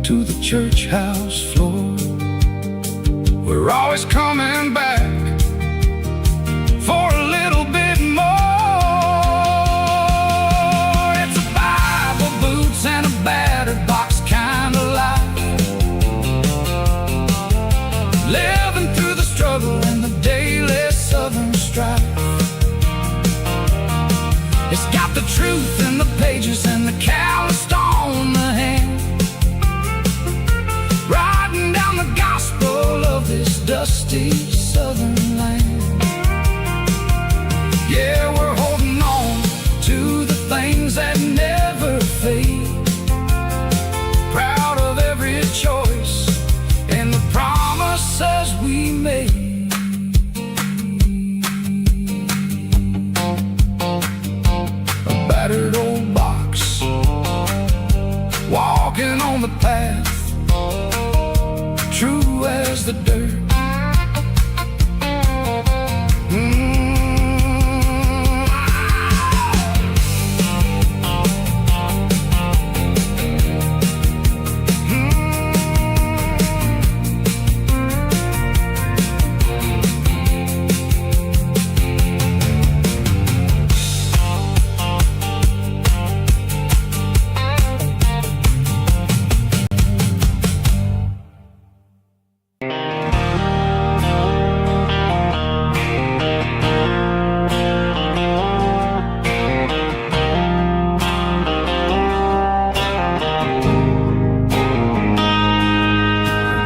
to the church house floor. We're always coming back for a little bit more. It's a Bible, boots, and a battered box kind of life, living through the struggle and the daily southern strife. It's got the truth in the pages and the calloused on the hand, riding down the gospel of this dusty southern land. Yeah, we're holding on to the things that never fade, proud of every choice and the promises we made. A battered old box, walking on the path, true as the dirt.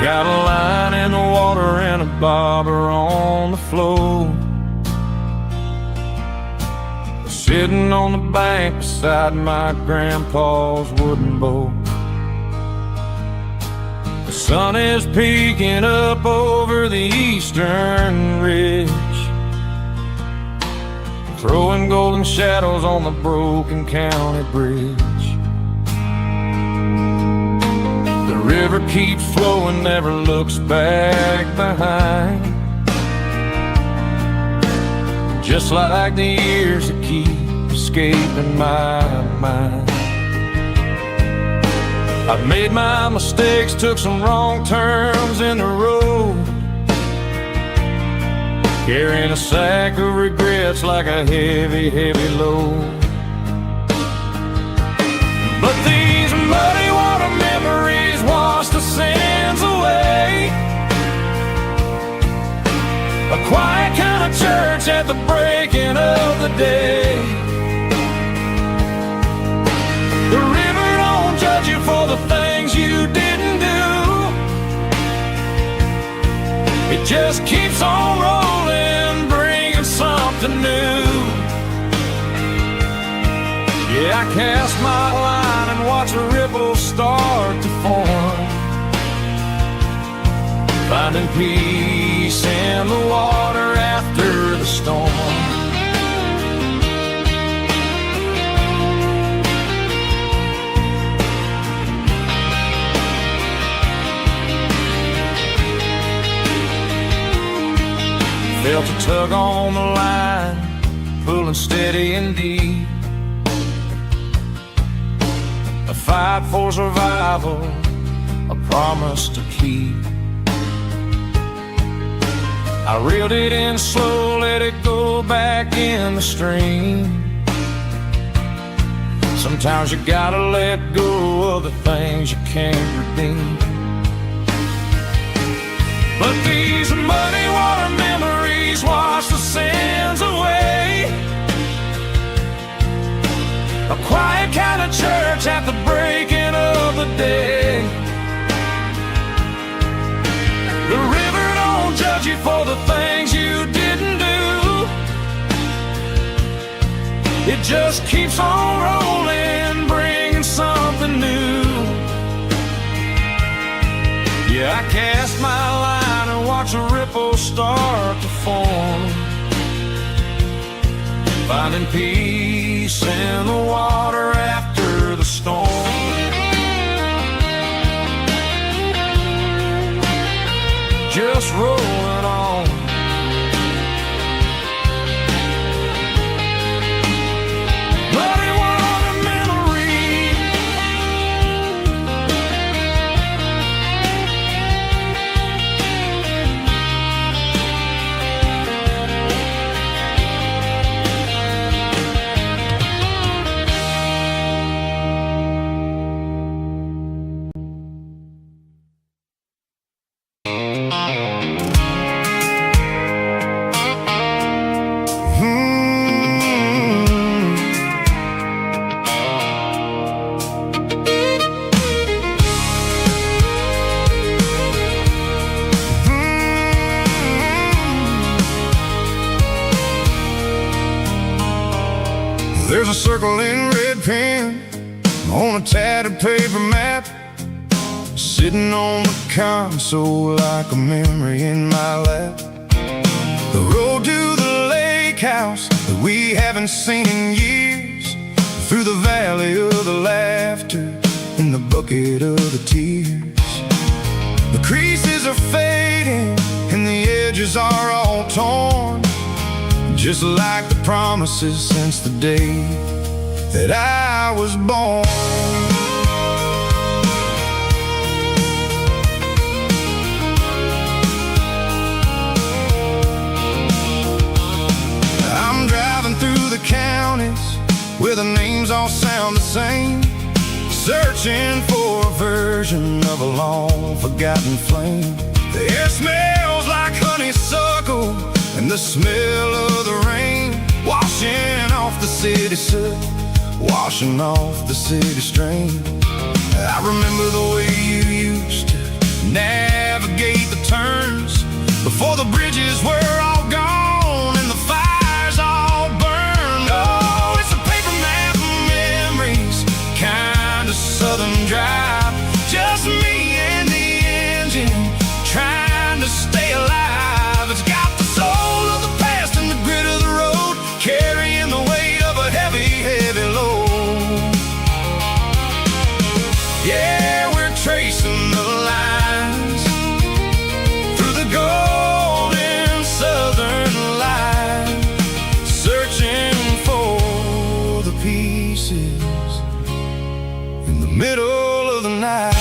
Got a line in the water and a bobber on the floor, sitting on the bank beside my grandpa's wooden boat. The sun is peeking up over the eastern ridge, throwing golden shadows on the broken county bridge. The river keeps flowing, never looks back behind, just like the years that keep escaping my mind. I've made my mistakes, took some wrong turns in the road, carrying a sack of regrets like a heavy, heavy load. But these muddy water memories wash the sins away, a quiet kind of church at the breaking of the day. The river don't judge you for the things you didn't do, it just keeps on rolling, bringing something new. Yeah, I cast my line and watch a ripple start to form, finding peace in the water after the storm. Felt a tug on the line, pulling steady and deep, a fight for survival, a promise to keep. I reeled it in slow, let it go back in the stream. Sometimes you gotta let go of the things you can't redeem. But these muddy water memories wash the sins away, a quiet kind of church at the breaking of the day. The river don't judge you for the things you didn't do, it just keeps on rolling, bringing something new. Yeah, I cast my line and watch a ripple start to form, finding peace in the water after the storm. Just rolling on, muddy water memory, a circle in red pen on a tattered paper map, sitting on the console like a memory in my lap. The road to the lake house that we haven't seen in years, through the valley of the laughter and the bucket of the tears. The creases are fading and the edges are all torn, just like the promises since the day that I was born. I'm driving through the counties where the names all sound the same, searching for a version of a long forgotten flame. The air smells like honeysuckle and the smell of the rain, washing off the city soot, washing off the city strain. I remember the way you used to navigate the turns before the bridges were all gone and the fires all burned. Oh, it's a paper map of memories, kind of southern drive, just me and the engine trying to stay alive. It's got the soul of the past and the grit of the road, carrying the weight of a heavy, heavy load. Yeah, we're tracing the lines through the golden southern light, searching for the pieces in the middle of the night.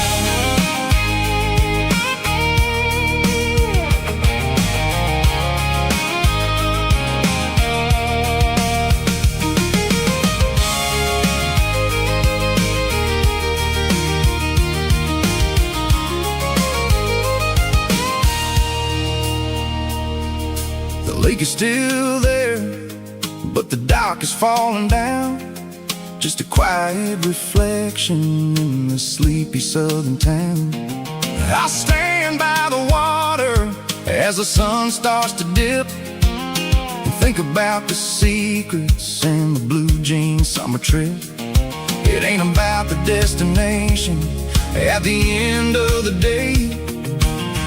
The lake is still there, but the dock is falling down, just a quiet reflection in the sleepy southern town. I stand by the water as the sun starts to dip, and think about the secrets and the blue jean summer trip. It ain't about the destination at the end of the day,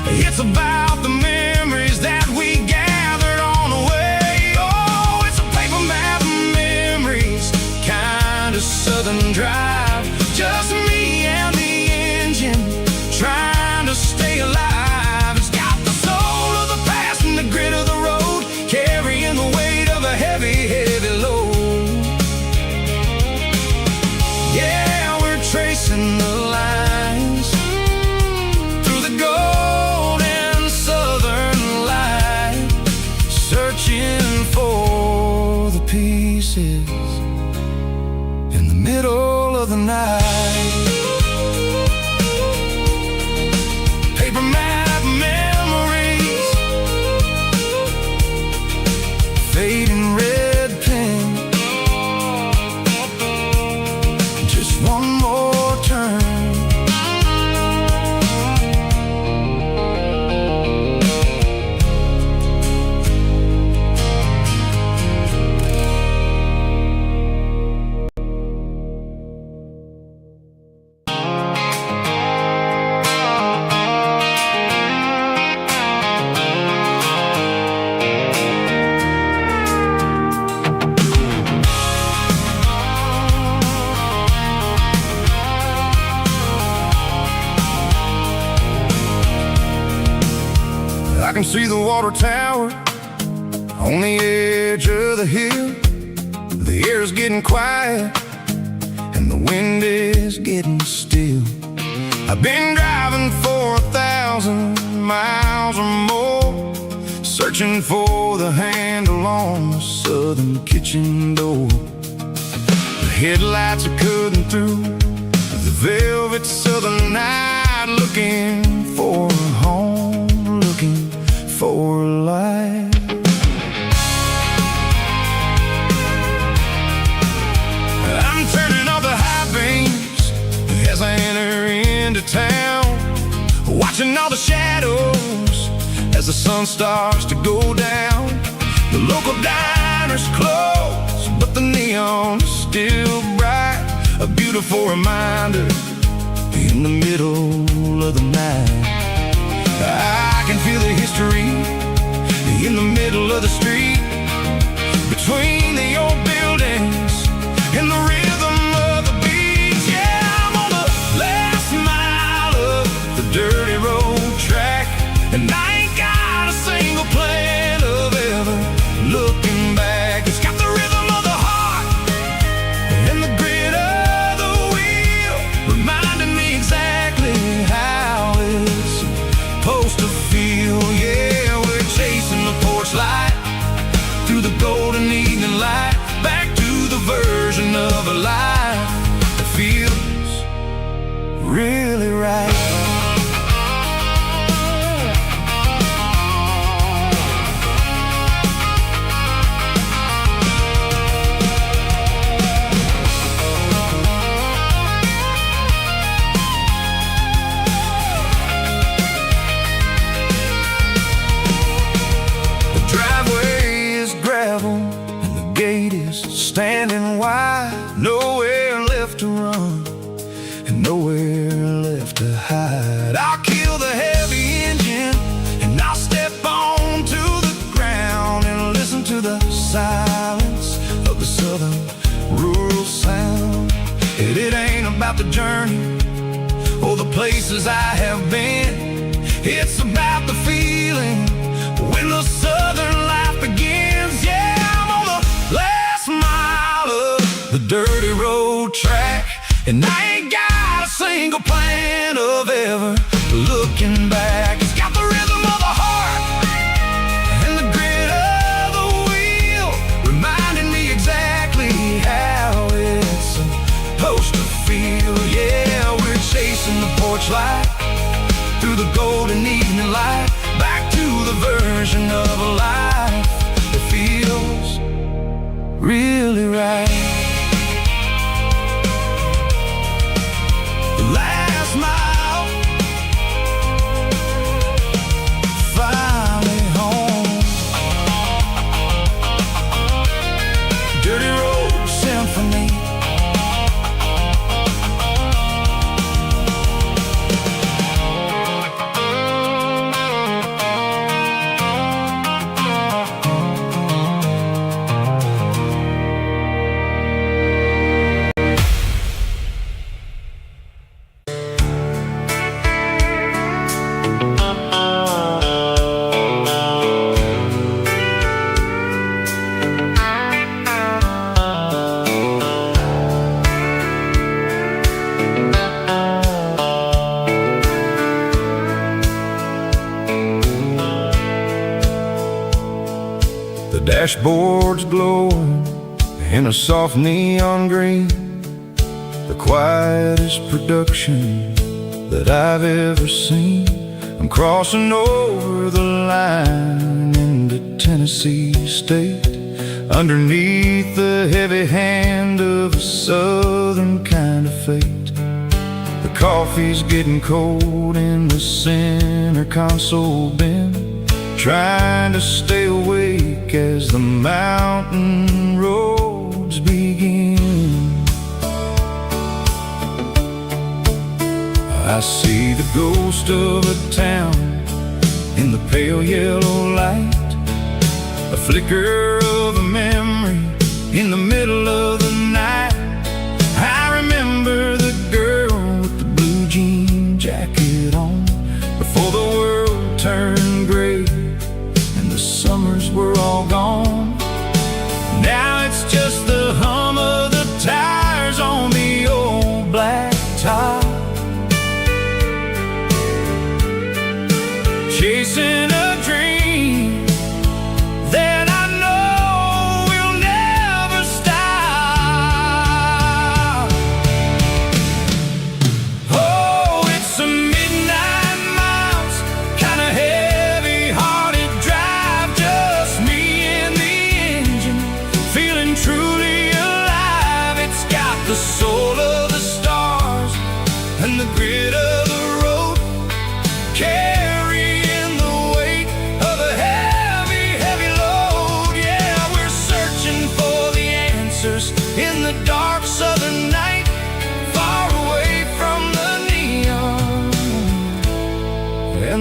it's about the memories that we gathered on the way. Oh, it's a paper map of memories, kind of southern drive, just me and the engine trying to stay alive. It's got the soul of the past and the grit of the road, carrying the weight of a heavy, heavy load. Yeah, we're tracing the lines through the golden southern light, searching for the pieces in the middle of the night. Paper map memories, fading red pen, just one more turn. I can see the water tower on the edge of the hill. The air is getting quiet and the wind is getting still. I've been driving for 1,000 miles or more, searching for the handle on the southern kitchen door. The headlights are cutting through the velvet southern night, looking for a home, looking for a life. I'm turning off the high beams as I enter into town, watching all the shadows as the sun starts to go down. The local diner's closed, but the neon is still bright, a beautiful reminder in the middle of the night. I can feel the history in the middle of the street, between the old buildings and the rhythm of the beats. Yeah, I'm on the last mile of the dirty road track, and I ain't got a single plan of ever looking back. It's got the rhythm of the heart and the grit of the wheel, reminding me exactly how it's supposed to feel. Yeah, we're chasing the porch light through the golden evening light, back to the version of a life that feels really right. Standing wide, nowhere left to run and nowhere left to hide. I'll kill the heavy engine and I'll step onto the ground and listen to the silence of the southern rural sound. It ain't about the journey or the places I have been, it's about the feeling when the southern life begins. Yeah, the dirty road track, and I ain't got a single plan of ever looking back. It's got the rhythm of the heart and the grit of the wheel, reminding me exactly how it's supposed to feel. Yeah, we're chasing the porch light through the golden evening light, back to the version of a life that feels really right. Last mile, finally home. Dirty road symphony. Dashboard's glowing in a soft neon green, the quietest production that I've ever seen. I'm crossing over the line into Tennessee State, underneath the heavy hand of a southern kind of fate. The coffee's getting cold in the center console bin, trying to stay awake as the mountain roads begin. I see the ghost of a town in the pale yellow light, a flicker of a memory in the middle of the night. I remember the girl with the blue jean jacket on, before the world turned gray and the summers were all gone. Now it's just the hum of the tires on the old black top, chasing a dream that I know will never stop. Oh, it's a midnight miles, kind of heavy-hearted drive, just me and the engine, feeling truly alive. It's got the soul of the stars and the grit of the road, carrying the weight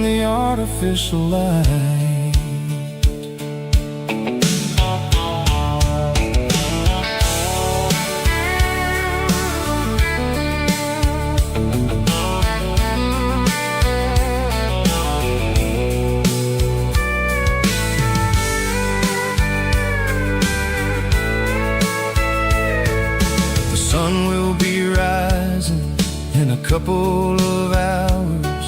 the artificial light. The sun will be rising in a couple of hours,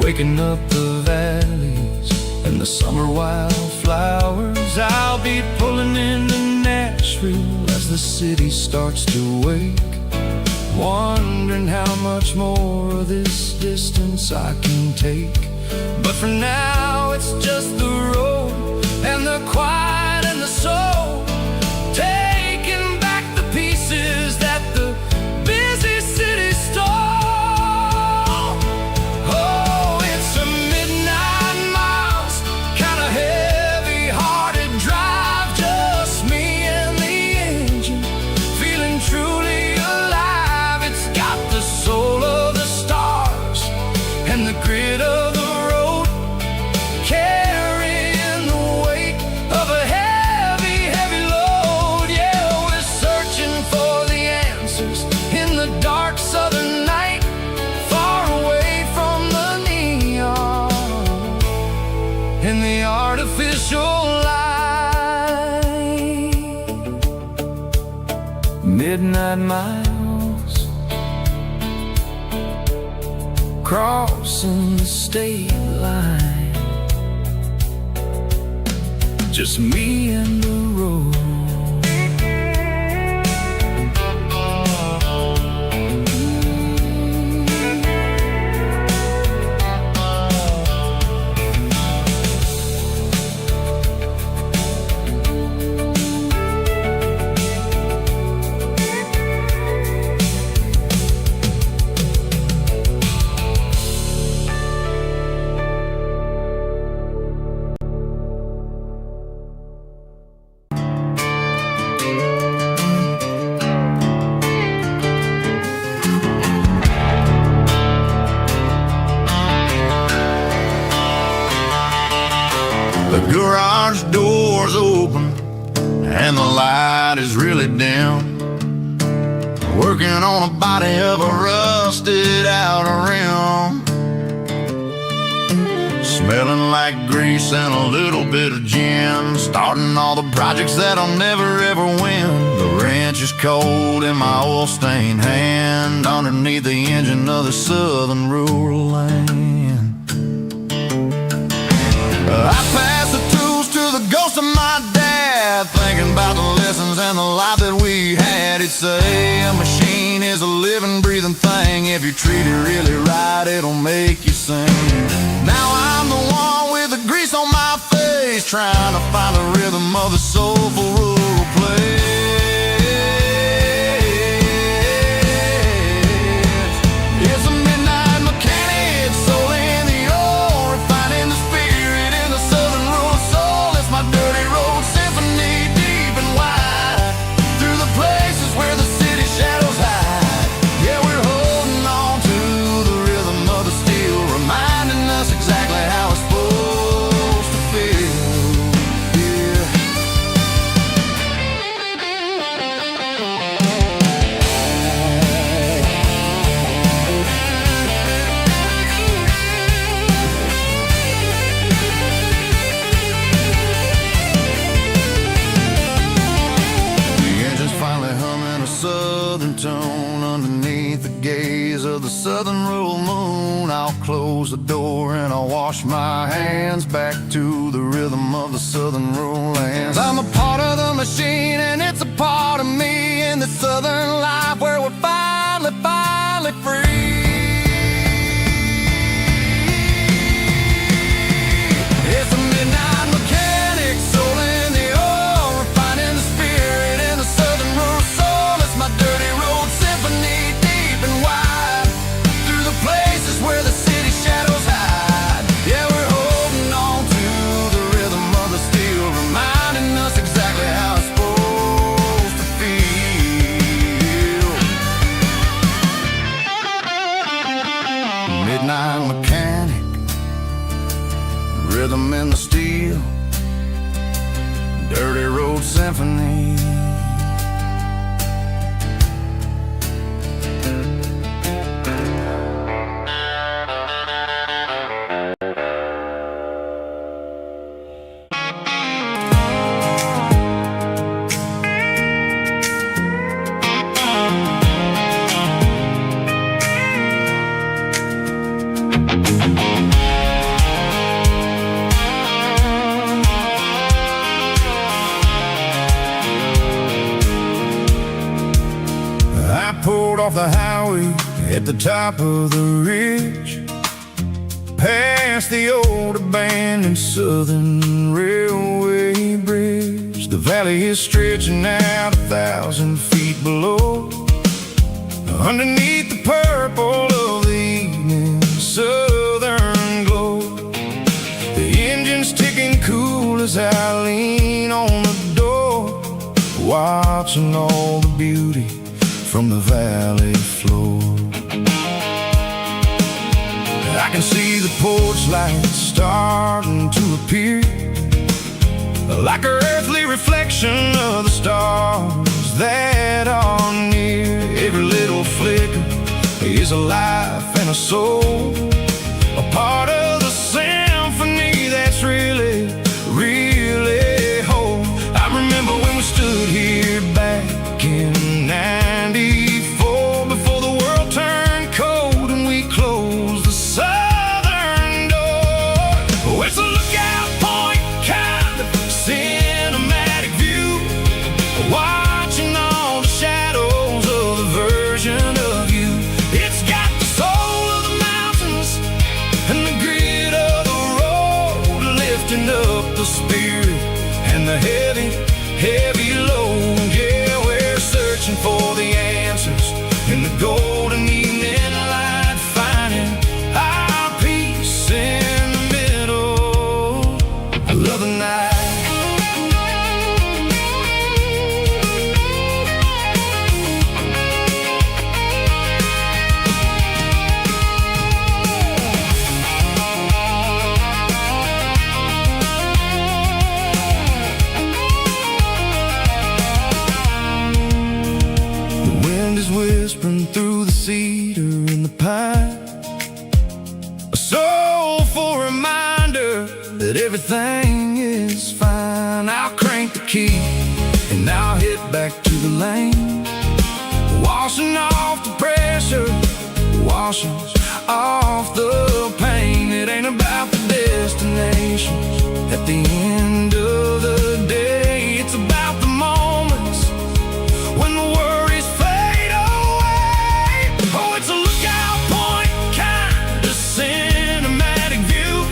waking up the valleys and the summer wildflowers. I'll be pulling into Nashville as the city starts to wake, wondering how much more of this distance I can take. But for now it's just the road and the quiet and the soul, taking back the pieces that the busy city stole. Oh, it's a midnight miles, kinda heavy-hearted drive, just me and the engine, feeling truly alive. It's got the soul of the stars and the grit of the road, carrying the weight of a heavy, heavy load. Yeah, we're searching for the answers in the dark southern night, far away from the neon and the artificial light. Midnight miles, crossing the state line, just me and the road. The garage door's open and the light is really dim, working on a body of a rusted out rim, smelling like grease and a little bit of gin, starting all the projects that I'll never ever win. The wrench is cold in my oil-stained hand, underneath the engine of the southern rural land. I pass the tools to the ghost of my dad, thinking about the lessons and the life that we had. He'd say a machine is a living, breathing thing. If you treat it really right, it'll make you sing. Now I'm the one with the grease on my face, trying to find the rhythm of the soulful rural place. It's a midnight mechanic, soul in the ore, refining the spirit in the southern rural soul. It's my dirty road symphony, deep and wide, through the places where the city shadows hide. Yeah, we're holding on to the rhythm of the steel, reminding us exactly how it's supposed to feel. Yeah. The engine's finally humming a southern tone underneath the gaze of the southern rural moon. I'll close the door and I'll wash my hands, back to the rhythm of the southern rural lands. I'm a part of the machine and it's a part of me in the southern life where we're finally free. It's a midnight mechanic, soul in the ore, refining the spirit in the southern rural soul. It's my dirty road symphony, deep and wide, through the places where the city shadows hide. Yeah, we're holding on to the rhythm of the steel, reminding us exactly how it's supposed to feel. Midnight mechanic, rhythm and the steel, dirty road symphony. Pulled off the highway at the top of the ridge, past the old abandoned Southern Railway bridge. The valley is stretching out 1,000 feet below, underneath the purple of the evening southern glow. The engine's ticking cool as I lean on the door, watching all the beauty from the valley floor. I can see the porch lights starting to appear, like an earthly reflection of the stars that are near. Every little flicker is a life and a soul, a part of the symphony that's really, really whole. I remember when we stood here back in '94, before the world turned cold and we closed the southern door. Oh, it's a lookout point, kind of cinematic view, watching all the shadows of the version of you. It's got the soul of the mountains and the grit of the road, lifting up the spirit and the heavy, heavy load. Yeah, we're searching for the answers in the golden evening light, finding our peace in the middle of the night. Whispering through the cedar and the pine, a soulful reminder that everything is fine. I'll crank the key and I'll hit back to the lane, washing off the pressure, washing off the pain. It ain't about the destinations at the end of the day, it's about the moments when the worries fade away. Oh, it's a lookout point, kind of cinematic view,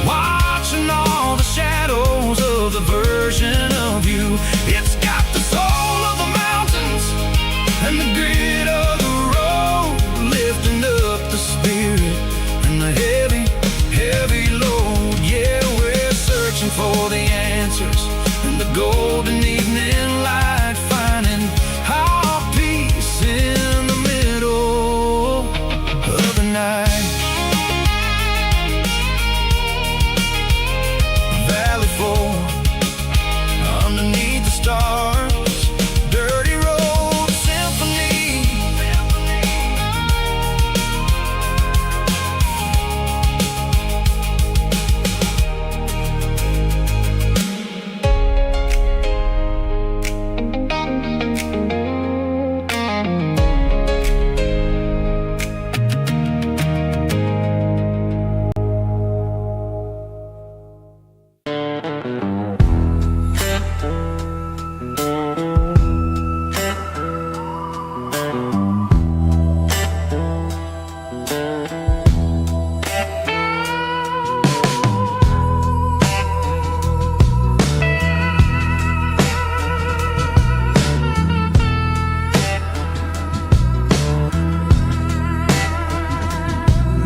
watching all the shadows of the version of you. It's got the soul of the mountains and the grit of the road, lifting up the spirit and the heavy, heavy load. Yeah, we're searching for the answers in the golden evening light, finding our peace in the middle of the night. Valley floor, underneath the stars, dirty road symphony.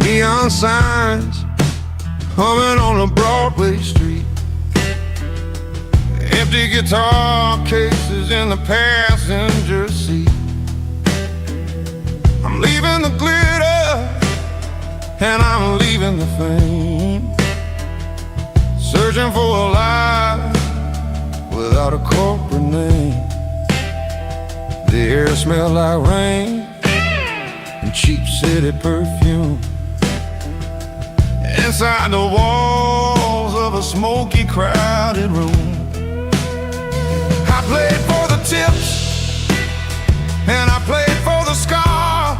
Neon signs humming on a Broadway street, empty guitar cases in the passenger seat. I'm leaving the glitter and I'm leaving the fame. searching for a life without a corporate name. The air smelled like rain and cheap city perfume. Inside the walls of a smoky, crowded room, I played for the tips and I played for the scar,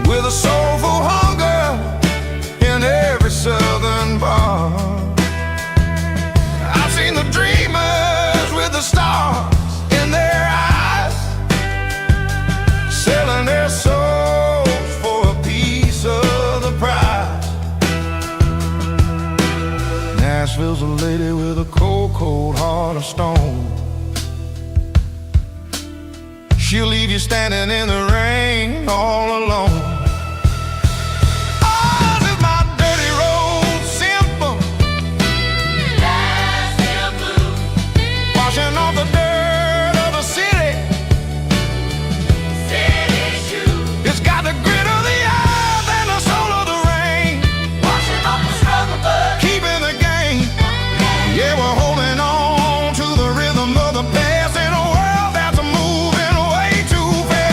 with a soulful hunger in every southern bar. I've seen the dreamers with the stars in their eyes, selling their souls for a piece of the prize. Nashville's a lady with a cold, cold heart of stone. She'll leave you standing in the rain all alone. Oh, this is my dirty road symphony, Nashville blues, washing off the dirt of the city, city shoes. It's got the grit of the earth and the soul of the rain, washing off the struggle but keeping the game. Yeah, we're holding on to the rhythm of the past in a world that's moving way too fast.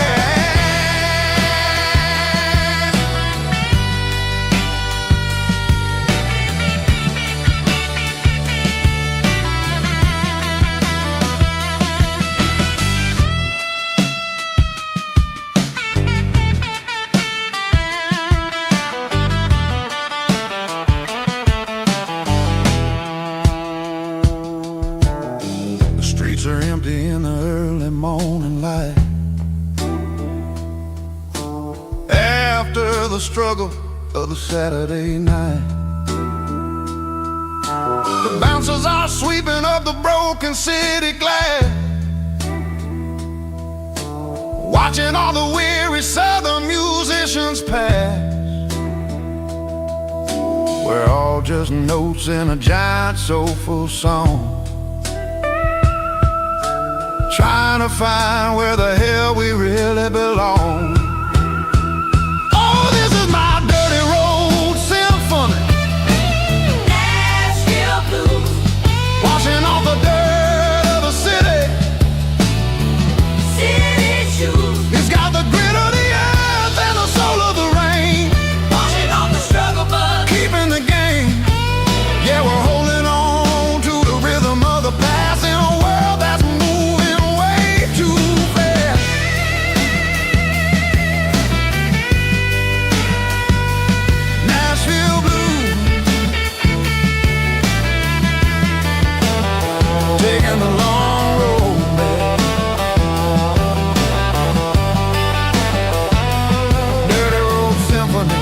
The streets are empty in the early morning light, after the struggle of the Saturday night. The bouncers are sweeping up the broken city glass, watching all the weary southern musicians pass. We're all just notes in a giant soulful song, trying to find where the hell we really belong. Oh, this is my dirty road symphony, Nashville blues, washing off the dirt of the city, city shoes. It's got the grit of the earth and the soul of the rain, washing off the struggle but keeping the game. Yeah, we're holding on to the rhythm of the past in a world that's moving way too fast. Nashville blues, taking the long road back. Dirty road symphony.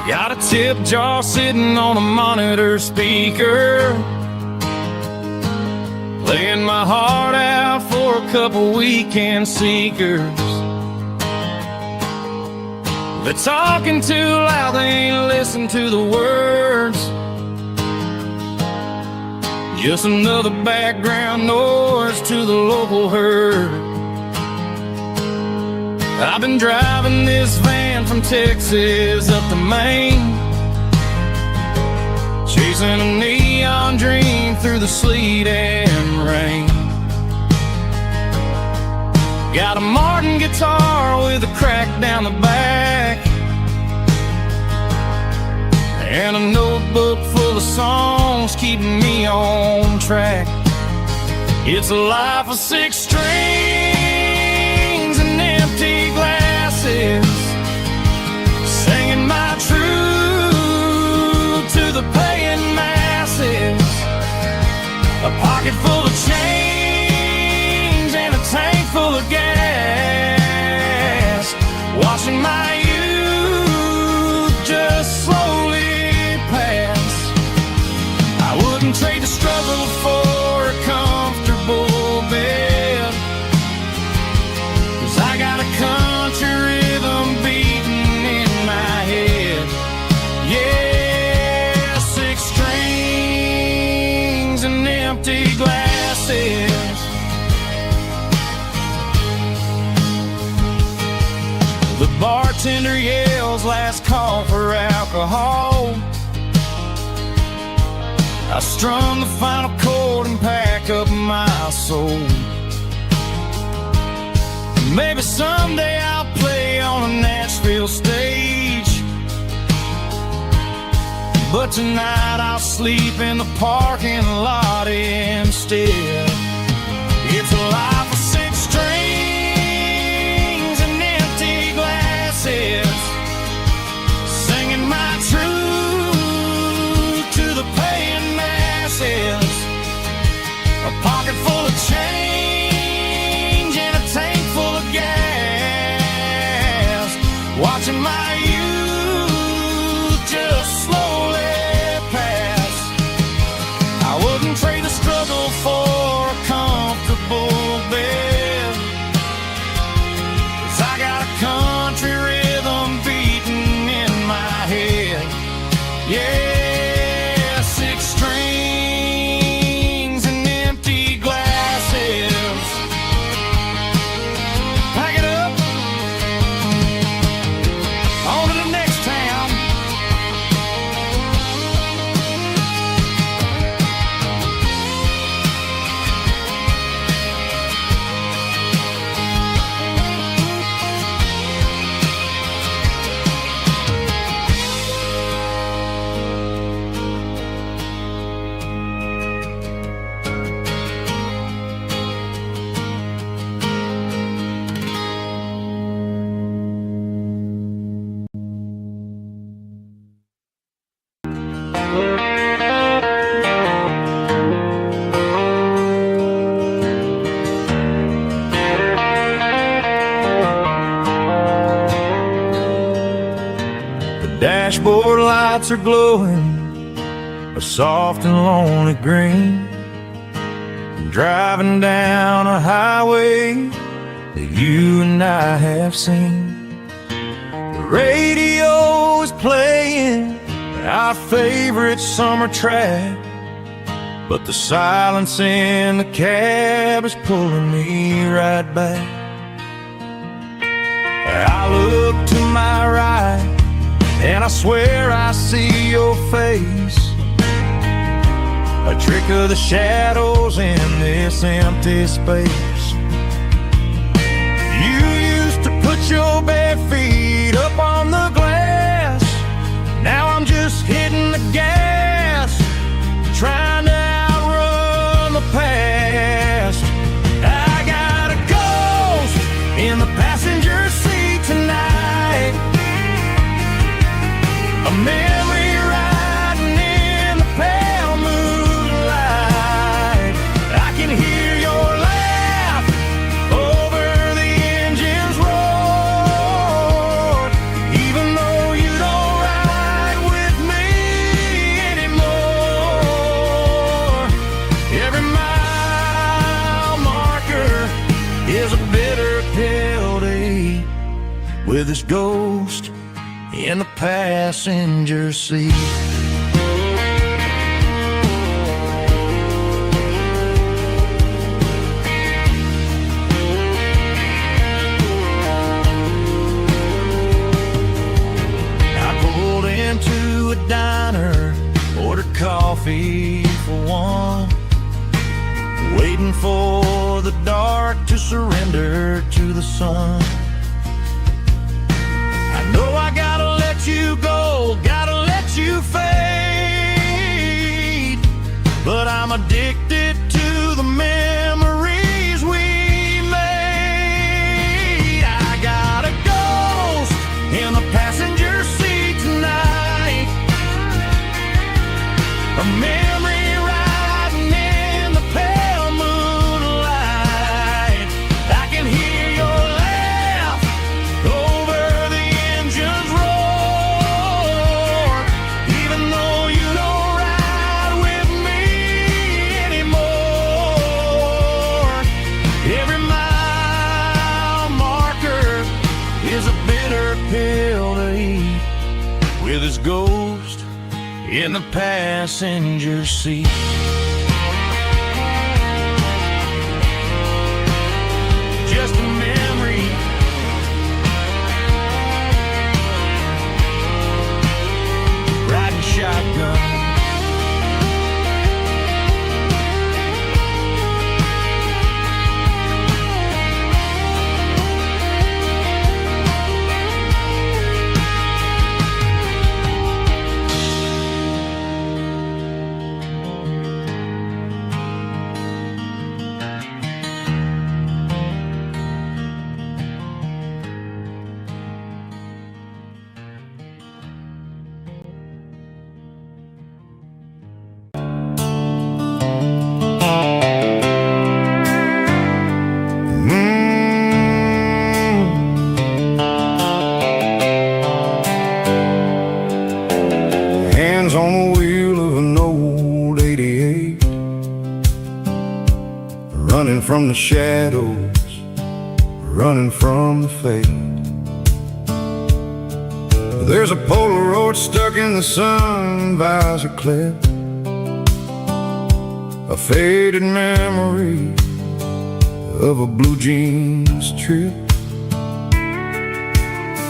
Got a tip jar sitting on a monitor speaker, playing my heart out for a couple weekend seekers. They're talking too loud, they ain't listen to the words. Just another background noise to the local herd. I've been driving this van from Texas up to Maine, chasing a neon dream through the sleet and rain. Got a Martin guitar with a crack down the back, and a notebook full of songs keeping me on track. It's a life of 6 strings and empty glasses, singing my truth to the paying masses. A pocket full of change and a tank full of gas, washing my bartender yells last call for alcohol. I strum the final chord and pack up my soul. Maybe someday I'll play on a Nashville stage, but tonight I'll sleep in the parking lot instead. It's a life of six strings and empty glasses, singing my truth to the paying masses. A pocket full of change and a tank full of gas, watching my youth just slowly pass. I wouldn't trade the struggle for a comfortable bed, 'cause I got a country rhythm beating in my head. Yeah, six strings and empty glasses. Pack it up, on to the next town. Dashboard lights are glowing a soft and lonely green, driving down a highway that you and I have seen. The radio is playing our favorite summer track, but the silence in the cab is pulling me right back. I look to my right and I swear I see your face, a trick of the shadows in this empty space. You used to put your bare feet up on the glass, now I'm just hitting the gas, trying to outrun the past. I got a ghost in the passenger seat tonight, a memory riding in the pale moonlight. I can hear your laugh over the engine's roar, even though you don't ride with me anymore. Every mile marker is a bitter pill to eat, with this ghost in the passenger seat. I pulled into a diner, ordered coffee for one, waiting for the dark to surrender to the sun. No, I gotta let you go, gotta let you fade, but I'm addicted to the memories we made. I got a ghost in the passenger seat tonight, a memory riding in the pale moonlight. I can hear your laugh over the engine's roar, even though you don't ride with me anymore. Every mile marker is a bitter pill to eat, with his ghost in the passenger seat. Just a memory from the shadows, running from the fate. There's a Polaroid stuck in the sun visor clip, a faded memory of a blue jeans trip.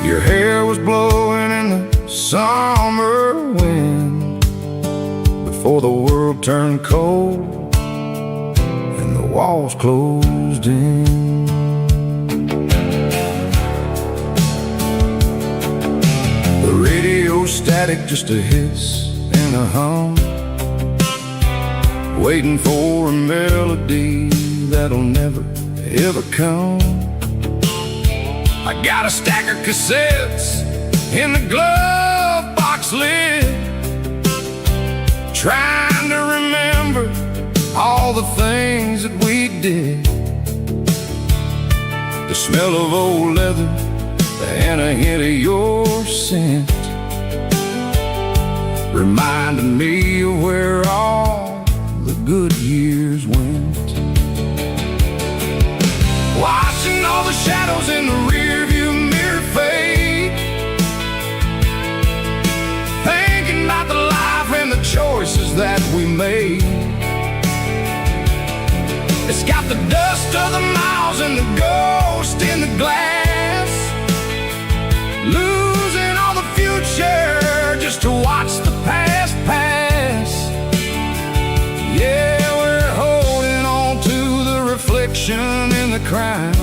Your hair was blowing in the summer wind before the world turned cold and the walls closed in. The radio static, just a hiss and a hum, waiting for a melody that'll never ever come. I got a stack of cassettes in the glove box lid, trying to remember all the things that we did. The smell of old leather and a hint of your scent reminded me of where all the good years went. Watching all the shadows in the rearview mirror fade, thinking about the life and the choices that we made. It's got the dust of the miles and the ghost in the glass, losing all the future just to watch the past pass. Yeah, we're holding on to the reflection in the crowd,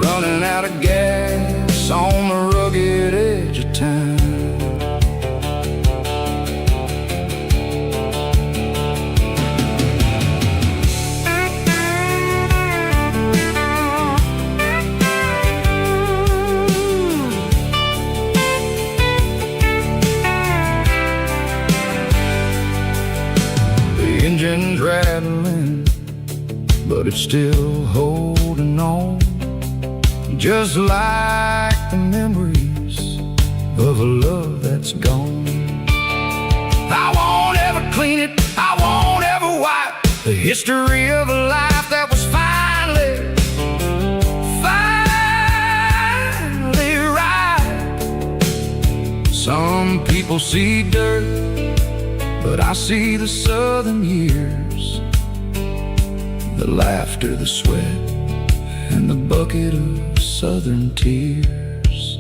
running out of gas on the rugged edge of town. The engine's rattling, but it's still holding on, just like the memories of a love that's gone. I won't ever clean it, I won't ever wipe the history of a life that was finally right. Some people see dirt, but I see the southern years, the laughter, the sweat, and the bucket of southern tears.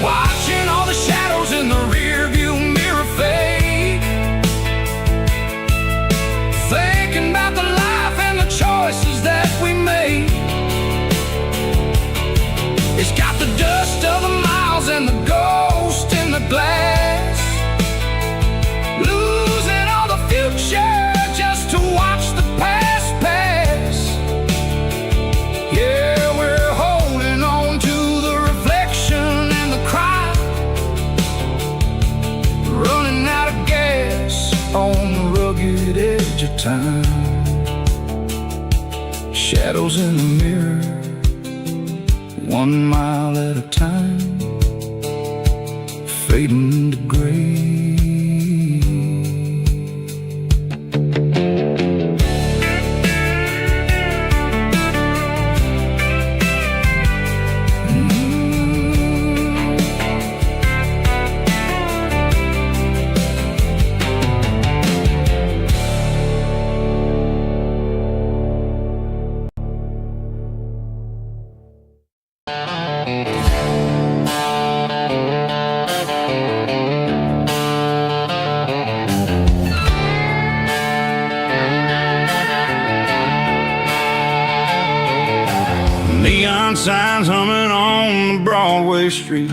Watching all the shadows in the rearview mirror fade, thinking about the life and the choices that we made. It's got the dust of the miles and the ghost in the glass, losing all the future just to watch the past pass. Yeah, we're holding on to the reflection and the crowd, running out of gas on the rugged edge of time. Shadows in the mirror, 1 mile at a time, fading to gray. Neon signs humming on the Broadway street,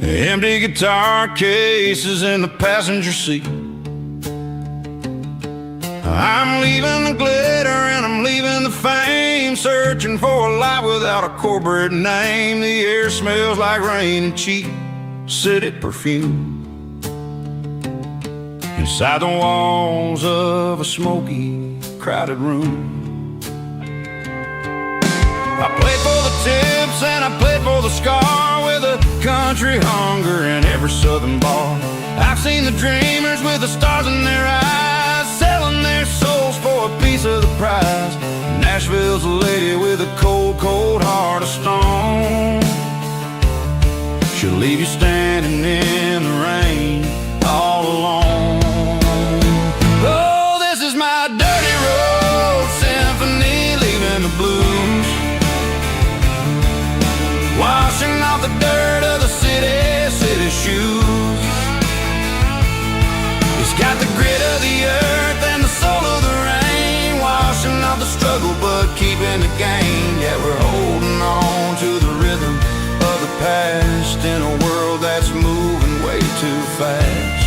empty guitar cases in the passenger seat. I'm leaving the glitter and I'm leaving the fame, searching for a life without a corporate name. The air smells like rain and cheap city perfume inside the walls of a smoky, crowded room. I played for the tips and I played for the scar, with a country hunger in every southern bar. I've seen the dreamers with the stars in their eyes, selling their souls for a piece of the prize. Nashville's a lady with a cold, cold heart of stone. She'll leave you standing in the rain all alone. Oh, this is my dirty road symphony, leaving the blues, washing off the dirt of the city shoes. It's got the grit of the earth and the soul of the rain, washing off the struggle but keeping the gain. Yeah, we're holding on to the rhythm of the past in a world that's moving way too fast.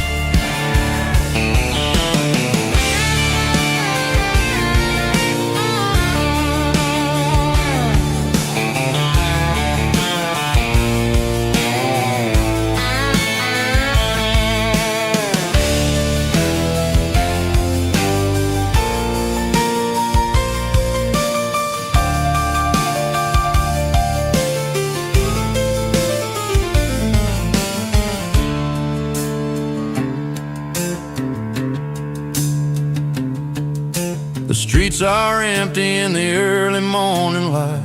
The streets are empty in the early morning light,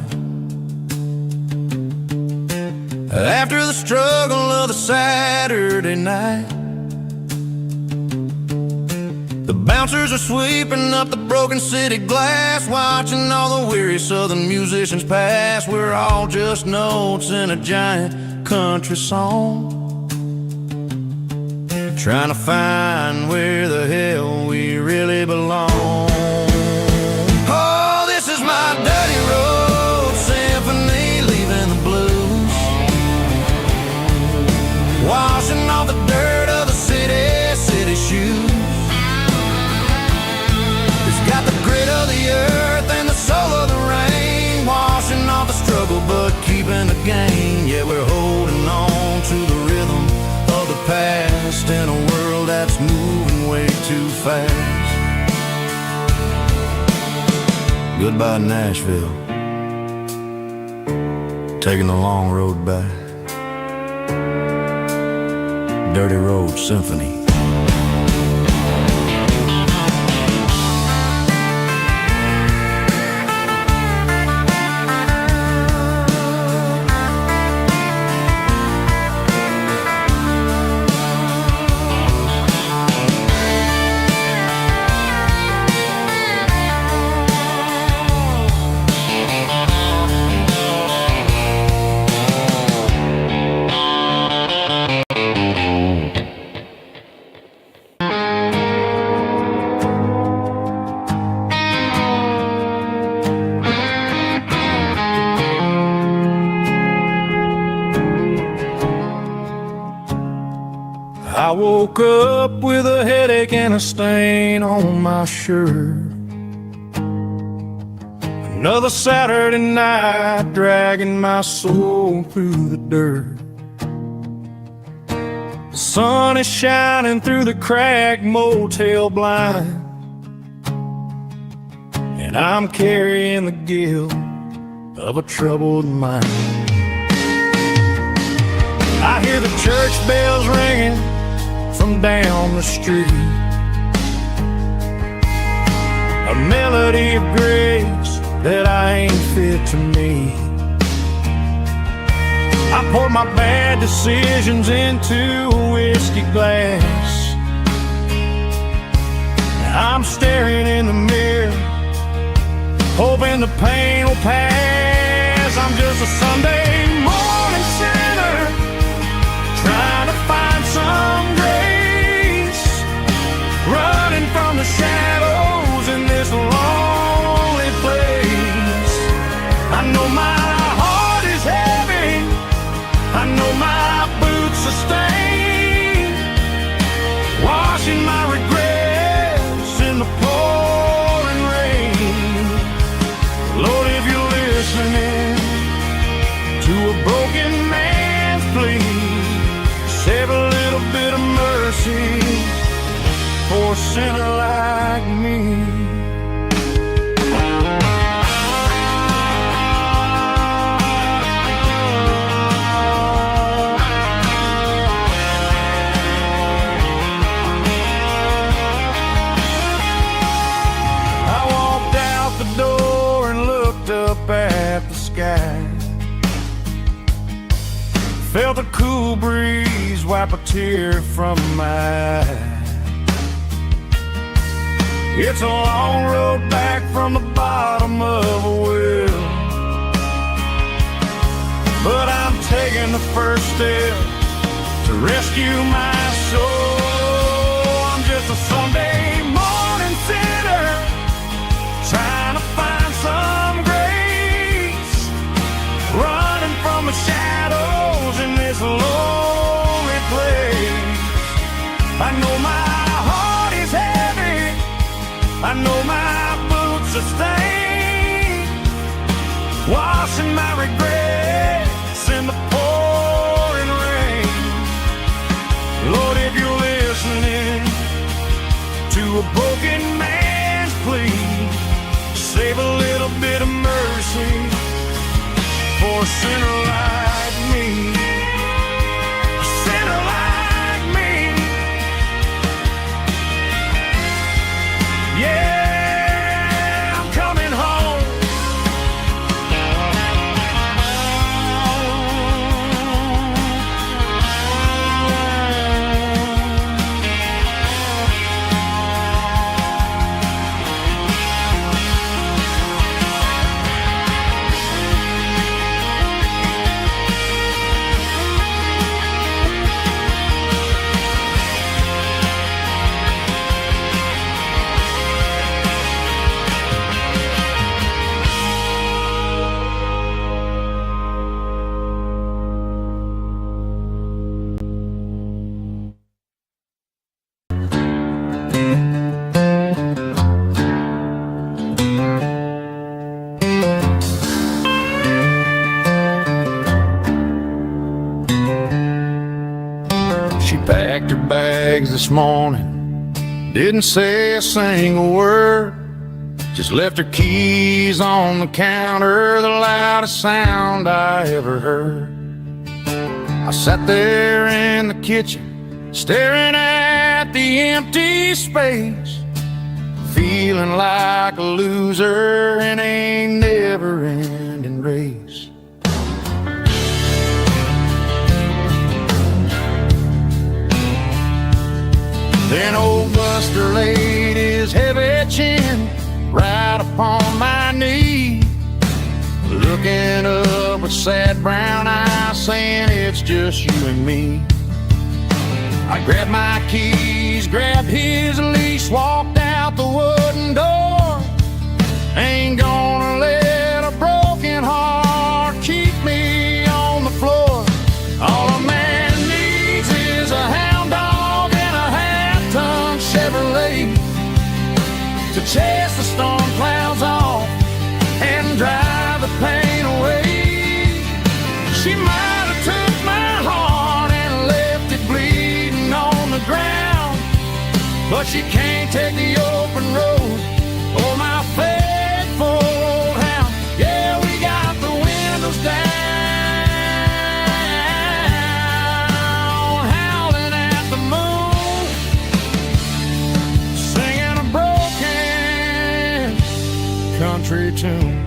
after the struggle of the Saturday night. The bouncers are sweeping up the broken city glass, watching all the weary southern musicians pass. We're all just notes in a giant country song, trying to find where the hell we really belong. My dirty road symphony, leaving the blues, washing off the dirt of the city shoes. It's got the grit of the earth and the soul of the rain, washing off the struggle but keeping the gain. Yeah, we're holding on to the rhythm of the past in a world that's moving way too fast. Goodbye, Nashville, taking the long road back. Dirty Road Symphony. I woke up with a headache and a stain on my shirt. Another Saturday night, dragging my soul through the dirt. The sun is shining through the cracked motel blind, and I'm carrying the guilt of a troubled mind. I hear the church bells ringing from down the street, a melody of grace that I ain't fit to meet. I poured my bad decisions into a whiskey glass. I'm staring in the mirror, hoping the pain will pass. I'm just a Sunday morning sinner, trying to find some grace, running from the shadows in this lonely place. I know my heart is heavy, I know my boots are stained, washing my regrets in the pouring rain. Lord, if you're listening to a broken man's plea, save a little bit of mercy for a sinner like me. sky. Felt a cool breeze wipe a tear from my eye. It's a long road back from the bottom of a well, but I'm taking the first step to rescue my soul. I'm just a Sunday morning sinner trying to find some grace, running from the shadows in this lonely place. I know my heart is heavy, I know my boots are stained, washing my regrets in the pouring rain. Lord, if you're listening to a broken man's plea, save a little bit of mercy for a sinner like me. A sinner like me. Yeah, I'm coming home. She packed her bags this morning, didn't say a single word, just left her keys on the counter, the loudest sound I ever heard. I sat there in the kitchen, staring at the empty space, feeling like a loser in a never-ending race. Then old Buster laid his heavy chin right upon my knee, looking up with sad brown eyes, saying it's just you and me. I grabbed my keys, grabbed his leash, walked out the wooden door. Ain't gonna let a broken heart keep me on the floor. All a man needs is a hound dog and a half-ton Chevrolet to chase the storm clouds off and drive the pain away. She might have took my heart and left it bleeding on the ground, but she can't take the open road or my faithful old hound. Yeah, we got the windows down, howling at the moon, singing a broken country tune.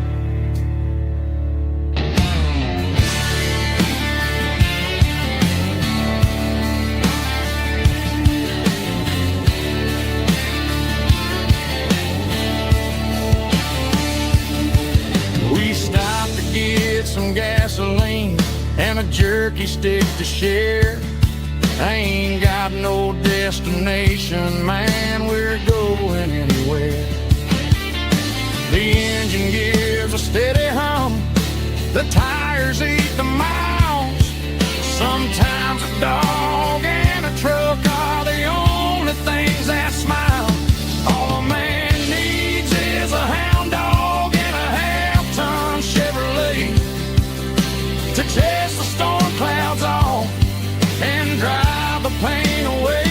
We stopped to get some gasoline and a jerky stick to share. I ain't got no destination, man, we're going anywhere. The engine gives a steady hum, the tires eat the miles. Sometimes a dog and a truck are the only things that smile. All a man needs is a hound dog and a half-ton Chevrolet to chase the storm clouds off and drive the pain away.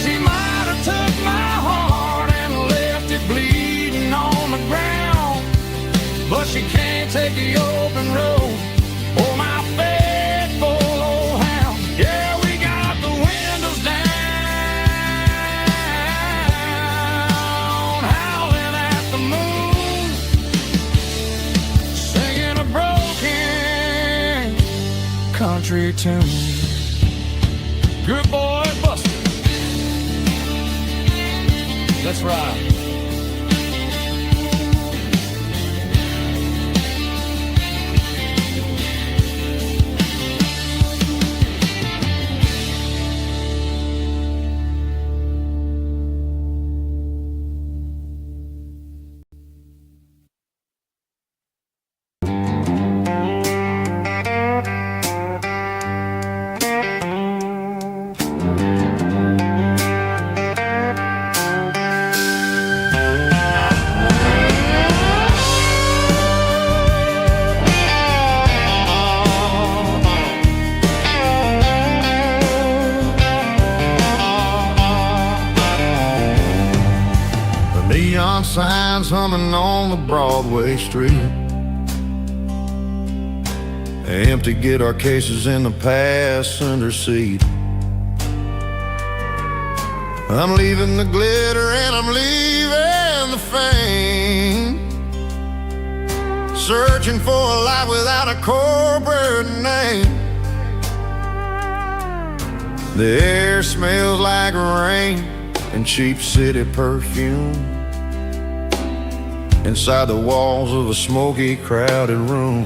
She might have took my heart and left it bleeding on the ground, but she can't take the open road or my faithful old hound. Yeah, we got the windows down, howling at the moon, country tune. Good boy, Buster. Let's ride. Neon signs humming on the Broadway street. Empty guitar cases in the passenger seat. I'm leaving the glitter and I'm leaving the fame, searching for a life without a corporate name. The air smells like rain and cheap city perfume inside the walls of a smoky, crowded room.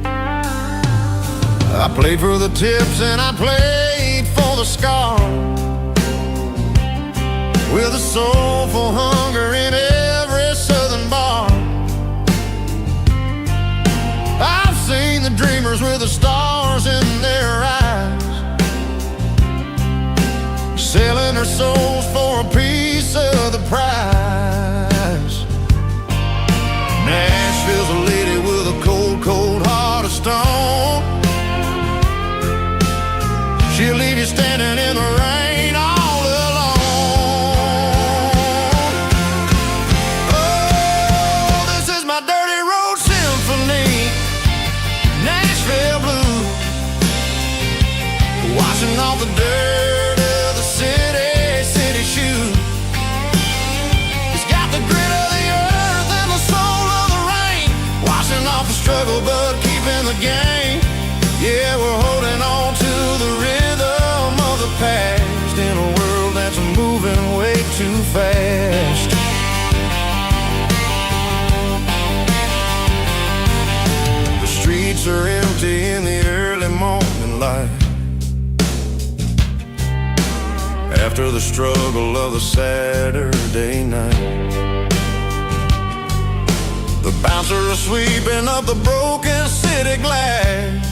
I played for the tips and I played for the scars, with a soulful hunger in every southern bar. I've seen the dreamers with the stars in their eyes, selling their souls for a piece of the prize. Nashville's a lady with a cold, cold heart of stone. She'll leave you standing in the rain all alone. Oh, this is my dirty road symphony, Nashville blues, washing off the dirt of the city shoes. It's got the grit of the earth and the soul of the rain, washing off the struggle but keeping the game. Yeah, we're holding on to the rhythm of the past in a world that's moving way too fast. The streets are empty in the early morning light, after the struggle of the Saturday night. The bouncers are sweeping up the broken city glass,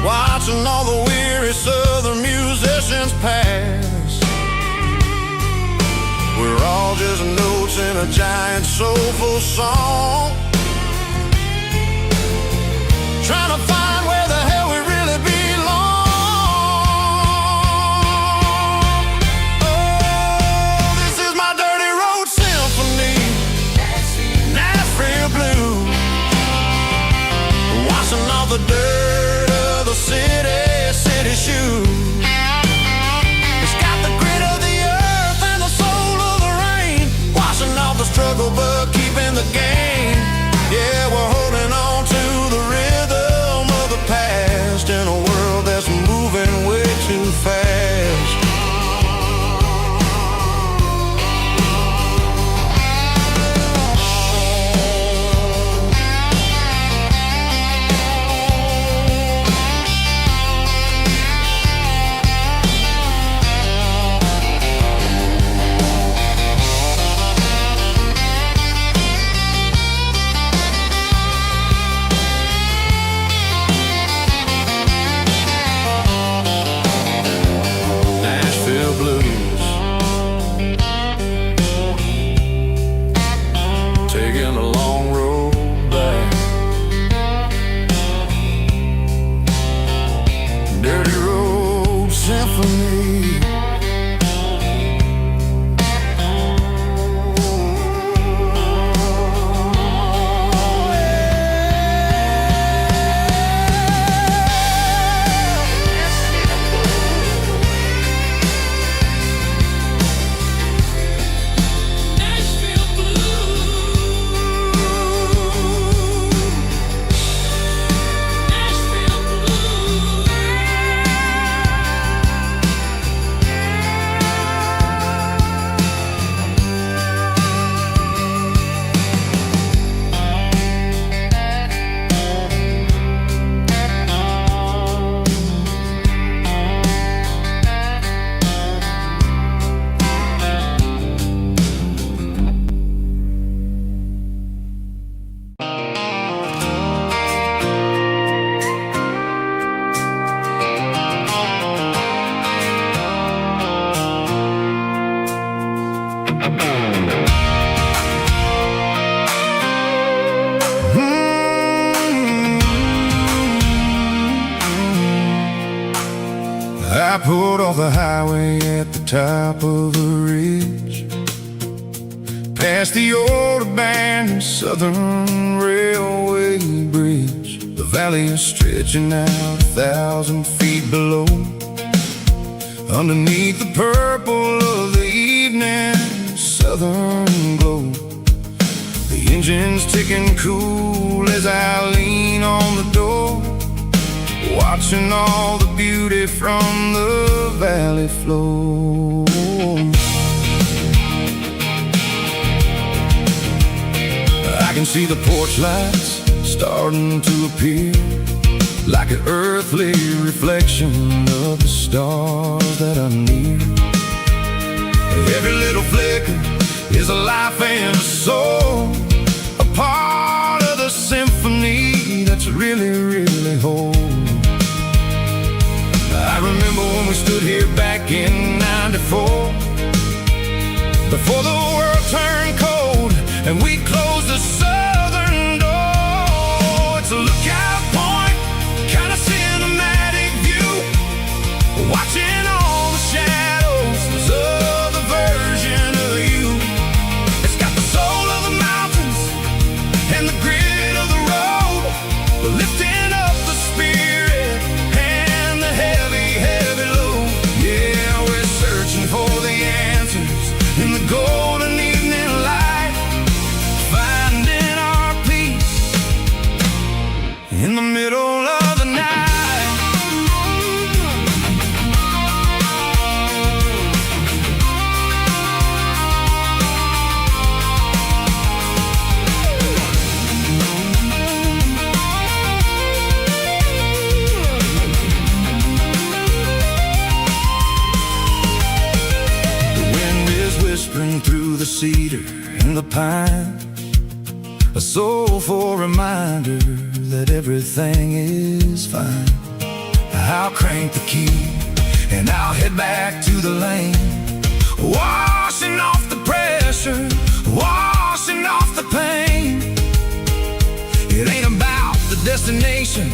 watching all the weary southern musicians pass. We're all just notes in a giant soulful song, trying to find where the hell we really belong. Oh, this is my dirty road symphony, Nashville blues, washing off the dirt of the city shoes. It's got the grit of the earth and the soul of the rain, washing off the struggle but keeping the game. Yeah, we're holding on to the rhythm of pulled off the highway at the top of a ridge, past the old abandoned Southern Railway bridge. The valley is stretching out 1,000 feet below. Underneath the purple of the evening southern glow, the engine's ticking cool as I lean on the door, watching all the beauty from the valley flow. I can see the porch lights starting to appear, like an earthly reflection of the stars that are near. Every little flicker is a life and a soul, a part of the symphony that's really, really whole. I remember when we stood here back in '94, before the world turned cold and we closed the southern door. It's a lookout point, kind of cinematic view, watching all the shadows of the version of you. It's got the soul of the mountains and the grit of the road, lifting up the spirit and the heavy, heavy load. Yeah, we're searching for the answers in the golden evening light, finding our peace in the middle of the night. Whispering through the cedar and the pine, a soulful reminder that everything is fine. I'll crank the key and I'll head back to the lane, washing off the pressure, washing off the pain. It ain't about the destination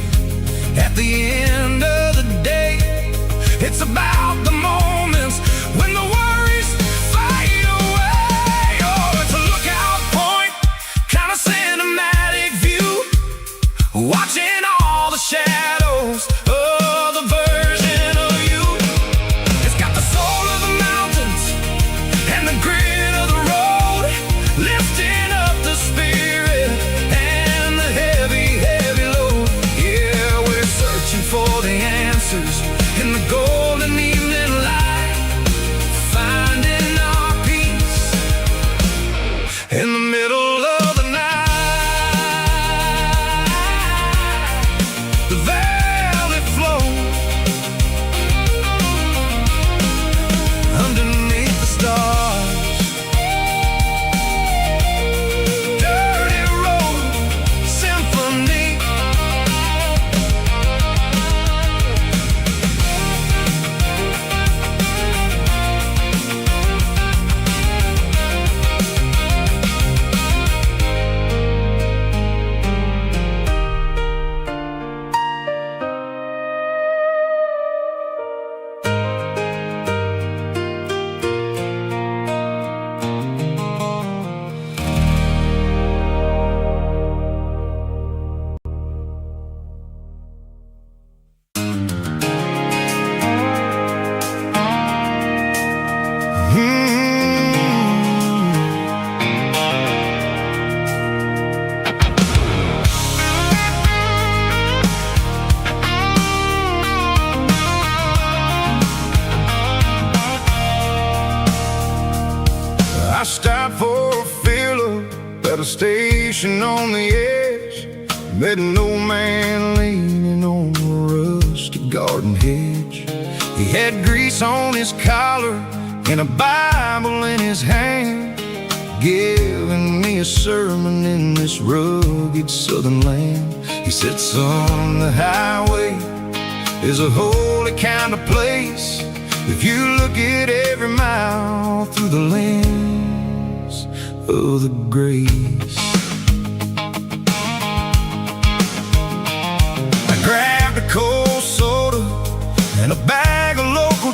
at the end of the day, it's about the moments when the worries fade away. Oh, it's a lookout point, kind of cinematic view, watching all the shadows of the version of you. It's got the soul of the mountains and the grit of the road, lifting up the spirit and the heavy, heavy load. Yeah, we're searching for the answers in the golden evening light, finding our peace in the middle of the night. The valley flow underneath the stars, dirty road symphony. I stopped for a fill-up at a station on the edge, met an old man leaning on a rusty garden hedge. He had grease on his collar and a Bible in his hand, giving me a sermon in this rugged southern land. He said, son, the highway is a holy kind of place if you look at every mile through the lens of the grace. I grabbed a cold soda and a bag of local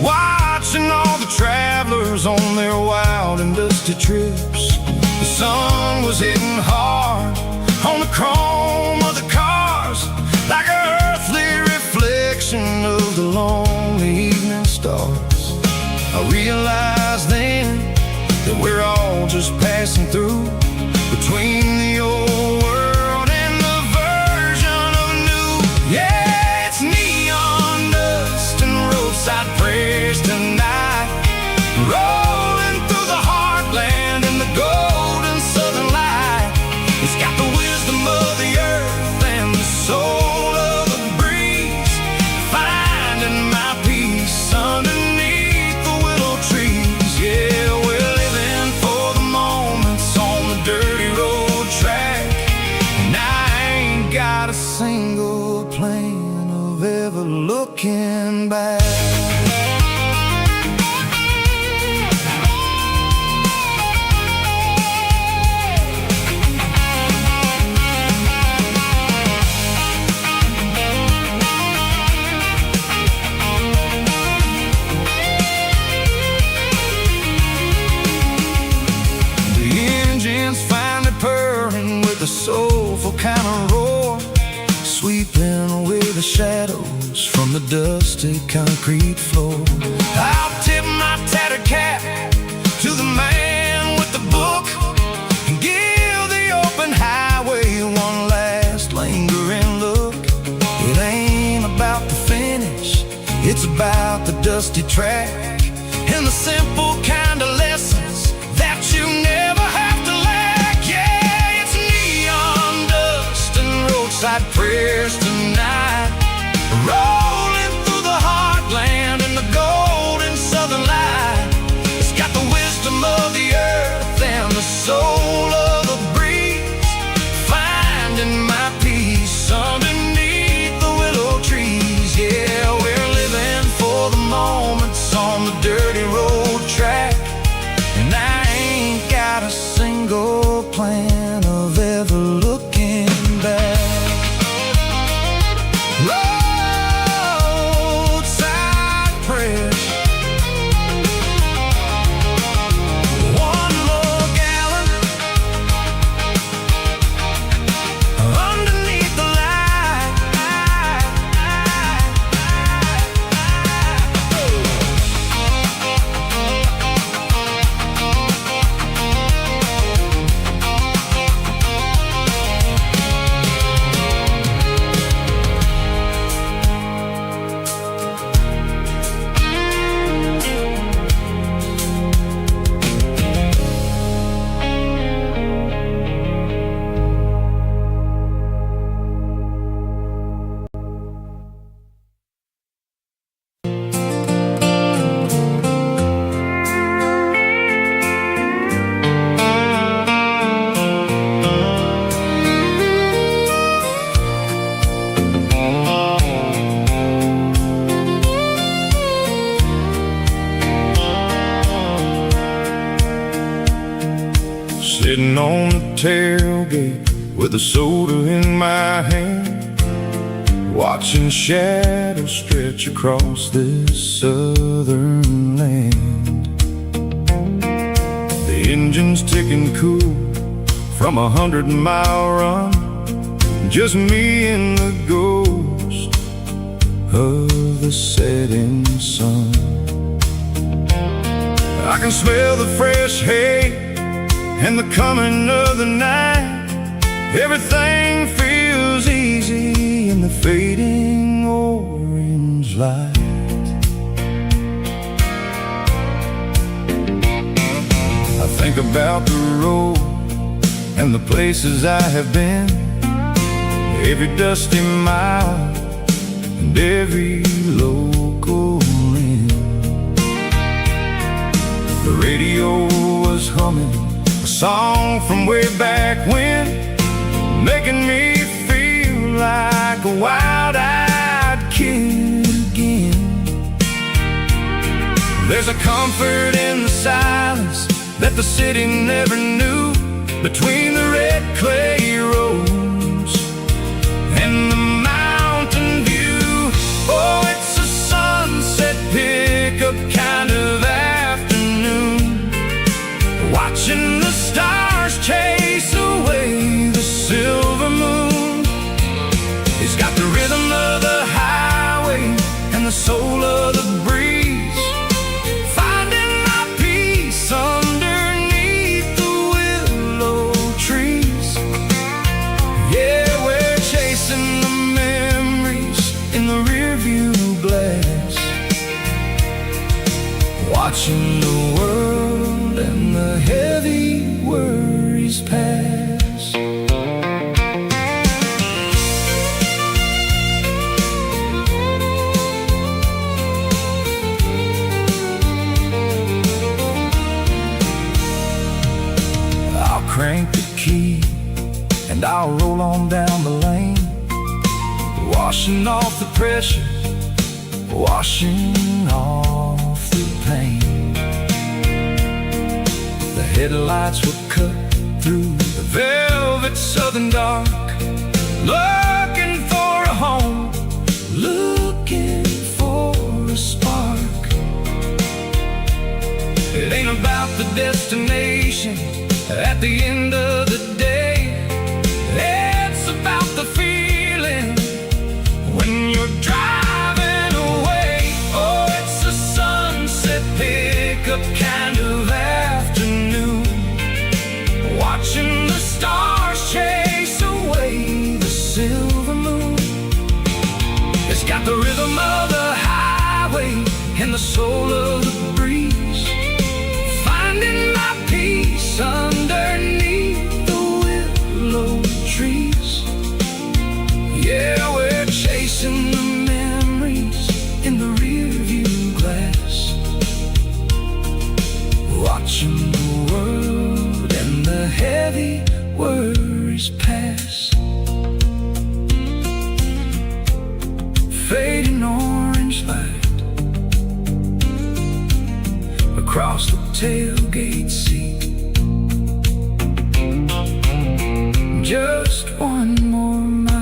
watching all the travelers on their wild and dusty trips. The sun was hitting hard on the chrome of the cars, like an earthly reflection of the lonely evening stars. I realized then that we're all just passing through, between the old world and the version of new. Yeah, it's neon dust and roadside prayers tonight, rolling through the heartland in the golden southern light. It's got the wisdom of the earth and the soul of the breeze, finding my peace underneath the willow trees. Yeah, we're living for the moments on the dirty road track, and I ain't got a single plan of ever looking back. Purring with a soulful kind of roar, sweeping away the shadows from the dusty concrete floor. I'll tip my tattered cap to the man with the book and give the open highway one last lingering look. It ain't about the finish, it's about the dusty track and the simple kind of lessons that you never have to lack. Roadside prayers tonight, rolling through the heartland in the golden southern light. It's got the wisdom of the earth and the soul of the breeze, finding my peace underneath the willow trees. Yeah, we're living for the moments on the dirty road track, and I ain't got a single plan of ever looking back. Roadside prayers, one more gallon underneath the light. Sitting on the tailgate with a soda in my hand, watching shadows stretch across this southern land. The engine's ticking cool from 100-mile run, just me and the ghost of the setting sun. I can smell the fresh hay and the coming of the night. Everything feels easy in the fading orange light. I think about the road and the places I have been, every dusty mile and every local inn. The radio was humming a song from way back when, making me feel like a wild-eyed kid again. There's a comfort in the silence that the city never knew, between the red clay roads and the mountain view. Oh, it's a sunset pickup crank the key and I'll roll on down the lane, washing off the pressure, washing off the pain. The headlights were cut through the velvet southern dark, looking for a home, looking for a spark. It ain't about the destination at the end of the day, it's about the feeling when you're driving away. Oh, it's a sunset pickup kind of afternoon, watching the stars chase away the silver moon. It's got the rhythm of the highway and the soul of the breeze, finding my peace underneath the willow trees. Yeah, we're chasing the memories in the rearview glass, watching the world and the heavy worries pass. Fading orange light across the tailgate seat, just one more mile.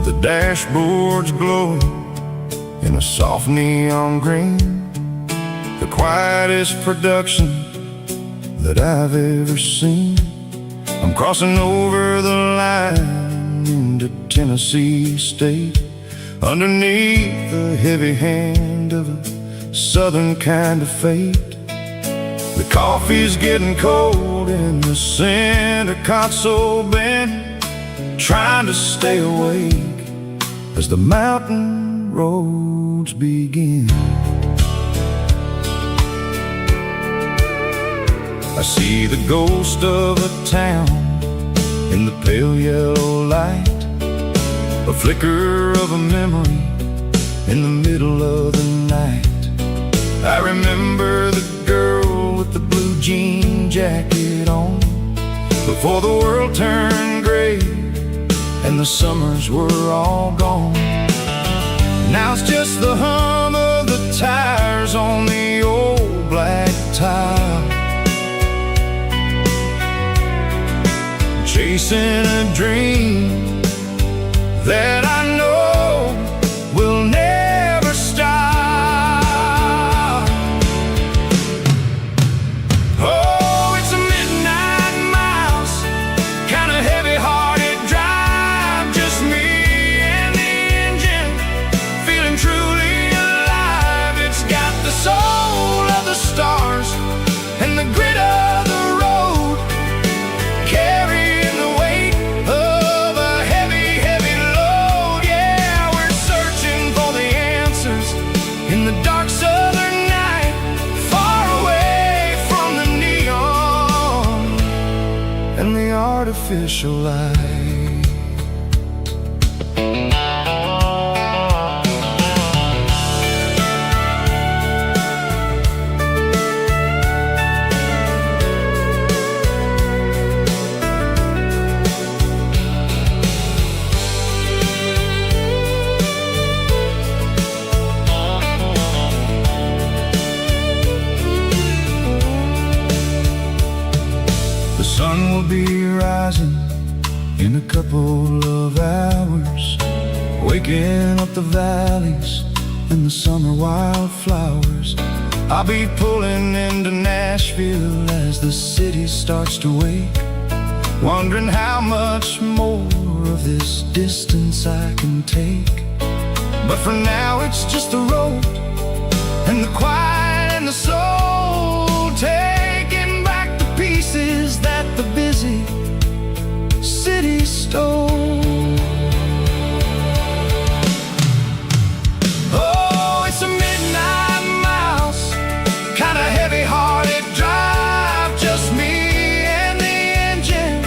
The dashboard's glowing in a soft neon green, the quietest production that I've ever seen. I'm crossing over the line into Tennessee State, underneath the heavy hand of a southern kind of fate. The coffee's getting cold in the center console bin, trying to stay awake as the mountain roads begin. I see the ghost of a town in the pale yellow light, a flicker of a memory in the middle of the night. I remember the girl with the blue jean jacket on, before the world turned gray and the summers were all gone. Now it's just the hum of the tires on the old black tile, chasing a dream that I know will never stop. Oh, it's a midnight miles, kind of heavy-hearted drive, just me and the engine, feeling truly alive. It's got the soul of the stars and the grit of the road, carrying the weight of a heavy, heavy load. Yeah, we're searching for the answers in the dark southern night, far away from the neon and the artificial light. The sun will be rising in a couple of hours, waking up the valleys and the summer wildflowers. I'll be pulling into Nashville as the city starts to wake, wondering how much more of this distance I can take. But for now it's just the road and the quiet and the soul, taking back the pieces that the busy city stole. Oh, it's a midnight mouse, kinda heavy-hearted drive, just me and the engine,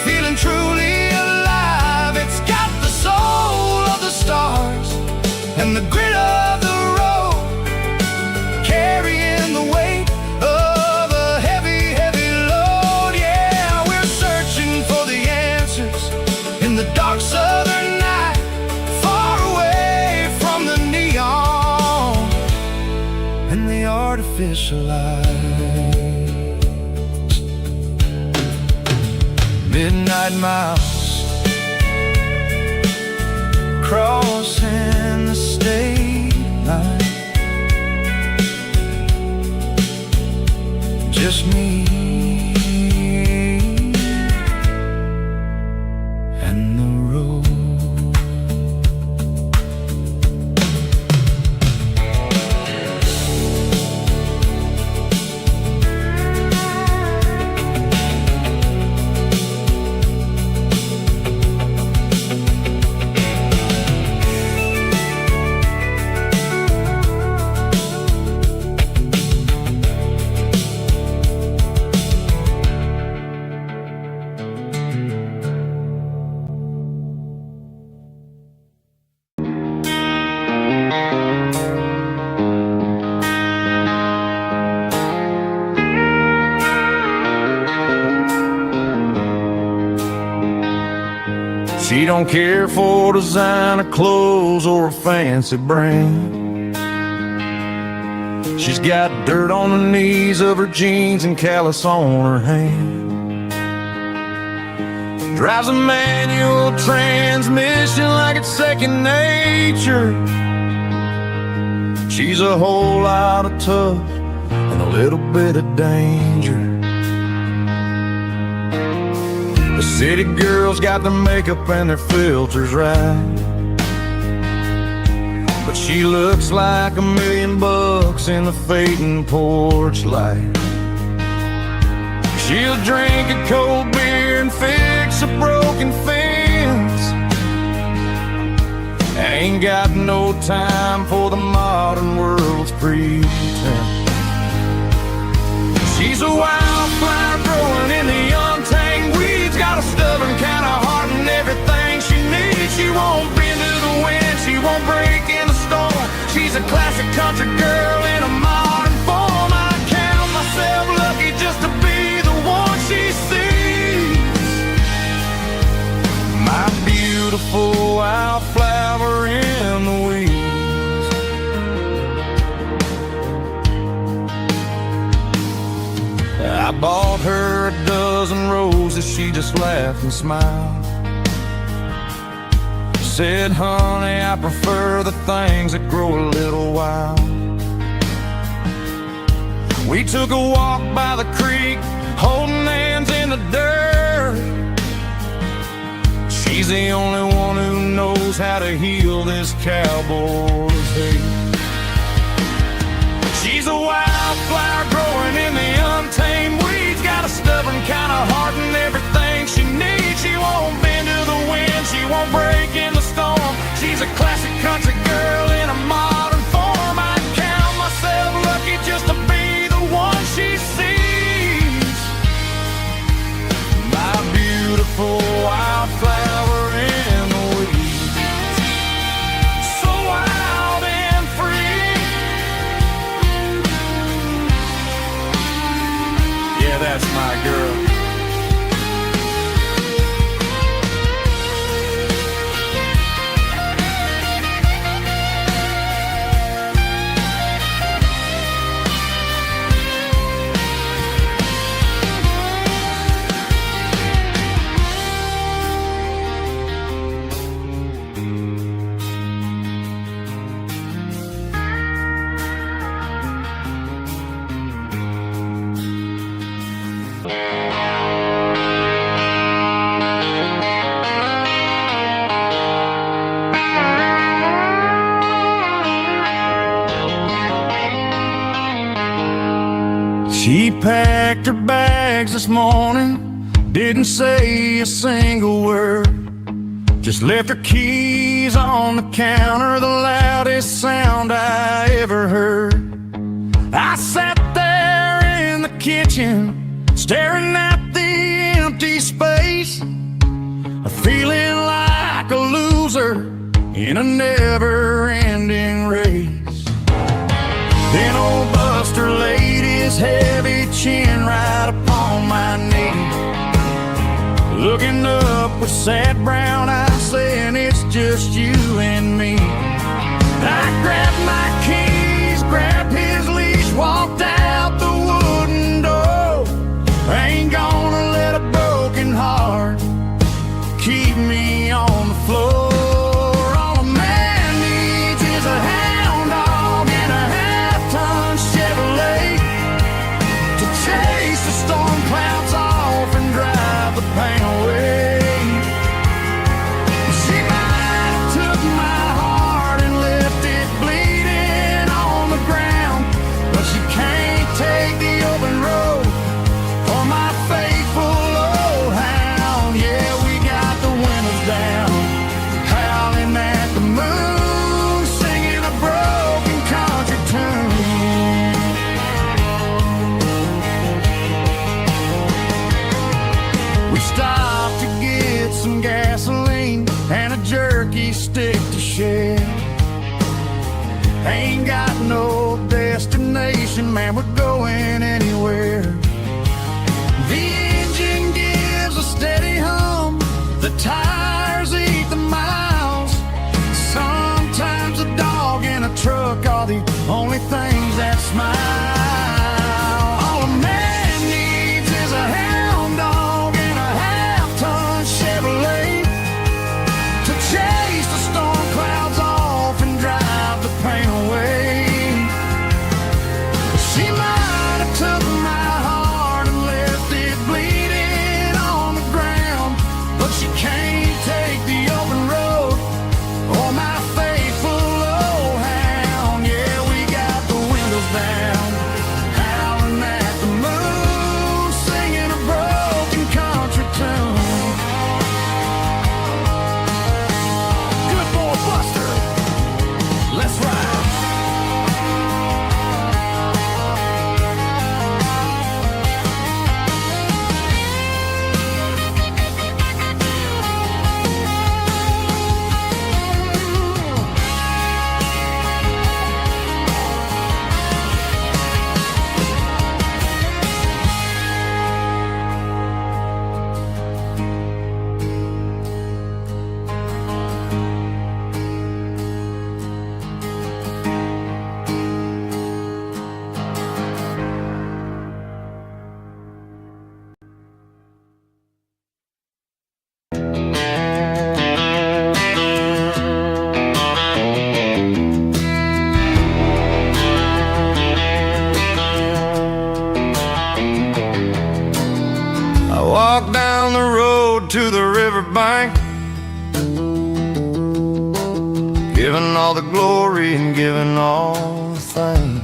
feeling truly alive. It's got the soul of the stars and the grit of the road, carrying the weight of a heavy, heavy load. Yeah, we're searching for the answers in the dark southern night, far away from the neon and the artificial lights. Midnight mouse, crossing the state line, just me and the road. She don't care for designer clothes or a fancy brand. She's got dirt on the knees of her jeans and callus on her hand. Drives a manual transmission like it's second nature. She's a whole lot of tough and a little bit of danger. The city girls got their makeup and their filters right, but she looks like $1 million in the fading porch light. She'll drink a cold beer and fix a broken fence. Ain't got no time for the modern world's pretense. She's a wildflower growing in the untamed weeds, got a stubborn kind of heart and everything she needs. She won't bend to the wind, she won't break in the storm. She's a classic country girl in a modern form. I count myself lucky just to be the one she sees. My beautiful wildflower in the weeds. I bought her a dozen roses, she just laughed and smiled. Said, honey, I prefer the things that grow a little wild. We took a walk by the creek, holding hands in the dirt. She's the only one who knows how to heal this cowboy's hate. She's a wildflower growing in the untamed weeds, got a stubborn kind of heart and everything she needs. She won't bend to the wind, she won't break in the storm. She's a classic country girl in a modern form. I count myself lucky just to be the one she sees. My beautiful wildflower in the weeds, so wild and free. Yeah, that's my girl. packed her bags this morning, didn't say a single word. Just left her keys on the counter, the loudest sound I ever heard. I sat there in the kitchen, staring at the empty space, feeling like a loser in a never-ending race. Then old Buster laid his heavy chin right upon my knee, looking up with sad brown eyes, saying it's just you and me. I grabbed my keys, grabbed his leash, walked out the wooden door. I ain't gonna let a broken heart keep me on the floor. All a man needs is a hound dog and a half-ton Chevrolet to chase the storm clouds off and drive the pain away. She might have took my heart and left it bleeding on the ground, but she can't take the open road for my faithful old hound. Yeah, we got the windows down, howling at the moon, singing a broken country tune. We stopped to get some gasoline and a jerky stick to share. Ain't got no destination, man, we're going anywhere. The engine gives a steady hum, the tires eat the miles. Sometimes a dog and a truck are the only things that smile. All a man needs is a hound dog and a half-ton Chevrolet to chase the storm clouds off and drive the pain away. She might have took my heart and left it bleeding on the ground, but she can't take the open road or my faithful old hound. Yeah, we got the windows down, howling at the moon, singing a broken country tune. Good boy, Buster, let's ride. I walked down the road to the riverbank, giving all the glory and giving all the thanks.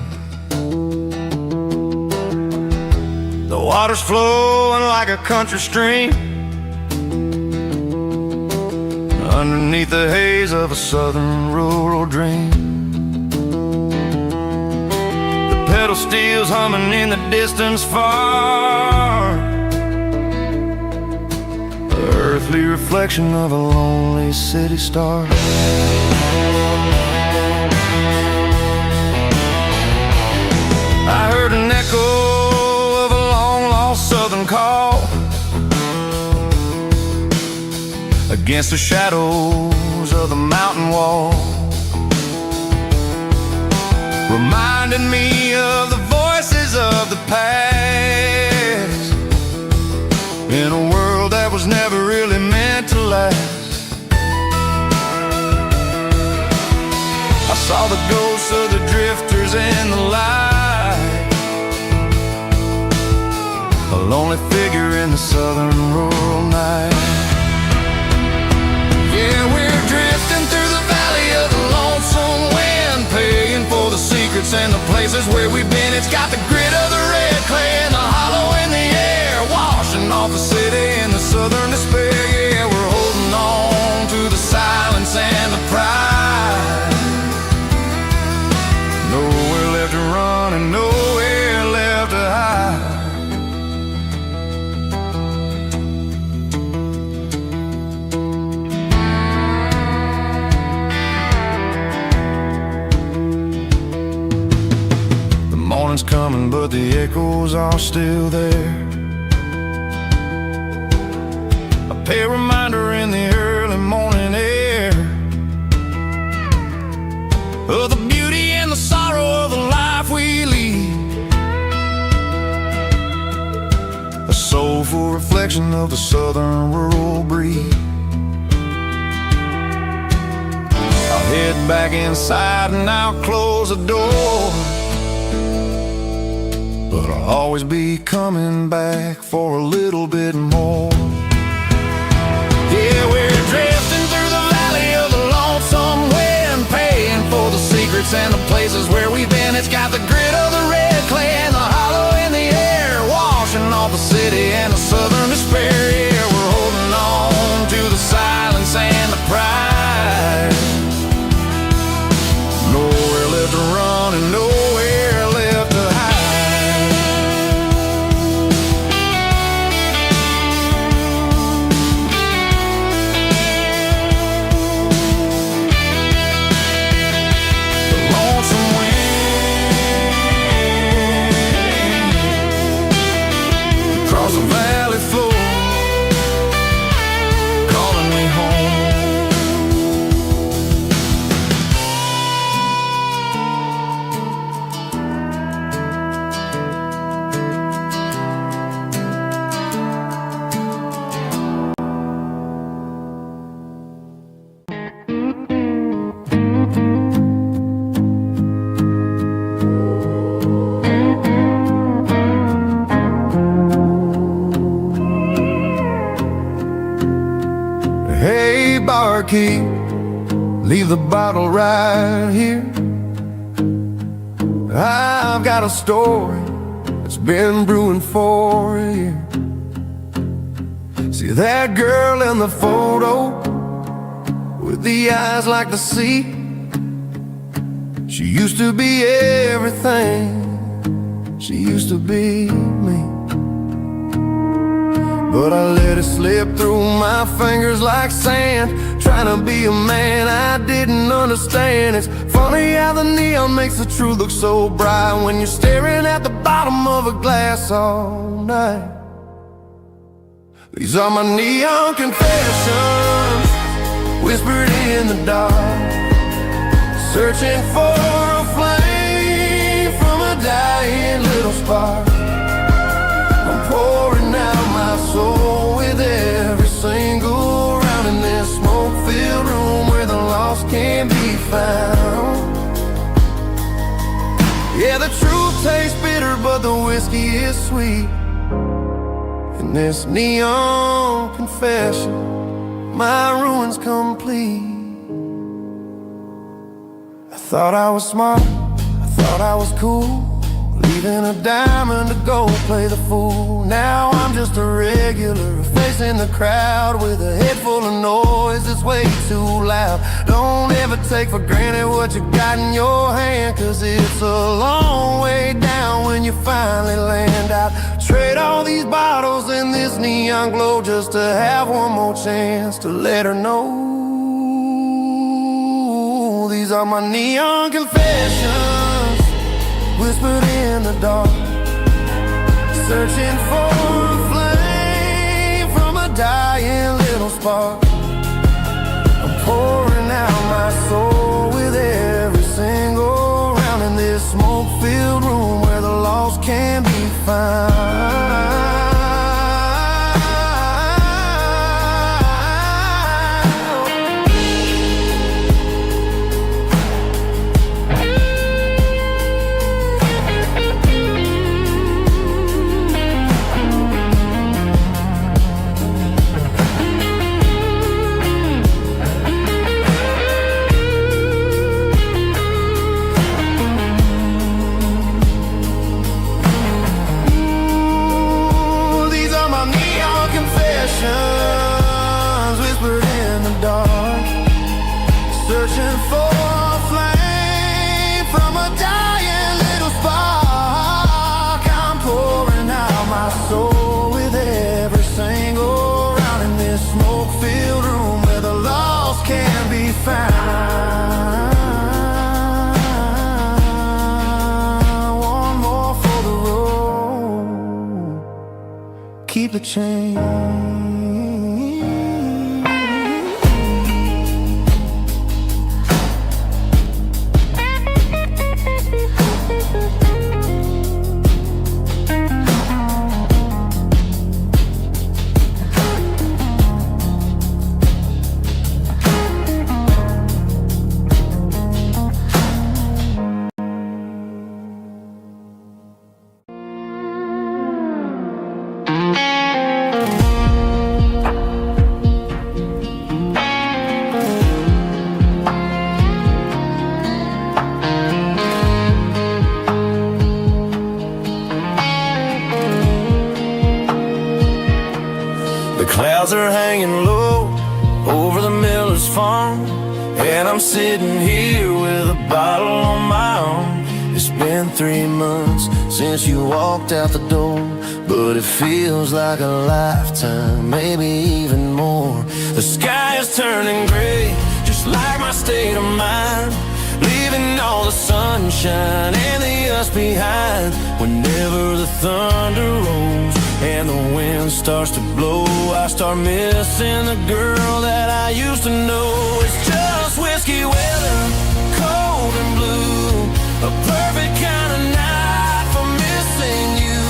The water's flowing like a country stream underneath the haze of a southern rural dream. The pedal steel's humming in the distance far, the earthly reflection of a lonely city star. I heard an echo of a long-lost southern call against the shadows of the mountain wall, reminding me of the voices of the past in a world that was never really meant to last. I saw the ghosts of the drifters in the light, a lonely figure in the southern rural night. Yeah, we're drifting through the valley of the lonesome wind, paying for the secrets and the places where we've been. It's got the grit of the red clay and the hollow in echoes are still there. A pale reminder in the early morning air of the beauty and the sorrow of the life we lead. A soulful reflection of the southern rural breed. I'll head back inside and I'll close the door, but I'll always be coming back for a little bit more. Yeah, we're drifting through the valley of the lonesome wind, paying for the secrets and the places where we've been. It's got the grit of the red clay and the hollow in the air, washing off the city and the southern despair. Yeah, we're holding on to the silence and the pride. Nowhere left to run and nowhere left to hide. The lonesome wind across the valley floor, calling me home. Hey, barkeep, leave the bottle right here. I've got a story that's been brewing for a year. See that girl in the photo with the eyes like the sea? She used to be everything, she used to be me. But I let it slip through my fingers like sand, trying to be a man I didn't understand. It's funny how the neon makes the truth look so bright when you're staring at the bottom of a glass all night. These are my neon confessions, whispered in the dark, searching for a flame from a dying little spark. I'm pouring out my soul with every single round in this smoke-filled room where the lost can be found. Yeah, the truth tastes bitter, but the whiskey is sweet. In this neon confession, my ruin's complete. I thought I was smart, I thought I was cool, leaving a diamond to go play the fool. Now I'm just a regular, facing the crowd with a head full of noise that's way too loud. Don't ever take for granted what you got in your hand, cause it's a long way down when you finally land out. Trade all these bottles and this neon glow just to have one more chance to let her know. These are my neon confessions, whispered in the dark, searching for a flame from a dying little spark. I'm pouring out my soul with every single round in this smoke-filled room where the lost can be found. Whispered in the dark, searching for a flame from a dying little spark. I'm pouring out my soul with every single round in this smoke-filled room where the lost can be found. One more for the road. keep the change. Clouds are hanging low over the miller's farm, and I'm sitting here with a bottle on my arm. It's been 3 months since you walked out the door, but it feels like a lifetime, maybe even more. The sky is turning gray, just like my state of mind, leaving all the sunshine and the us behind. Whenever the thunder rolls and the wind starts to blow, I start missing the girl that I used to know. It's just whiskey weather, cold and blue, a perfect kind of night for missing you.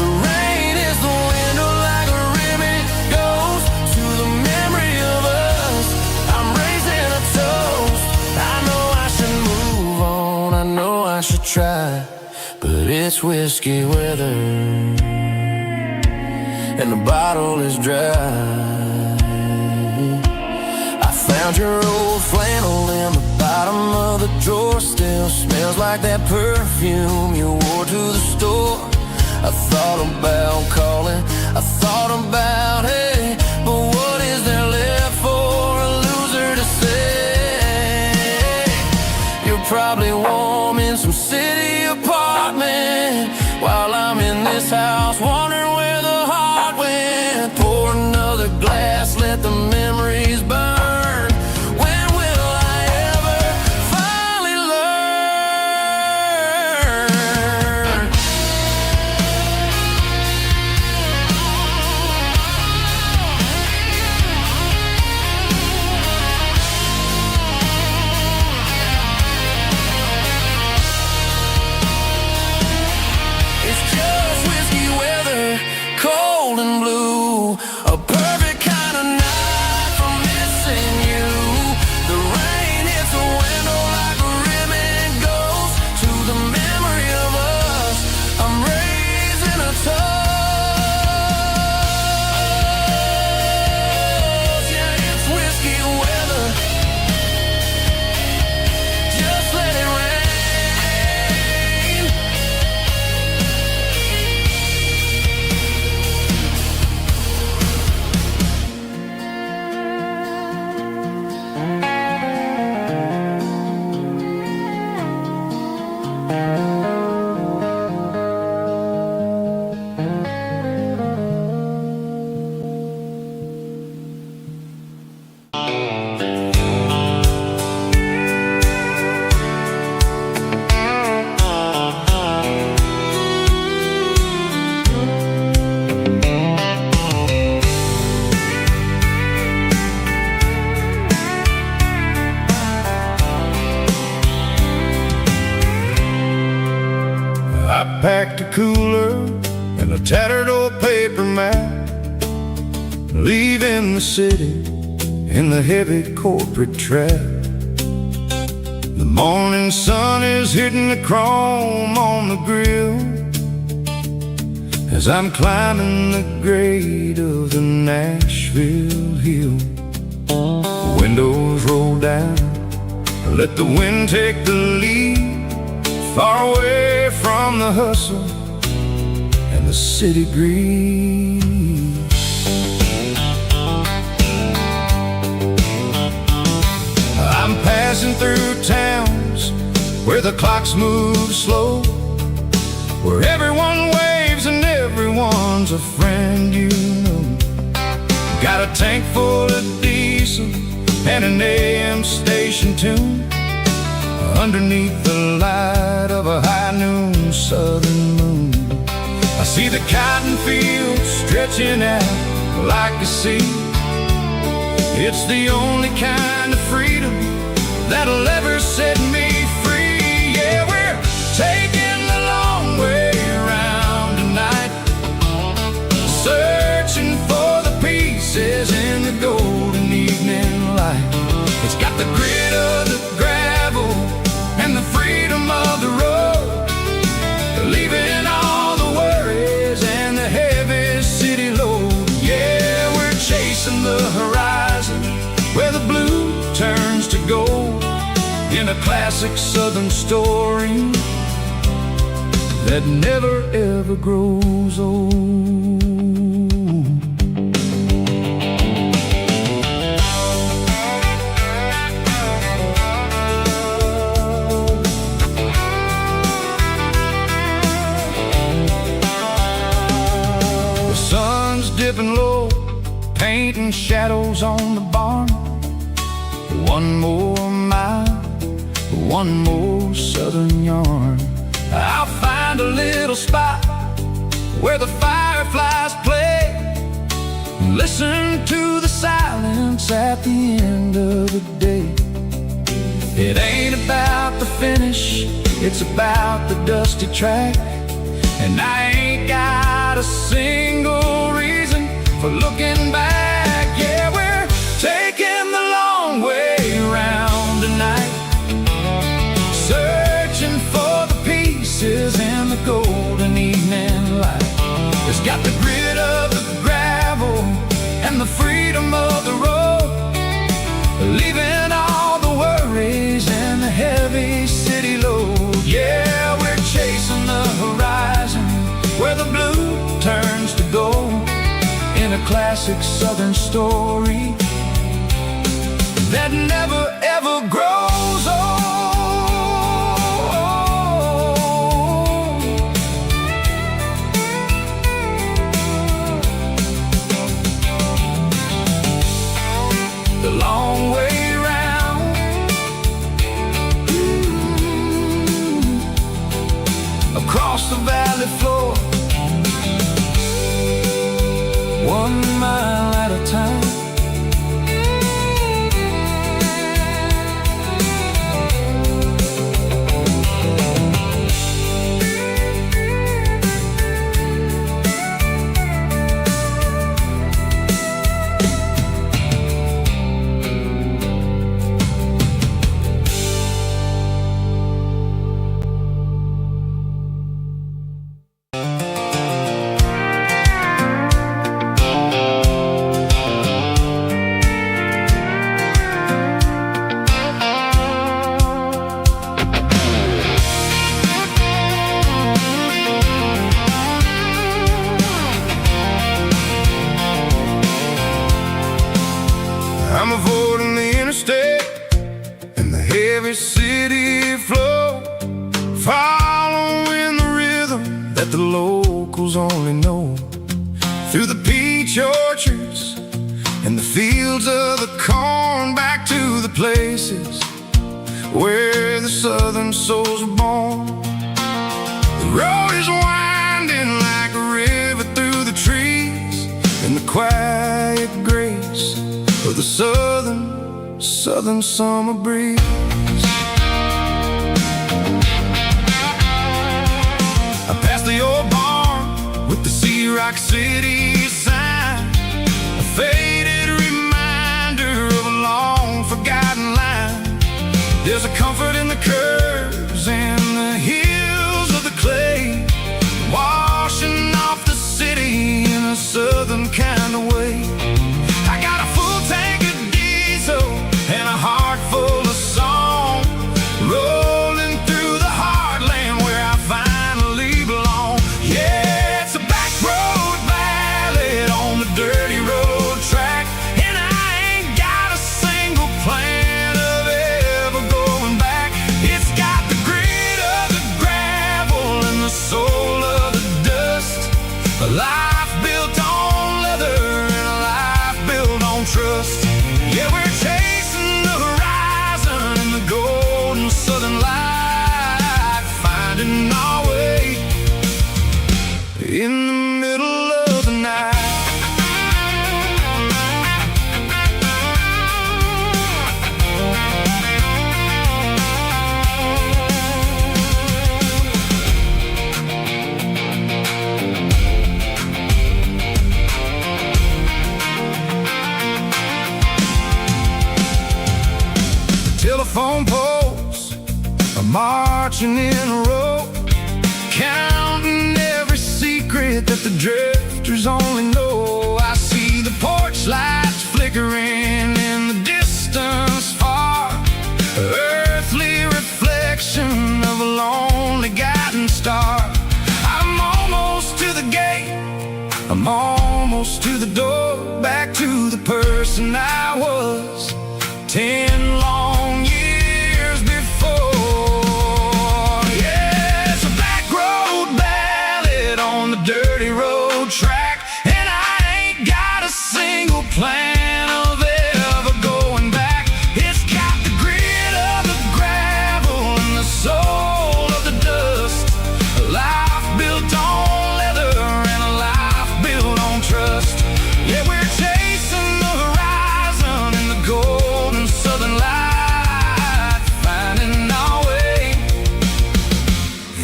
The rain is the window like a ribbon goes to the memory of us. I'm raising a toast. I know I should move on, I know I should try, but it's whiskey weather and the bottle is dry. I found your old flannel in the bottom of the drawer. Still smells like that perfume you wore to the store. I thought about calling, I thought about, hey, but what is there left for a loser to say? You're probably warm in some city apartment, while I'm in this house wondering where the heart went. Pour another glass, let the memories burn. When will I ever finally learn? It's just whiskey weather, cold and blue, a perfect kind of night for missing you. The rain hits the window like a ribbon goes to the memory of us. I'm raising a toast. Yeah, it's whiskey weather, just let it rain. I packed a cooler and a tattered old paper map, leaving the city in the heavy corporate trap. The morning sun is hitting the chrome on the grill as I'm climbing the grade of the Nashville hill. Windows roll down, let the wind take the lead, far away from the hustle and the city breeze. I'm passing through towns where the clocks move slow, where everyone waves and everyone's a friend you know. Got a tank full of diesel and an AM station tune underneath the light of a high noon southern moon. I see the cotton fields stretching out like a sea. It's the only kind of freedom that'll ever set me free. Yeah, we're taking the long way around tonight, searching for the pieces in the golden evening light. It's got the grit of the gravel and the freedom of the road, leaving all the worries and the heavy city load. Yeah, we're chasing the horizon where the blue turns to gold, in a classic southern story that never ever grows old. The sun's dipping low, painting shadows on the barn. One more mile, one more southern yarn. I'll find a little spot where the fireflies play, listen to the silence at the end of the day. It ain't about the finish, it's about the dusty track. And I ain't got a single reason for looking back. Yeah, we're taking the long way around tonight, searching for the pieces in the golden evening light. It's got the grit of the gravel and the freedom of the road, leaving all the worries and the heavy city load. Yeah, we're chasing the horizon where the blue turns to gold, in a classic southern story that never ever grows old. The long way round, across the valley floor, 1 mile at a time. I'm avoiding the interstate and the heavy city flow, following the rhythm that the locals only know, through the peach orchards and the fields of the corn, back to the places where the southern souls are born. The road is winding like a river through the trees, in the quiet grace of the southern summer breeze. I passed the old barn with the Sea Rock City sign, a faded reminder of a long forgotten line. There's a comfort in the curves and the hills of the clay, washing off the city in a southern kind of way. I got a full tank of diesel and a heart full of song, rolling through the heartland where I finally belong. Yeah, it's a back road ballad on the dirty road track, and I ain't got a single plan of ever going back. It's got the grit of the gravel and the soul of the dust, a life built on leather and a life marching in a row, counting every secret that the drifters only know. I see the porch lights flickering in the distance far, earthly reflection of a lonely guiding star. I'm almost to the gate, I'm almost to the door, back to the person I was 10 long years before. Yeah, it's a back road ballad on the dirty road track, and I ain't got a single plan of ever going back. It's got the grit of the gravel and the soul of the dust, a life built on leather and a life built on trust. Yeah, we're chasing the horizon in the golden southern light, finding our way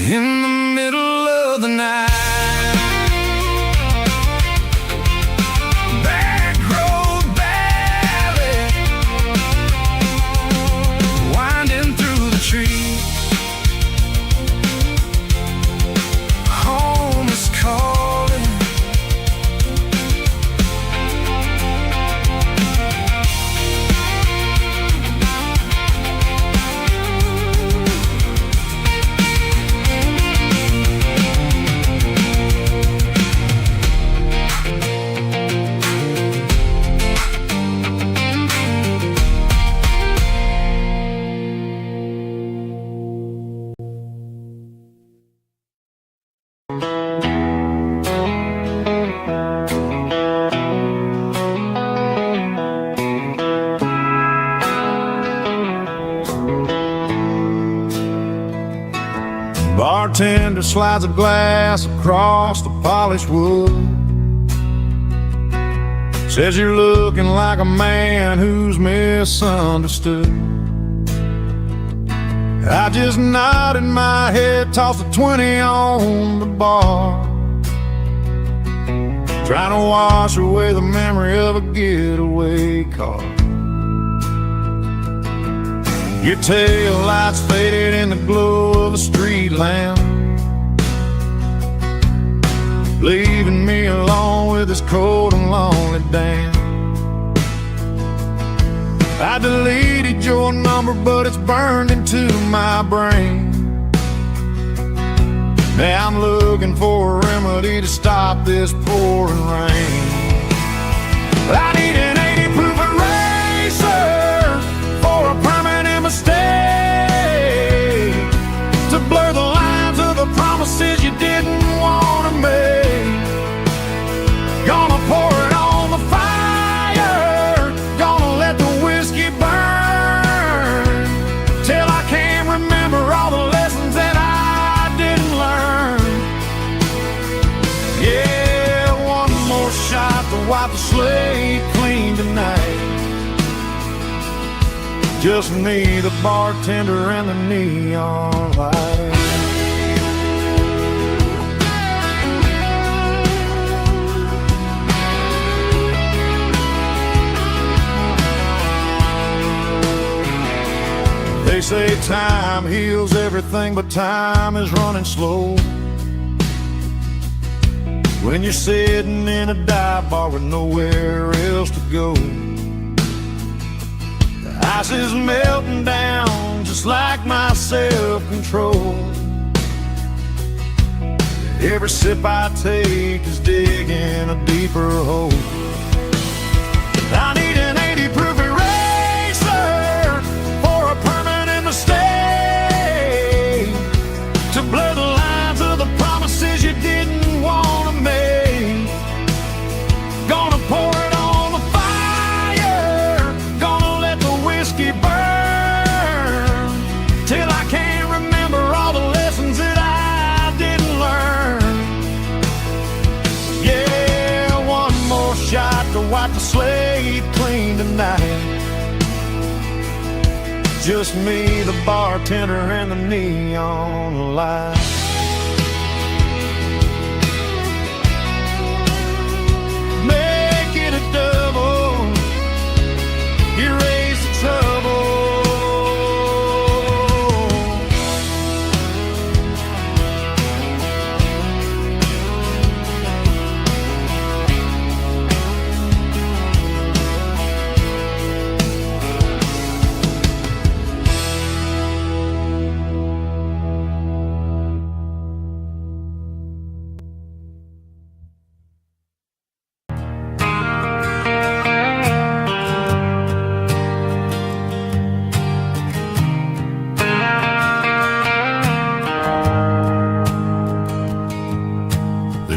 in the middle of the night. Back road ballad, winding through the trees. Home is calling. Bartender slides a glass across the polished wood, says you're looking like a man who's misunderstood. I just nodded my head, tossed a 20 on the bar, trying to wash away the memory of a getaway car. Your tail lights faded in the glow of a street lamp, leaving me alone with this cold and lonely damn. I deleted your number, but it's burned into my brain. Now I'm looking for a remedy to stop this pouring rain. I need an 80 proof eraser for a permanent mistake, to blur the lines of the promises you didn't want to make. Gonna pour it on the fire, gonna let the whiskey burn, till I can't remember all the lessons that I didn't learn. Yeah, one more shot to wipe the slate clean tonight. Just me, the bartender, and the neon light. They say time heals everything, but time is running slow when you're sitting in a dive bar with nowhere else to go. Ice is melting down just like my self-control. Every sip I take is digging a deeper hole. I need an 80 proof eraser for a permanent mistake, to blur the lines of the promises you didn't want to make. Gonna pour it on the fire, gonna let the whiskey burn, till I can't remember all the lessons that I didn't learn. Yeah, one more shot to wipe the slate clean tonight. Just me, the bartender, and the neon light. Make it a double, erase the trouble.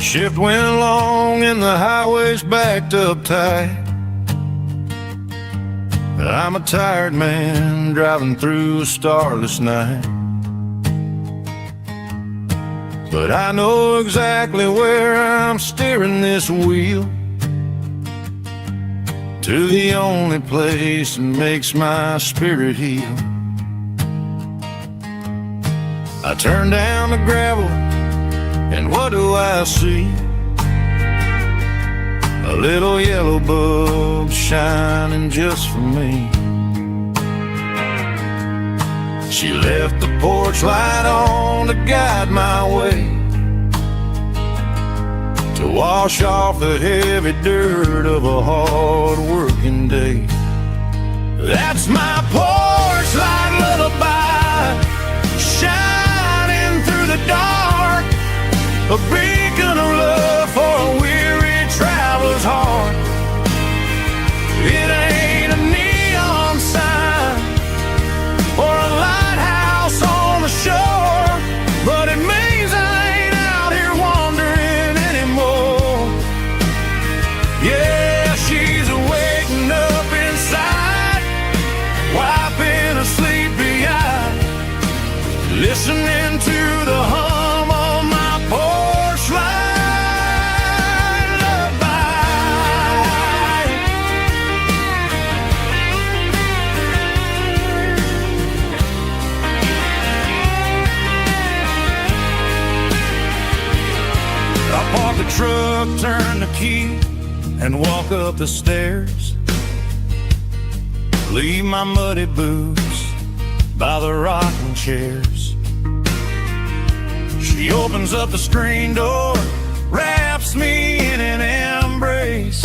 Shift went long and the highway's backed up tight. I'm a tired man driving through a starless night, but I know exactly where I'm steering this wheel, to the only place that makes my spirit heal. I turn down the gravel, and what do I see? A little yellow bulb shining just for me. She left the porch light on to guide my way, to wash off the heavy dirt of a hard-working day. That's my porch light lullaby, shining through the dark, a beacon of love for a weary traveler's heart. It ain't a neon sign or a lighthouse on the shore, but it means I ain't out here wandering anymore. Yeah, she's waking up inside, wiping a sleepy eye, listening to the hum of my porch light lullaby. I park the truck, turn the key, and walk up the stairs. Leave my muddy boots by the rocking chairs. She opens up the screen door, wraps me in an embrace,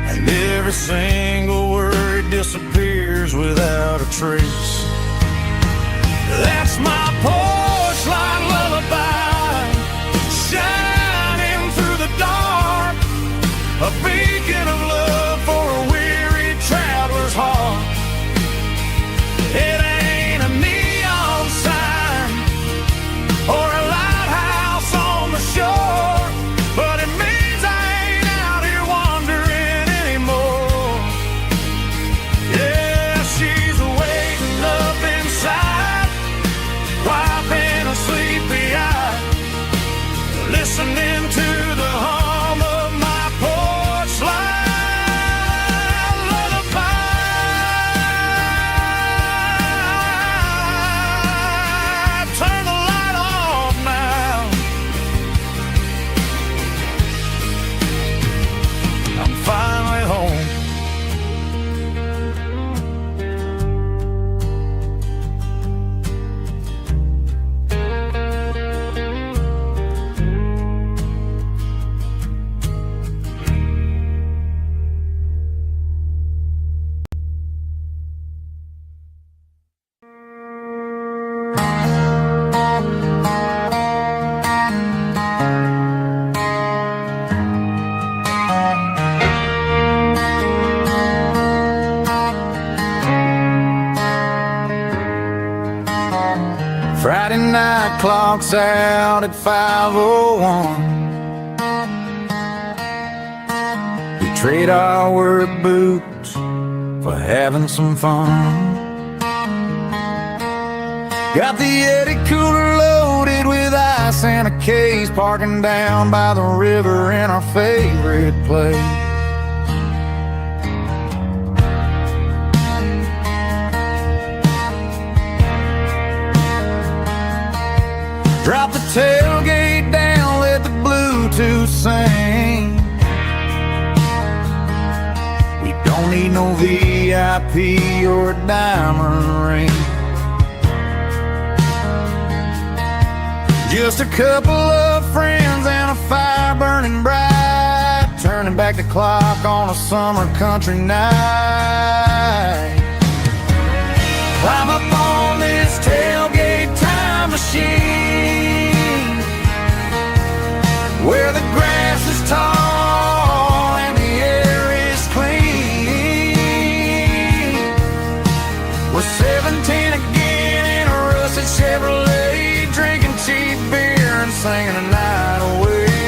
and every single word disappears without a trace. That's my porch light lullaby, shining through the dark, a beacon of love for a weary traveler's heart. It ain't a neon sign or a lighthouse on the shore, but it means I ain't out here wandering anymore. Yeah, she's waking up inside, wiping a sleepy eye, listening to the hum of my porch light lullaby. Turn the light off now, I'm finally home. Friday night clock's out at 5:01. We trade our work boots for having some fun. Got the Yeti cooler loaded with ice and a case, parking down by the river in our favorite place. Drop the tailgate down, let the Bluetooth sing. We don't need no VIP or a diamond ring. Just a couple of friends and a fire burning bright, turning back the clock on a summer country night. Climb up on this tailgate time machine, where the grass is tall and the air is clean. We're 17 again in a rusted Chevrolet, drinking cheap beer and singing the night away.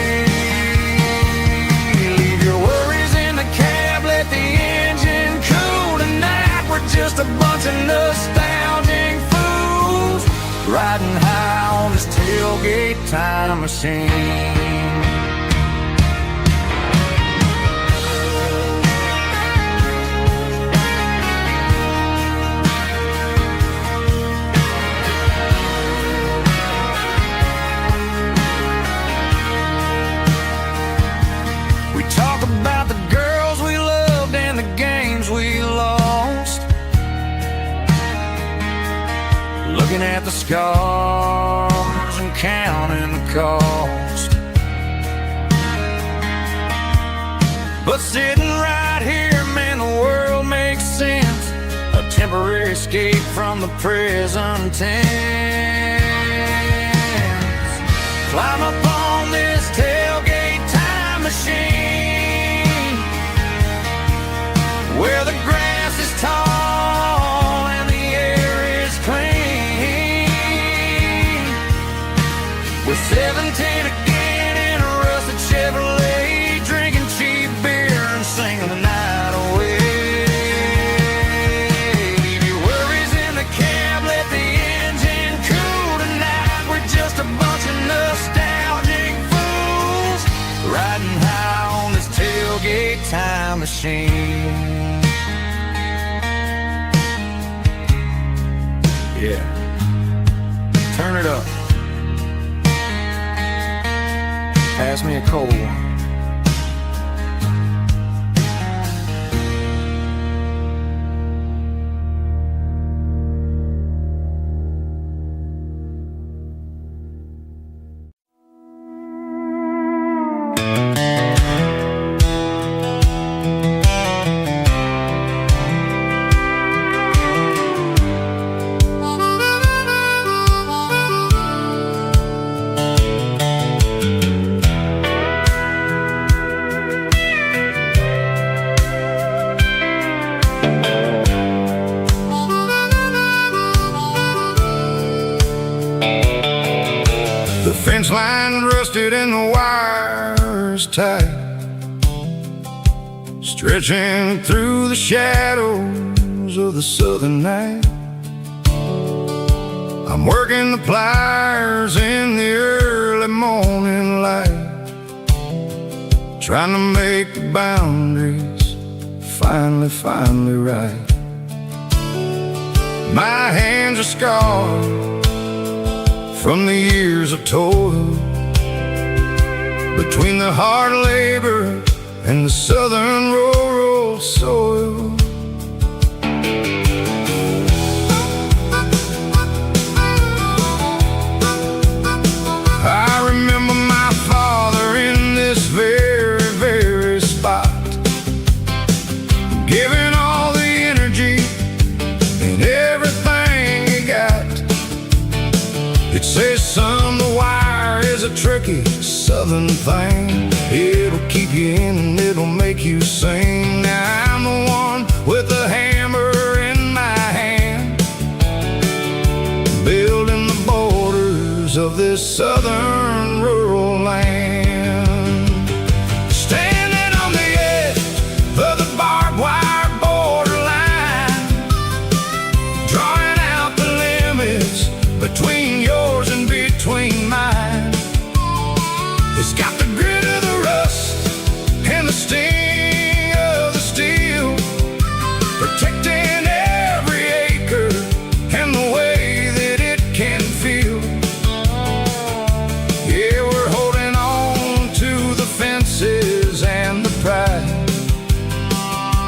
tailgate time machine. We talk about the girls we loved and the games we lost, looking at the scars and counting the cost. But sitting right here, man, the world makes sense. A temporary escape from the present tense. Climb up on this tailgate time machine, where the grass is tall and the air is clean. With 17 again in a rusted Chevrolet, drinking cheap beer and singing the night away. Leave your worries in the cab, let the engine cool tonight. We're just a bunch of nostalgic fools riding high on this tailgate time machine. Yeah, turn it up. Pass me a cold one. The fence line rusted and the wires tight, stretching through the shadows of the southern night. I'm working the pliers in the early morning light, trying to make the boundaries finally right. My hands are scarred from the years of toil, between the hard labor and the southern rural soil. I remember my father in this very spot, giving all the energy and everything he got. It says, son, the wire is a tricky southern thing. It'll keep you in and it'll make you sing. Now I'm the one with the hammer in my hand, building the borders of this southern rural land. Standing on the edge of the barbed wire borderline, drawing out the limits between yours and between mine. It's got the grit of the rust and the sting of the steel, protecting every acre and the way that it can feel. Yeah, we're holding on to the fences and the pride,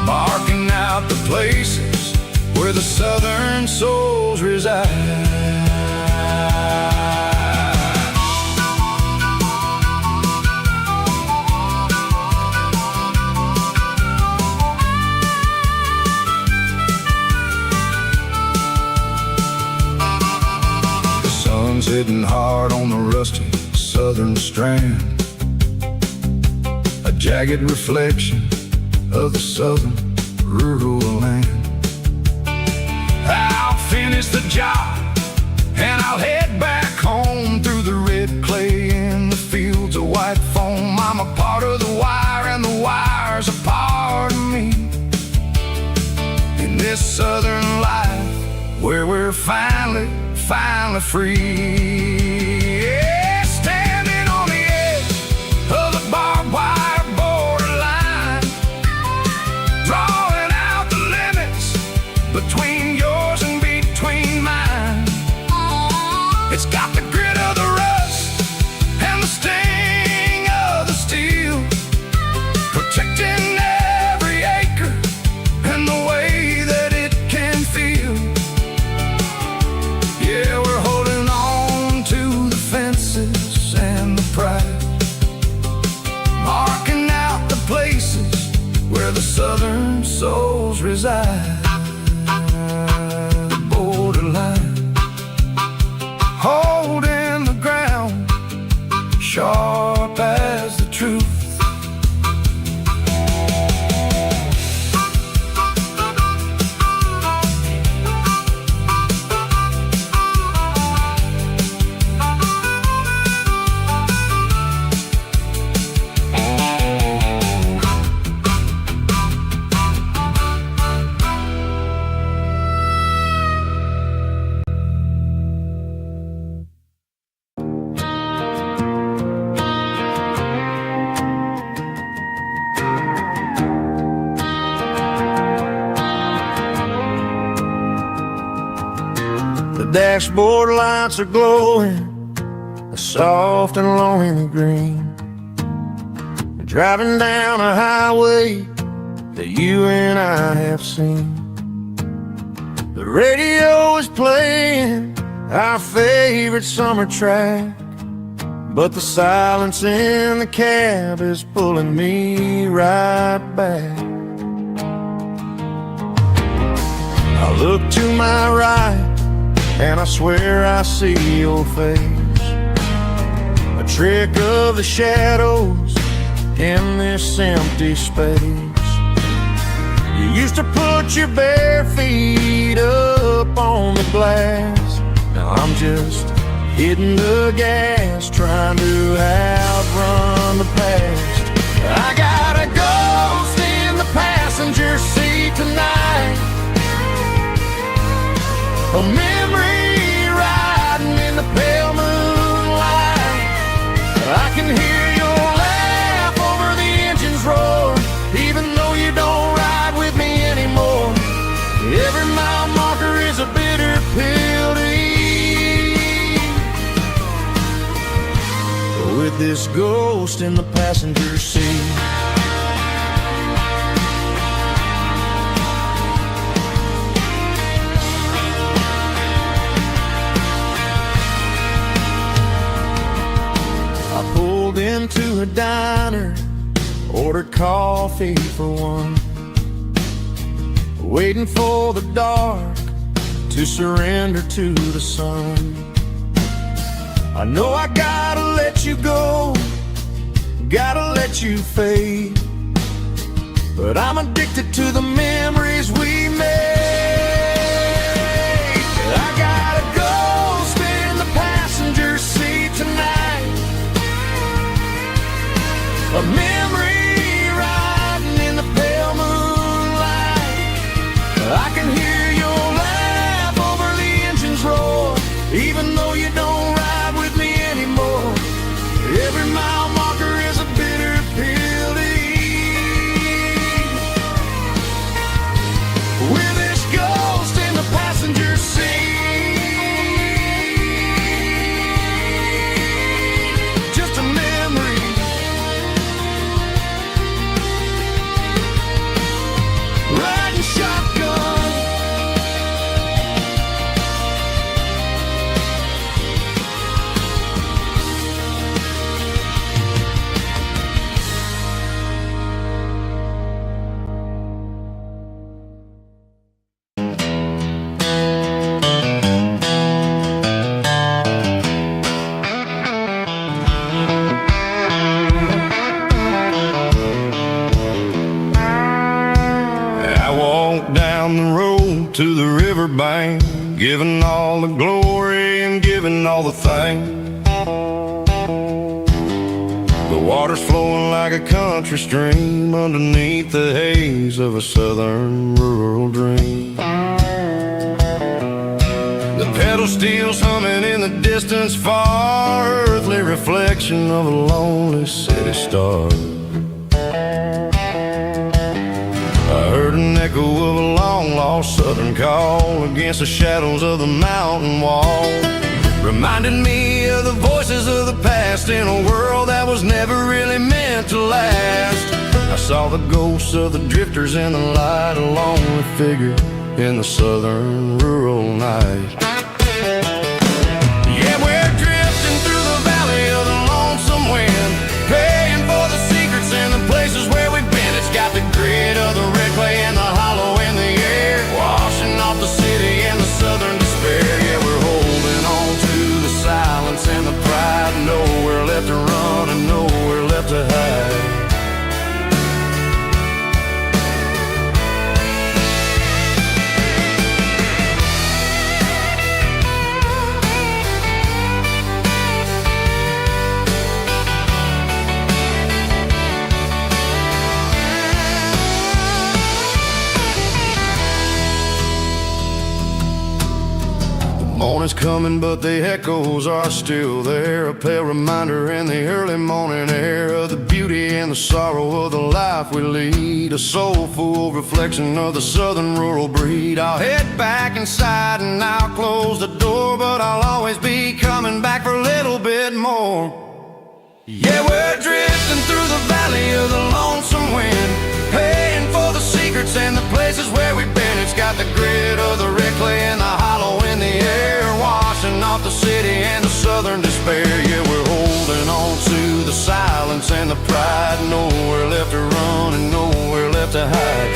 marking out the places where the southern souls reside. Hitting hard on the rusty southern strand, a jagged reflection of the southern rural land. I'll finish the job and I'll head back home through the red clay in the fields of white foam. I'm a part of the wire and the wire's a part of me, in this southern life where we're finally free. Yeah, between yours and between mine. It's got the grit of the rust and the sting of the steel, protecting every acre and the way that it can feel. Yeah, we're holding on to the fences and the pride, marking out the places where the southern souls reside. The borderline, holding the ground, sharp as the truth. The dashboard lights are glowing, a soft and lonely green. Driving down a highway that you and I have seen. The radio is playing our favorite summer track, but the silence in the cab is pulling me right back. I look to my right and I swear I see your face, a trick of the shadows in this empty space. You used to put your bare feet up on the glass. Now I'm just hitting the gas, trying to outrun the past. I got a ghost in the passenger seat tonight, a memory riding in the pale moonlight. I can hear your laugh over the engine's roar, even though you don't ride with me anymore. Every mile marker is a bitter pill to eat, with this ghost in the passenger seat. Into a diner, ordered coffee for one, waiting for the dark to surrender to the sun. I know I gotta let you go, gotta let you fade, but I'm addicted to the memories we made. I got a ghost in the passenger seat tonight, a memory riding in the pale moonlight. I can hear your laugh over the engine's roar, even though you don't ride with me anymore. Every mile marker is a bitter pill to eat, with this ghost in the passenger seat. Just a memory, riding shotgun. Down the road to the riverbank, giving all the glory and giving all the thanks. The water's flowing like a country stream underneath the haze of a southern rural dream. The pedal steel's humming in the distance far, earthly reflection of a lonely city star. I heard an echo of a long long-lost southern call against the shadows of the mountain wall. Reminded me of the voices of the past in a world that was never really meant to last. I saw the ghosts of the drifters in the light, a lonely figure in the southern rural night. Yeah, we're drifting through the valley of the lonesome wind, paying for the secrets and the places where we've been. It's got the grit of the red clay and the hollow in the air, washing off the city and the southern despair. Yeah, we're holding on to the silence and the pride, nowhere left to run and nowhere left to hide. Morning's coming, but the echoes are still there, a pale reminder in the early morning air of the beauty and the sorrow of the life we lead, a soulful reflection of the southern rural breed. I'll head back inside and I'll close the door, but I'll always be coming back for a little bit more. Yeah, we're drifting through the valley of the lonesome wind, paying for the secrets and the places where we've been. It's got the grit of the red clay and the hollow in the air, washing off the city and the southern despair. Yeah, we're holding on to the silence and the pride, nowhere left to run and nowhere left to hide.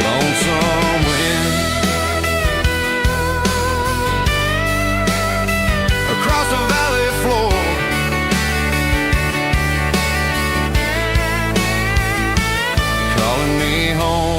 Lonesome wind across the valley floor, calling me home.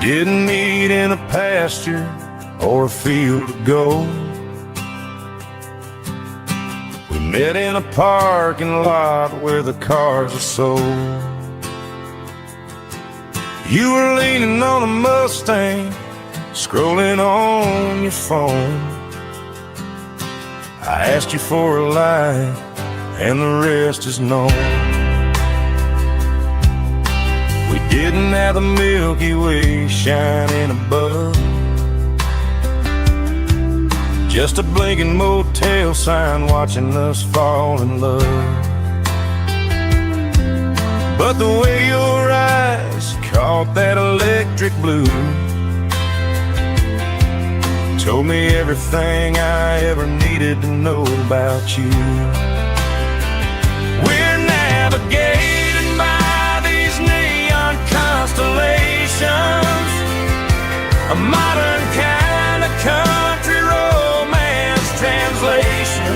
Didn't meet in a pasture or a field of gold. We met in a parking lot where the cars are sold. You were leaning on a Mustang, scrolling on your phone. I asked you for a light, and the rest is known. Didn't have the Milky Way shining above, just a blinking motel sign watching us fall in love. But the way your eyes caught that electric blue told me everything I ever needed to know about you. We're navigating by these neon constellations, a modern kind of country romance translation.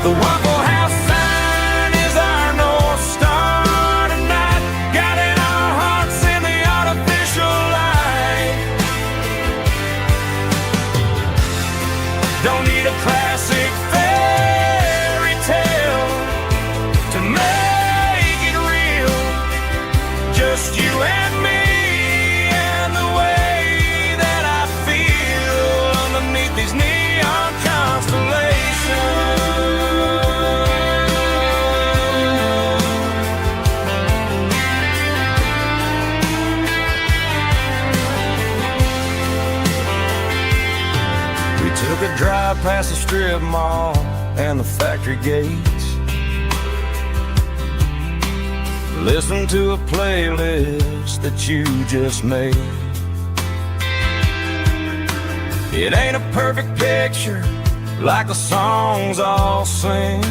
The Waffle House sign is our North Star tonight, guiding our hearts in the artificial light. Don't need a classic fairy tale to make it real, just you and me and the way that I feel underneath these neon constellations. We took a drive past the strip mall and the factory gates, listen to a playlist that you just made. It ain't a perfect picture like the songs all sing,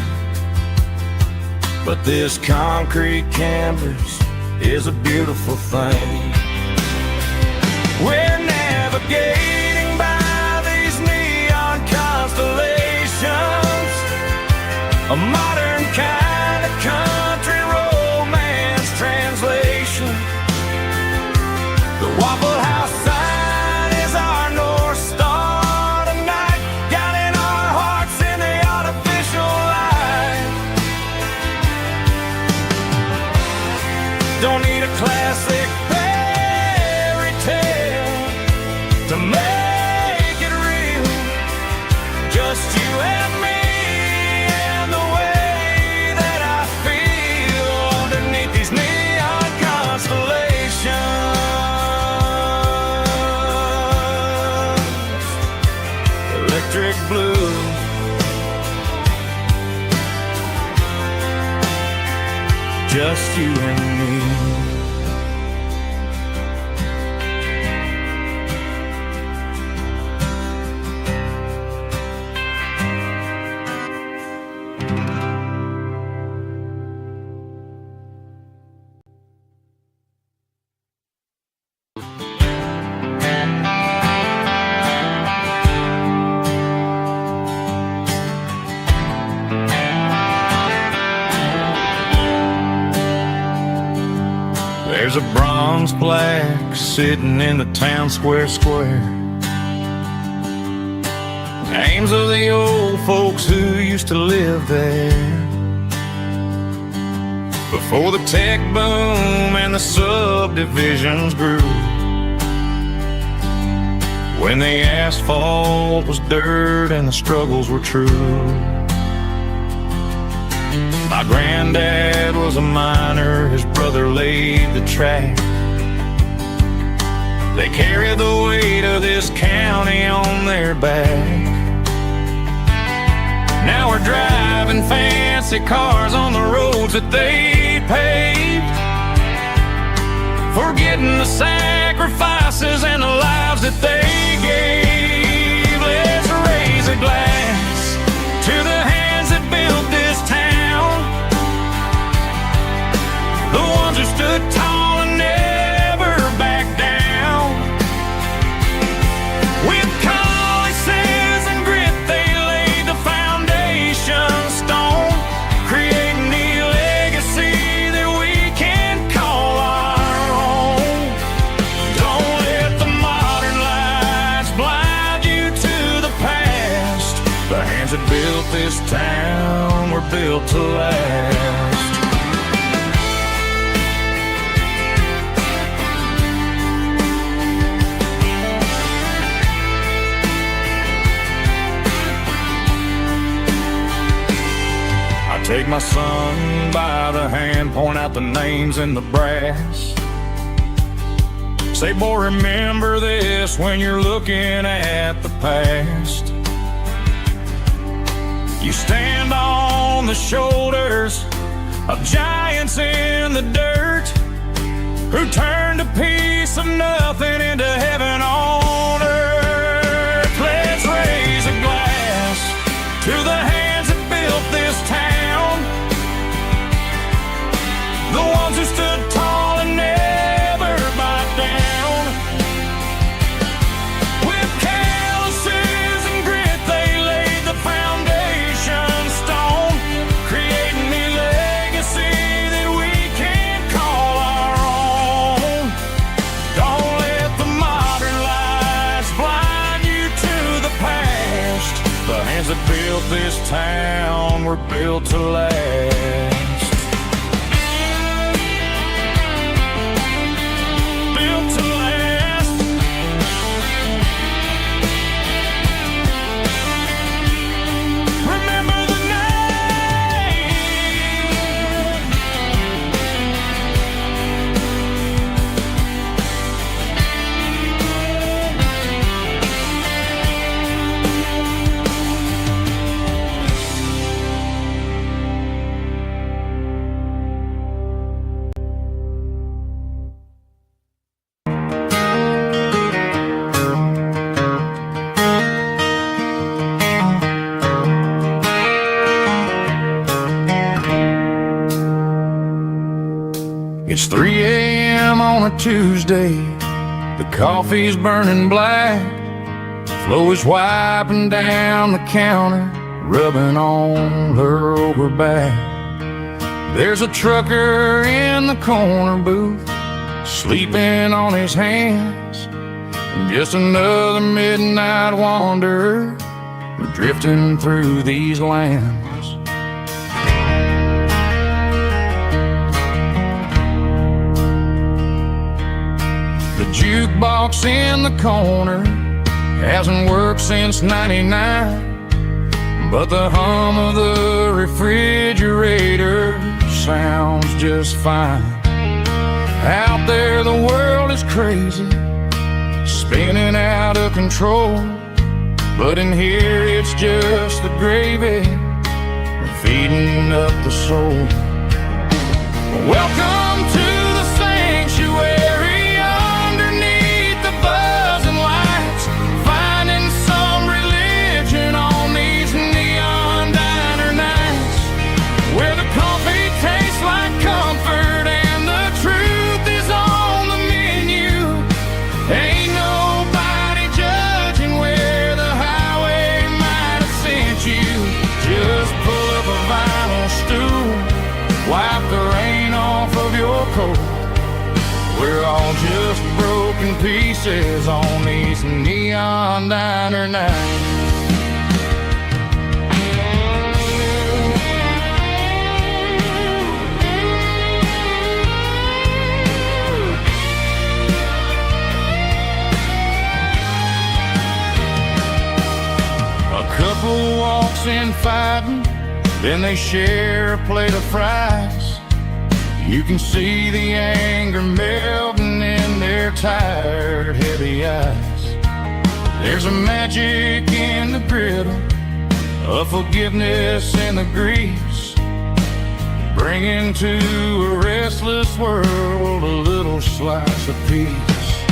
but this concrete canvas is a beautiful thing. We're navigating by these neon constellations, a modern kind of country romance translation. Don't need a classic fairy tale to make it real. Just you and me and the way that I feel underneath these neon constellations. Electric blue. Just you and me. There's a bronze plaque sitting in the town square. Names of the old folks who used to live there before the tech boom and the subdivisions grew. When the asphalt was dirt and the struggles were true. My granddad was a miner, his brother laid the track. They carried the weight of this county on their back. Now we're driving fancy cars on the roads that they paved, forgetting the sacrifices and the lives that they gave. Let's raise a glass to the hands that built this town, the ones who stood tall and never backed down. With calluses and grit they laid the foundation stone, creating the legacy that we can call our own. Don't let the modern lights blind you to the past. The hands that built this town were built to last. Take my son by the hand, point out the names in the brass. Say, boy, remember this when you're looking at the past. You stand on the shoulders of giants in the dirt, who turned a piece of nothing into heaven on earth. Let's raise a glass to the hands that built this town, the ones who stood tall and never backed down. With calluses and grit they laid the foundation stone, creating the legacy that we can call our own. Don't let the modern lights blind you to the past. The hands that built this town were built to last. It's 3 a.m. on a Tuesday. The coffee's burning black. Flo is wiping down the counter, rubbing on her over back. There's a trucker in the corner booth, sleeping on his hands. And just another midnight wanderer, drifting through these lands. box in the corner hasn't worked since '99, but the hum of the refrigerator sounds just fine. Out there the world is crazy, spinning out of control, but in here it's just the gravy feeding up the soul. Welcome to the sanctuary underneath the buzzing lights, finding some religion on these neon diner nights, where the coffee tastes like comfort and the truth is on the menu. Ain't nobody judging where the highway might have sent you. Just pull up a vinyl stool, wipe the rain off of your coat. We're all just broken pieces on these neon diner nights. A couple walks in fighting, then they share a plate of fries. You can see the anger melting in their tired, heavy eyes. There's a magic in the griddle, a forgiveness in the grease, bringing to a restless world a little slice of peace.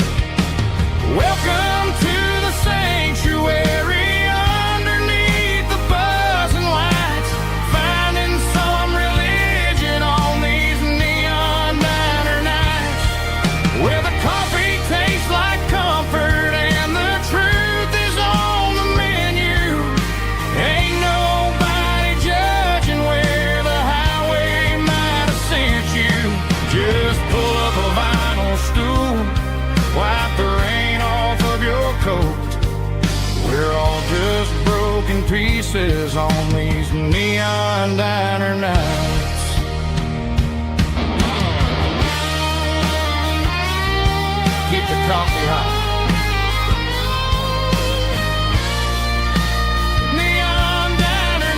Welcome to the sanctuary. We're all just broken pieces on these neon diner nights. Keep the coffee hot. Neon diner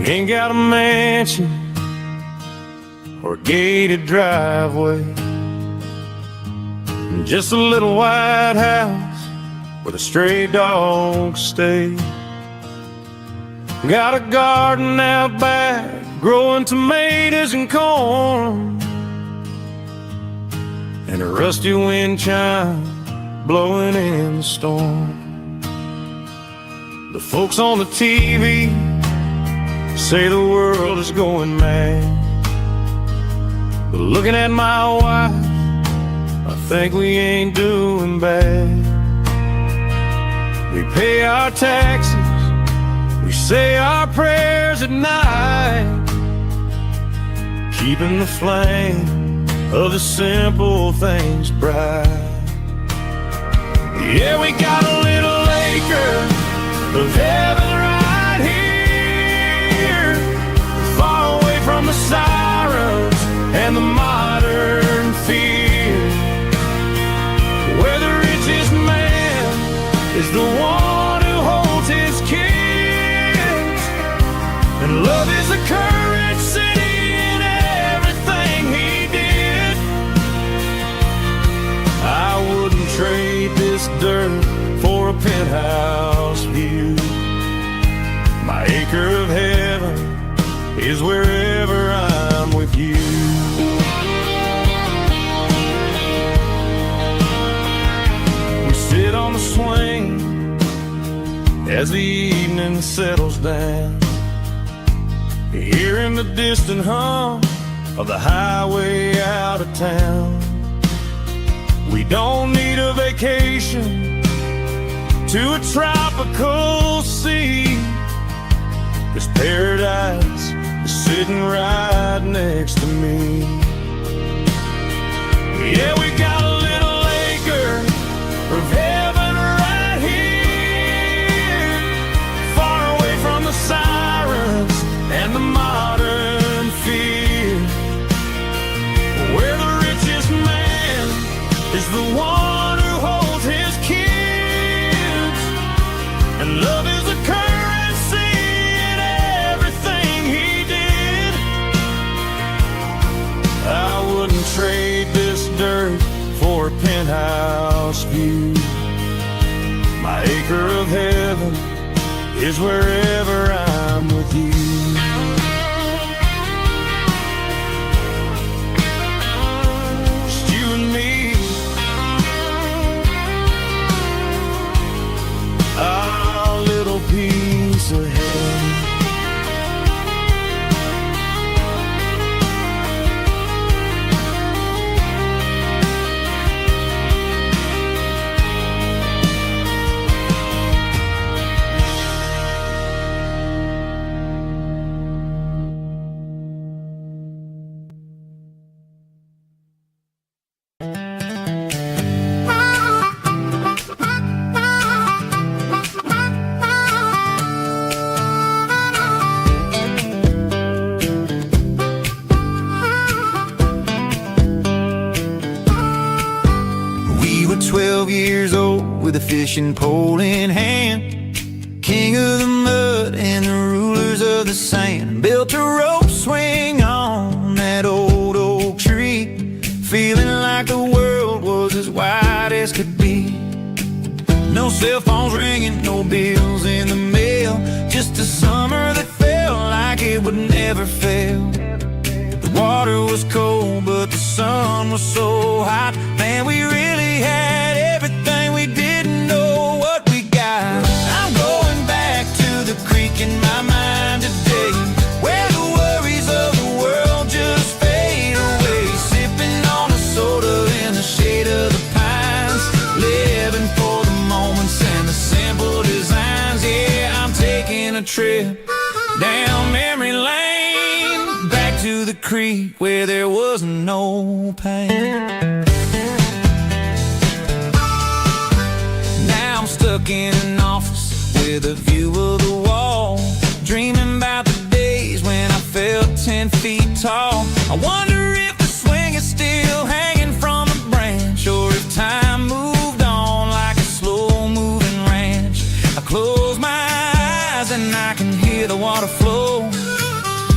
Ain't got a mansion or a gated driveway, just a little white house where the stray dogs stay. Got a garden out back growing tomatoes and corn, and a rusty wind chime blowing in the storm. The folks on the TV say the world is going mad, but looking at my wife, I think we ain't doing bad. We pay our taxes, we say our prayers at night, keeping the flame of the simple things bright. Yeah, we got a little acre of heaven right here, far away from the sirens and the modern fear, where the richest man is the one who holds his kids, and love is a currency in everything he did. I wouldn't trade this dirt for a penthouse view. My acre of heaven is wherever I'm with you. We sit on the swing as the evening settles down. hearing the distant hum of the highway out of town. We don't need a vacation to a tropical sea, 'cause paradise is sitting right next to me. Yeah, we got a little acre of heaven right here, far away from the sirens and the modern fear, where the richest man is the one who holds his kids, and love is the currency in everything he did. I wouldn't trade this dirt for a penthouse view. My acre of heaven is wherever I'm with you. Just you and me, our little piece of heaven. We were 12 years old with a fishing pole in hand, king of the mud and the rulers of the sand. Built a rope swing on that old oak tree, feeling like the world was as wide as could be. No cell phones ringing, no bills in the mail, just a summer that felt like it would never fail. The water was cold, but the sun was so hot. Man, we really had everything, we didn't know what we got. I'm going back to the creek in my mind today, where the worries of the world just fade away. Sipping on a soda in the shade of the pines, living for the moments and the simple designs. Yeah, I'm taking a trip down memory lane, back to the creek where there was no pain. Now I'm stuck in an office with a view of the wall, dreaming about the days when I felt 10 feet tall. I wonder if the swing is still hanging from a branch, or if time moved on like a slow-moving ranch. I close my eyes and I can hear the water flow,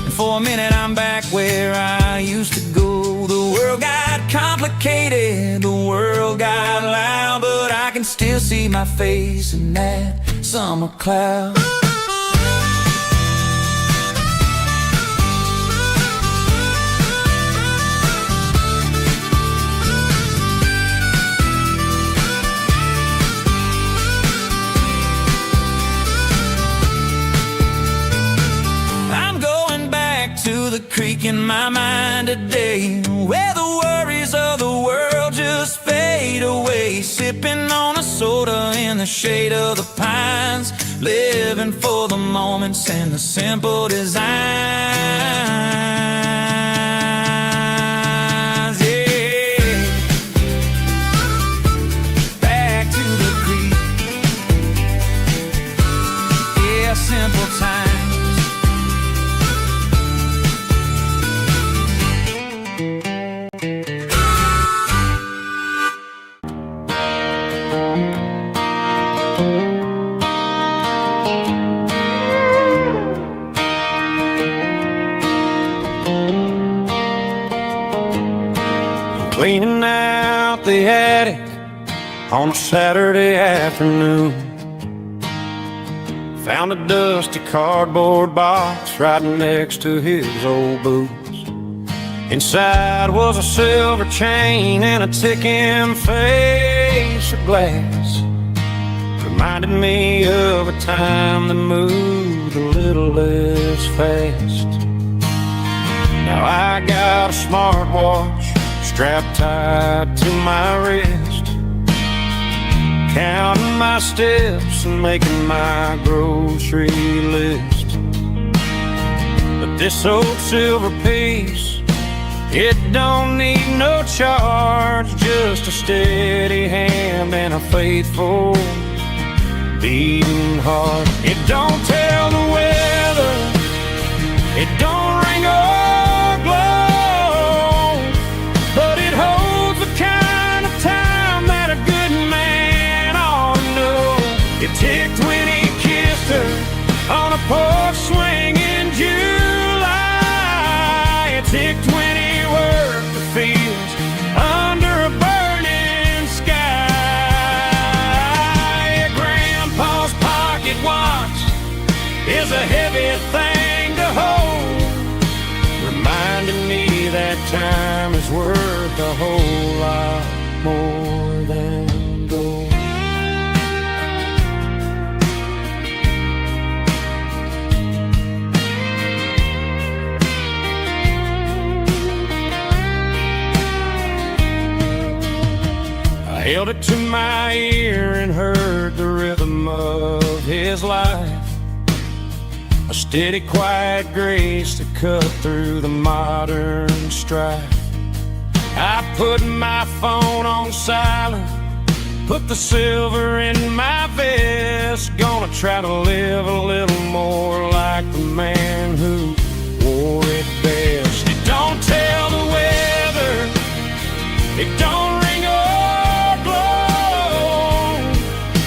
and for a minute I'm back where I used to go. The world got complicated, the world got loud, but I can still see my face in that summer cloud. To the creek in my mind today, where the worries of the world just fade away. Sipping on a soda in the shade of the pines, living for the moments and the simple designs. Yeah, back to the creek. Yeah, simple times. Cleaning out the attic on a Saturday afternoon, found a dusty cardboard box right next to his old boots. Inside was a silver chain and a ticking face of glass, reminded me of a time that moved move a little less fast. Now I got a smartwatch strapped tight to my wrist, counting my steps and making my grocery list. But this old silver piece, it don't need no charge, just a steady hand and a faithful beating heart. It don't tell the weather, it don't ring or glow, but it holds the kind of time that a good man ought to know. It ticked when he kissed her on a porch swing in July. It ticked when he worked the fields under a burning sky. Grandpa's pocket watch is a heavy thing to hold, reminding me that time is worth a whole lot more than gold. I held it to my ear and heard the rhythm of his life, a steady, quiet grace to cut through the modern strife. I put my phone on silent, put the silver in my vest, gonna try to live a little more like the man who wore it best. It don't tell the weather, it don't ring or glow,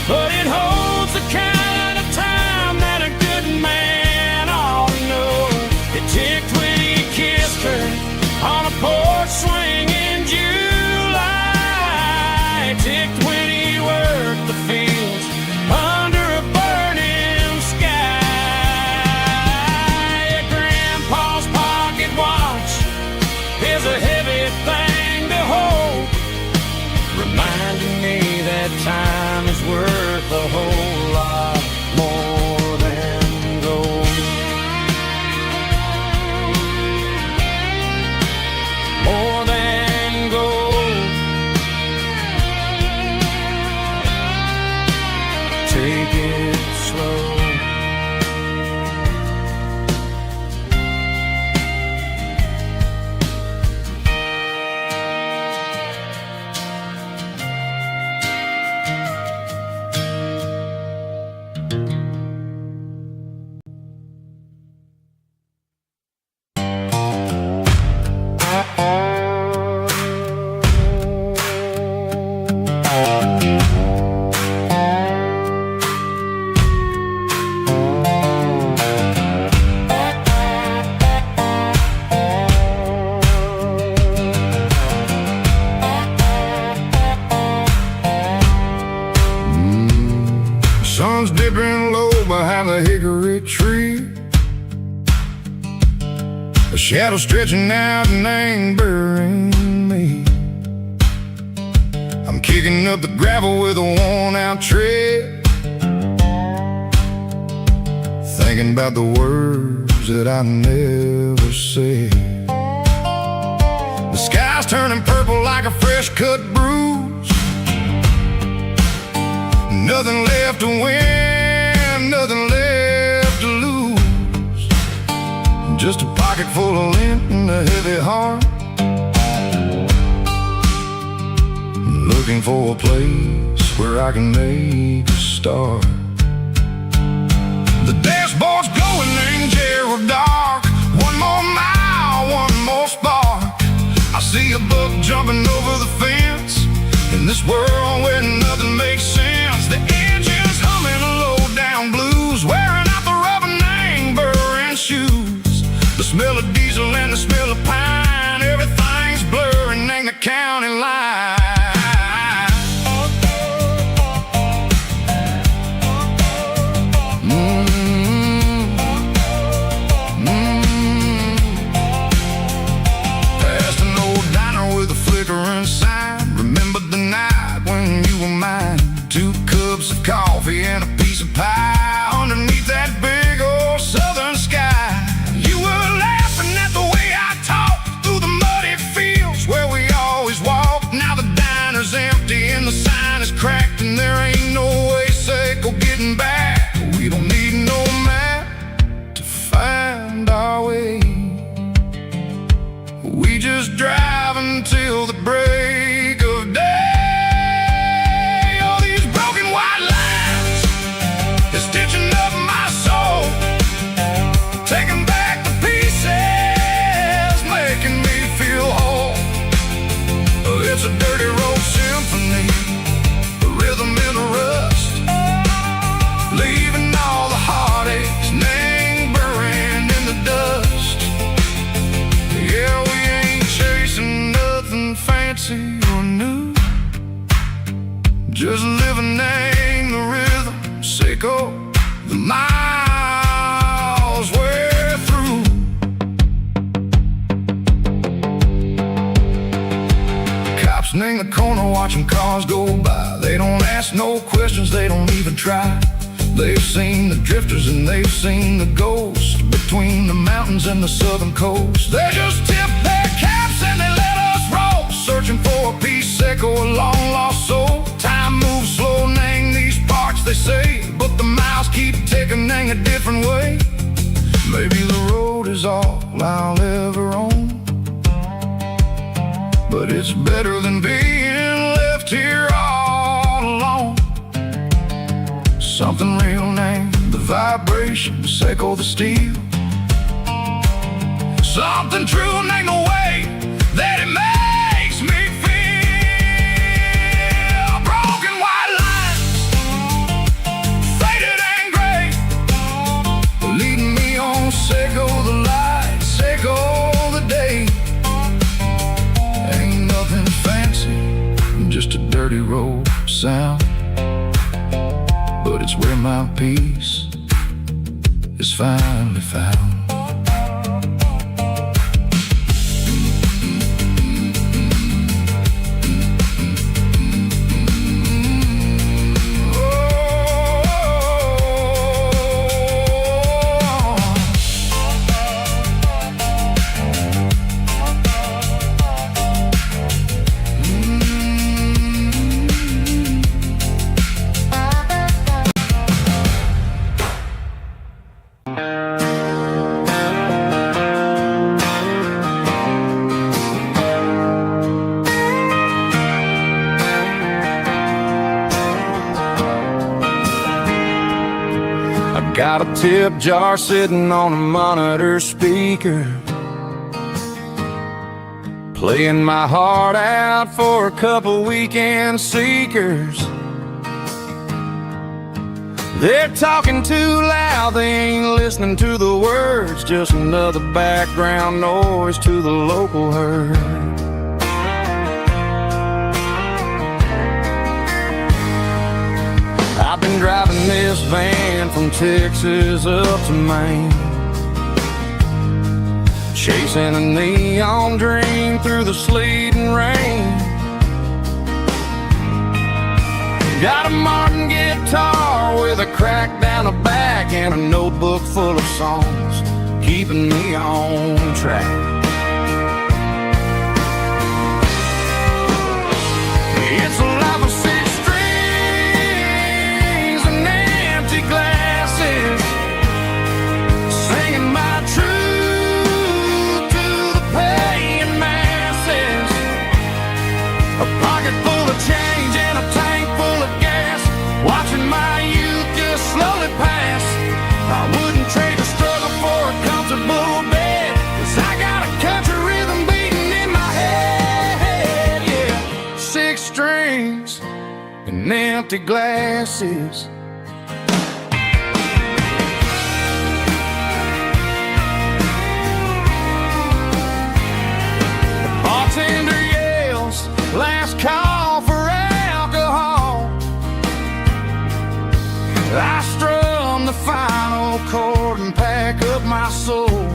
but it holds the kind of time that a good man ought to know. It ticked when he kissed her on a porch swing in July. It ticked when he worked the fields under a burning sky. Grandpa's pocket watch is a heavy thing to hold, reminding me that time is worth a whole lot more than gold. More than gold. Take it slow. Sun's dipping low behind the hickory tree, a shadow stretching out and angering me. I'm kicking up the gravel with a worn-out tread, thinking about the words that I never said. The sky's turning purple like a fresh-cut bruise, nothing left to win, nothing left to lose, just a pocket full of lint and a heavy heart, looking for a place where I can make a start. The dashboard's glowing in Gerald dark, one more mile, one more spark. I see a buck jumping over the fence, in this world where nothing makes sense. The engine's humming low-down blues, wearing out the rubber name burring shoes. The smell of diesel and the smell of pine, everything's blurring in the county line. Past an old diner with a flickering sign, remember the night when you were mine. 2 cups of coffee and a piece of pie underneath that big old the miles we're through. Cops in the corner watching cars go by. They don't ask no questions, they don't even try. They've seen the drifters and they've seen the ghosts between the mountains and the southern coast. They just tip their caps and they let us roll, searching for a piece echo, a long lost soul. Time moves slow, nang these parts they say, but the miles keep ticking, nang a different way. Maybe the road is all I'll ever own, but it's better than being left here all alone. Something real named the vibrations echo the steel. Something true named the way that it makes me feel. Broken white lines, faded and gray, leading me on, echo the lights, echo the day. Ain't nothing fancy, just a dirty road sound, but it's where my peace is finally found. Got a tip jar sitting on a monitor speaker, playing my heart out for a couple weekend seekers. They're talking too loud, they ain't listening to the words, just another background noise to the local herd. I've been driving this van from Texas up to Maine, chasing a neon dream through the sleet and rain. Got a Martin guitar with a crack down the back and a notebook full of songs, keeping me on track. It's a life of six strings and empty glasses, singing my truth to the paying masses. A pocket full of change and a tank full of gas, watching my youth just slowly pass. I wouldn't trade the struggle for a comfortable bed, 'cause I got a country rhythm beating in my head, yeah. Six strings and empty glasses. The bartender yells, last call for alcohol. I strum the final chord and pack up my soul.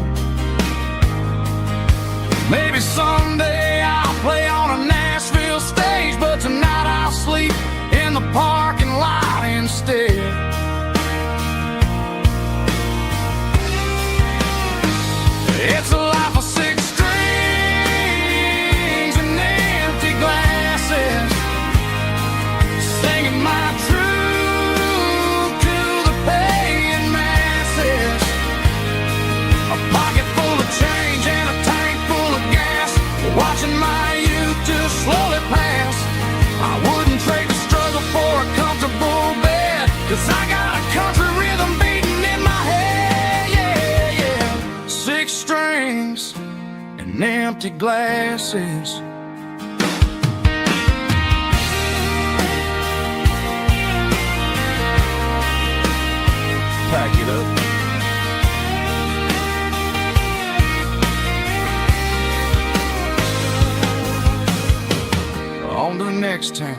Maybe someday I'll play on a Nashville stage, but tonight I'll sleep in the parking lot instead. It's a life of six strings and empty glasses, singing my truth to the paying masses. A pocket full of change and a tank full of gas, watching my youth just slowly pass. I wouldn't trade the struggle for a comfortable bed, 'cause I got a country rhythm beating in my head, yeah, yeah. Six strings and empty glasses. Pack it up. On to the next town.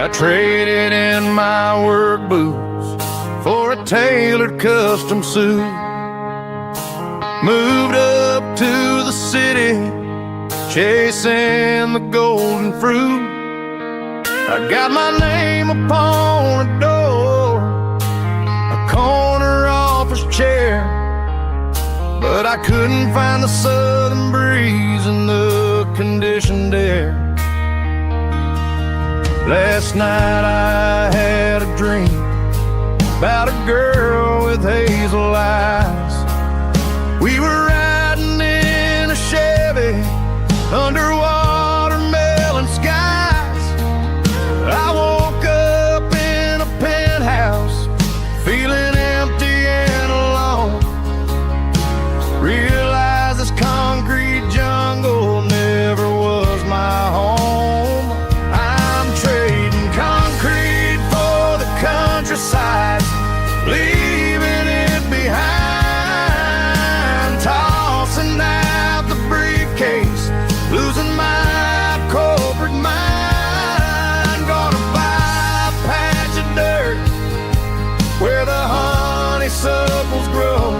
I traded in my work boots for a tailored custom suit. Moved up to the city, chasing the golden fruit. I got my name upon a door, a corner office chair, but I couldn't find the southern breeze in the conditioned air. Last night I had a dream about a girl with hazel eyes. We were riding in a Chevy under watermelon skies. I woke up in a penthouse feeling empty and alone. Realized this concrete jungle never was my home. I'm trading concrete for the countryside, leaving it behind. Tossing out the briefcase, losing my corporate mind. Gonna buy a patch of dirt where the honeysuckles grow,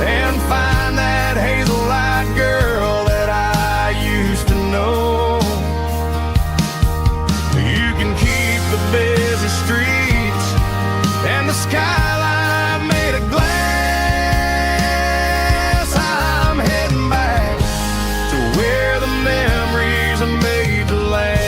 and find that hazel-eyed girl that I used to know. You can keep the busy streets and the skyline made of glass. I'm heading back to where the memories are made to last.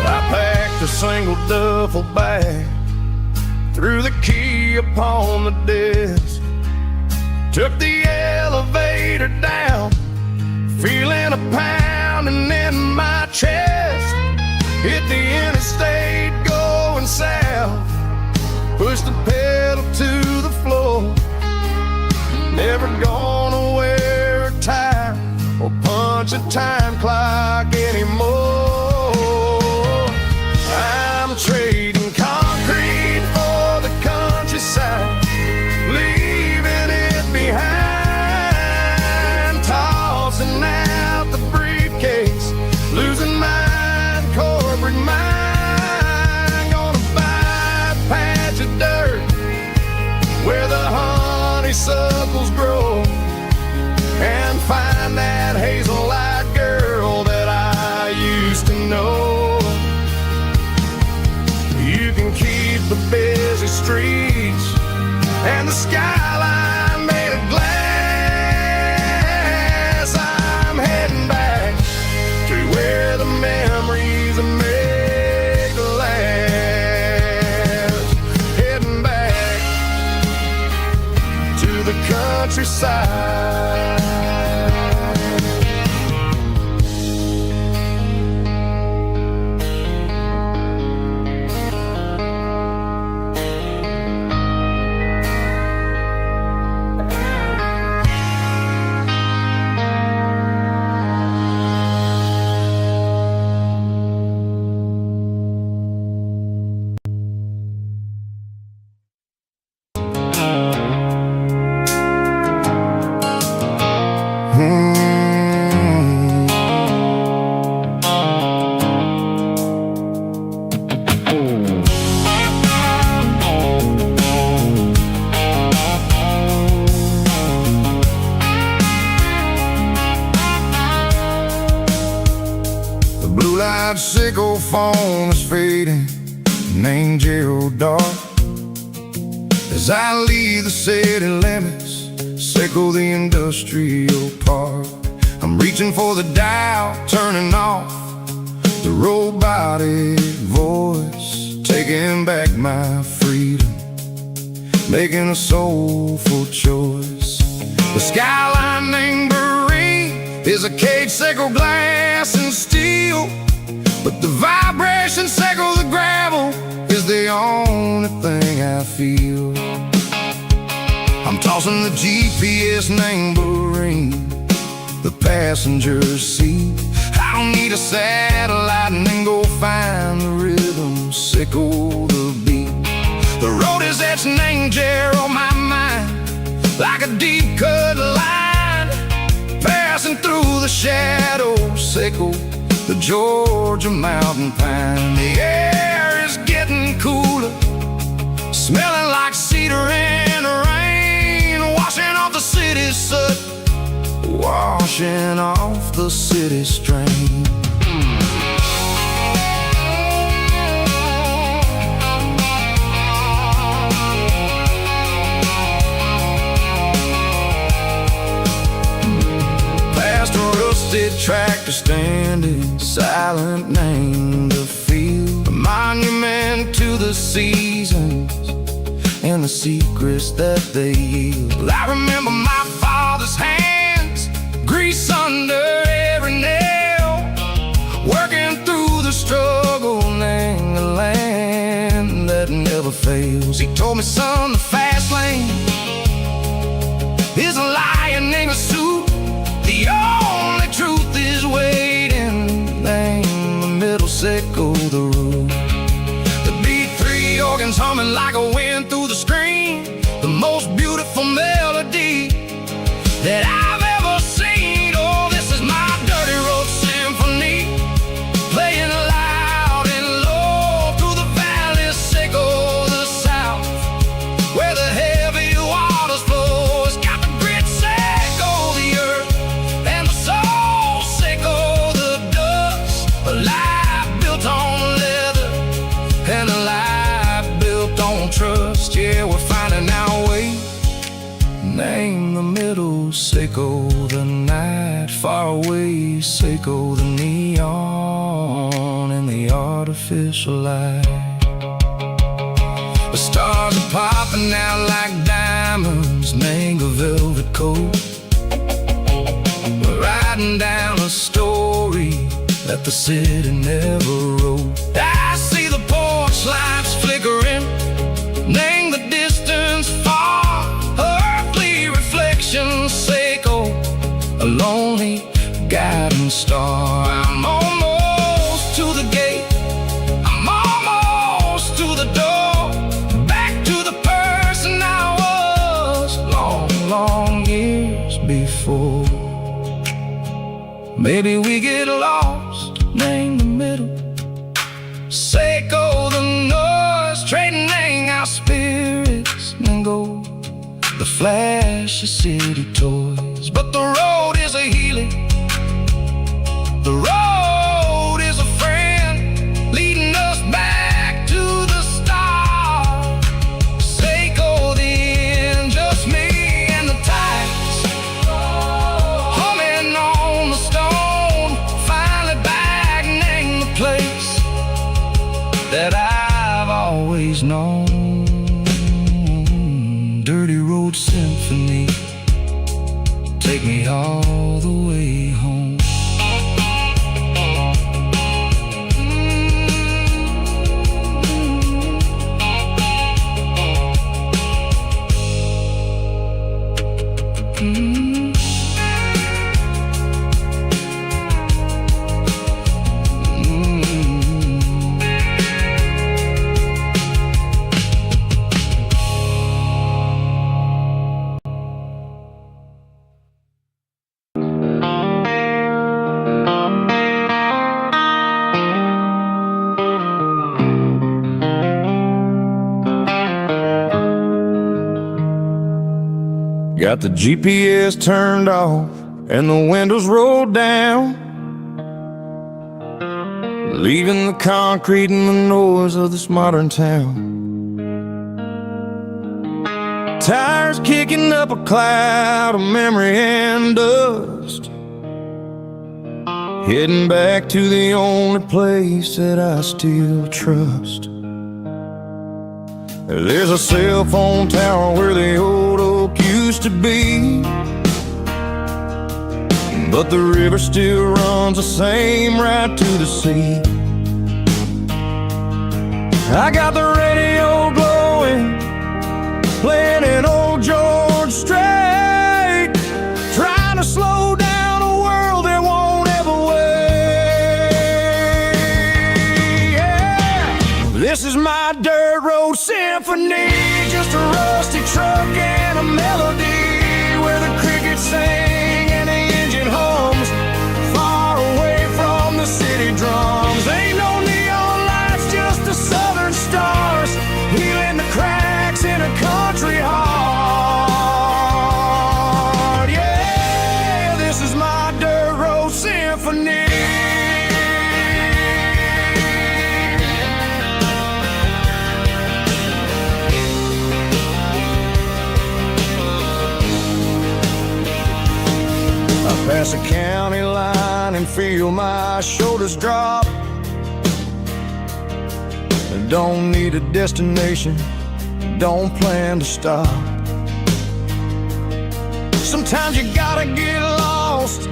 I packed a single duffel bag, threw the key upon the desk, took the elevator down, feeling a pounding in my chest. Hit the interstate going south, pushed the pedal to the floor. Never gonna wear a tie or punch a time clock anymore. I'm trading concrete for the countryside, leaving it behind. Tossing out the briefcase, losing my corporate mind. Gonna buy a patch of dirt where the honeysuckles grow, and find that hazel-eyed girl that I used to know. You can keep the busy streets and the skyline made of glass. I'm heading back to where the memories are made to last. Heading back to the countryside. Sickle phone is fading, name Gerald dark. As I leave the city limits, sickle the industrial park. I'm reaching for the dial, turning off the robotic voice, taking back my freedom, making a soulful choice. The skyline named Marine is a cage, sickle glass and steel, but the vibration sickle the gravel is the only thing I feel. I'm tossing the GPS named Marine, the passenger seat. I don't need a satellite and then go find the rhythm, sickle the The road is etched an angel on my mind, like a deep cut line, passing through the shadows, echo the Georgia mountain pine. The air is getting cooler, smelling like cedar and rain, washing off the city's soot, washing off the city strain. Past a rusted tractor standing silent, named a field, a monument to the seasons and the secrets that they yield. I remember my father's hands, grease under every nail, working through the struggle, name the land that never fails. He told me, son, the fast lane is a lion in a suit. The only truth is waiting. Name the middle, sickle the root. The B3 organs humming like a wind through the screen, the most beautiful melody that I've ever seen. Oh, this is my dirty road symphony, playing loud and low through the valleys, sickle the south, where the heavy waters flow. It's got the grit, sickle the earth, and the soul, sickle the dust. A life built on leather and a life built on trust. Yeah, we're finding our way. Name the middle, sickle the night, far away, sickle the neon and the artificial light. The stars are popping out like diamonds, mango velvet coat. We're riding down a story that the city never wrote. I see the porch lights flickering, name the distance far, earthly reflections, sickle a lonely guiding star. I'm almost to the gate, I'm almost to the door, back to the person I was long, long years before. Maybe we get lost, name the middle, sickle the noise, trading our spirits and go the flash of city toys. But the road is a healing, the road is a friend, leading us back to the start. Sickle the end, just me and the tides, humming on the stone, finally back, name the place that I've always known. Dirty road symphony, take me all the way home. Got the GPS turned off and the windows rolled down, leaving the concrete and the noise of this modern town. Tires kicking up a cloud of memory and dust, heading back to the only place that I still trust. There's a cell phone tower where the old oak used to be, but the river still runs the same right to the sea. I got the radio glowing, playing an old George Strait, trying to slow down a world that won't ever wait. Yeah. This This is my dirt road symphony, just a rusty truck and a melody where the crickets sing and the engine hums, far away from the city drums. Ain't no neon lights, just the southern stars, healing the cracks in a country heart. Yeah, this is my dirt road symphony. Pass a county line and feel my shoulders drop. Don't need a destination, don't plan to stop. Sometimes you gotta get lost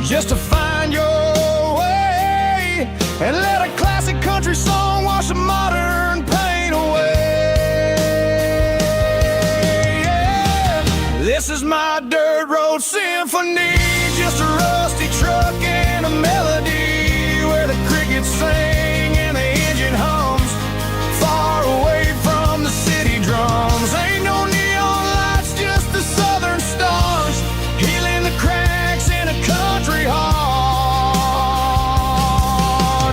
just to find your way, and let a classic country song wash a modern pain away. Yeah. This is my dirt road symphony, just a rusty truck and a melody where the crickets sing and the engine hums, far away from the city drums. Ain't no neon lights, just the southern stars, healing the cracks in a country heart.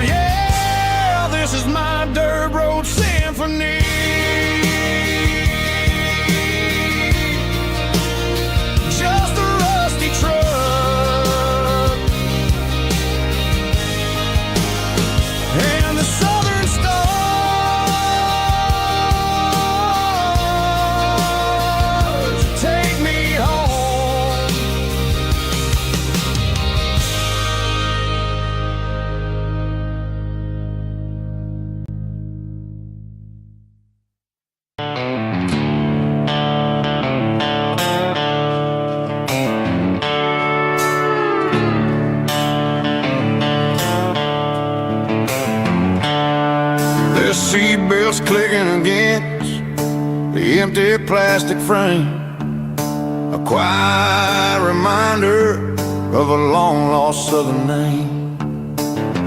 Yeah, this is my dirt road symphony. Just a rusty truck and the southern stars take me home. The seatbelts clicking against the empty plastic frame, a quiet reminder of a long-lost southern name.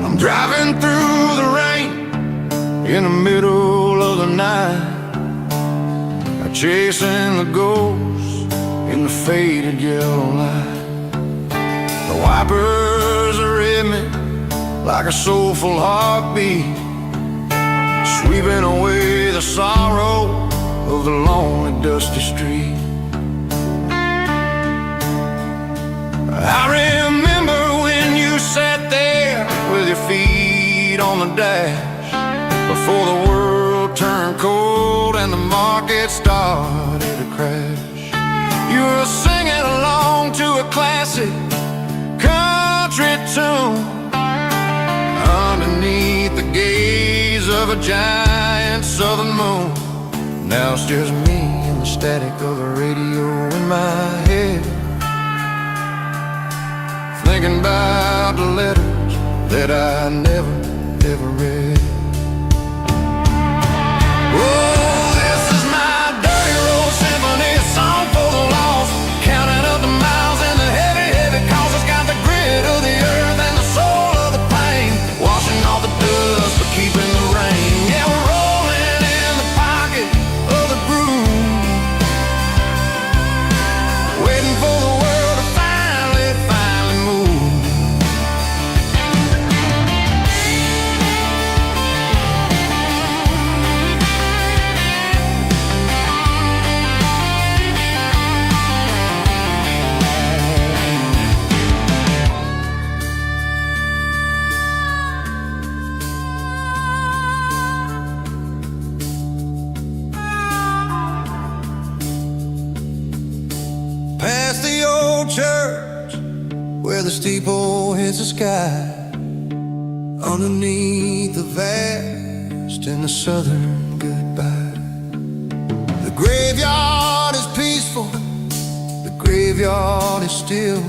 I'm driving through the rain in the middle of the night, chasing the ghosts in the faded yellow light. The wipers are in me like a soulful heartbeat, sweeping away the sorrow of the lonely dusty street. I remember when you sat there with your feet on the dash, before the world turned cold and the market started to crash. You were singing along to a classic country tune underneath the gaze of a giant southern moon. Now it's just me and the static of the radio in my head, thinking about the letters that I never, ever read. Oh, this is my dirty road symphony, a song for the lost, counting up the miles and the heavy, heavy calls. It's got the grit of the earth and the soul of the pain, washing off the dust but keeping the rain. Yeah, we're rolling in the pocket of the groove, waiting for the world to finally move. Past the old church where the steeple hits the sky, underneath the vast and the southern goodbye. The graveyard is peaceful, the graveyard is still,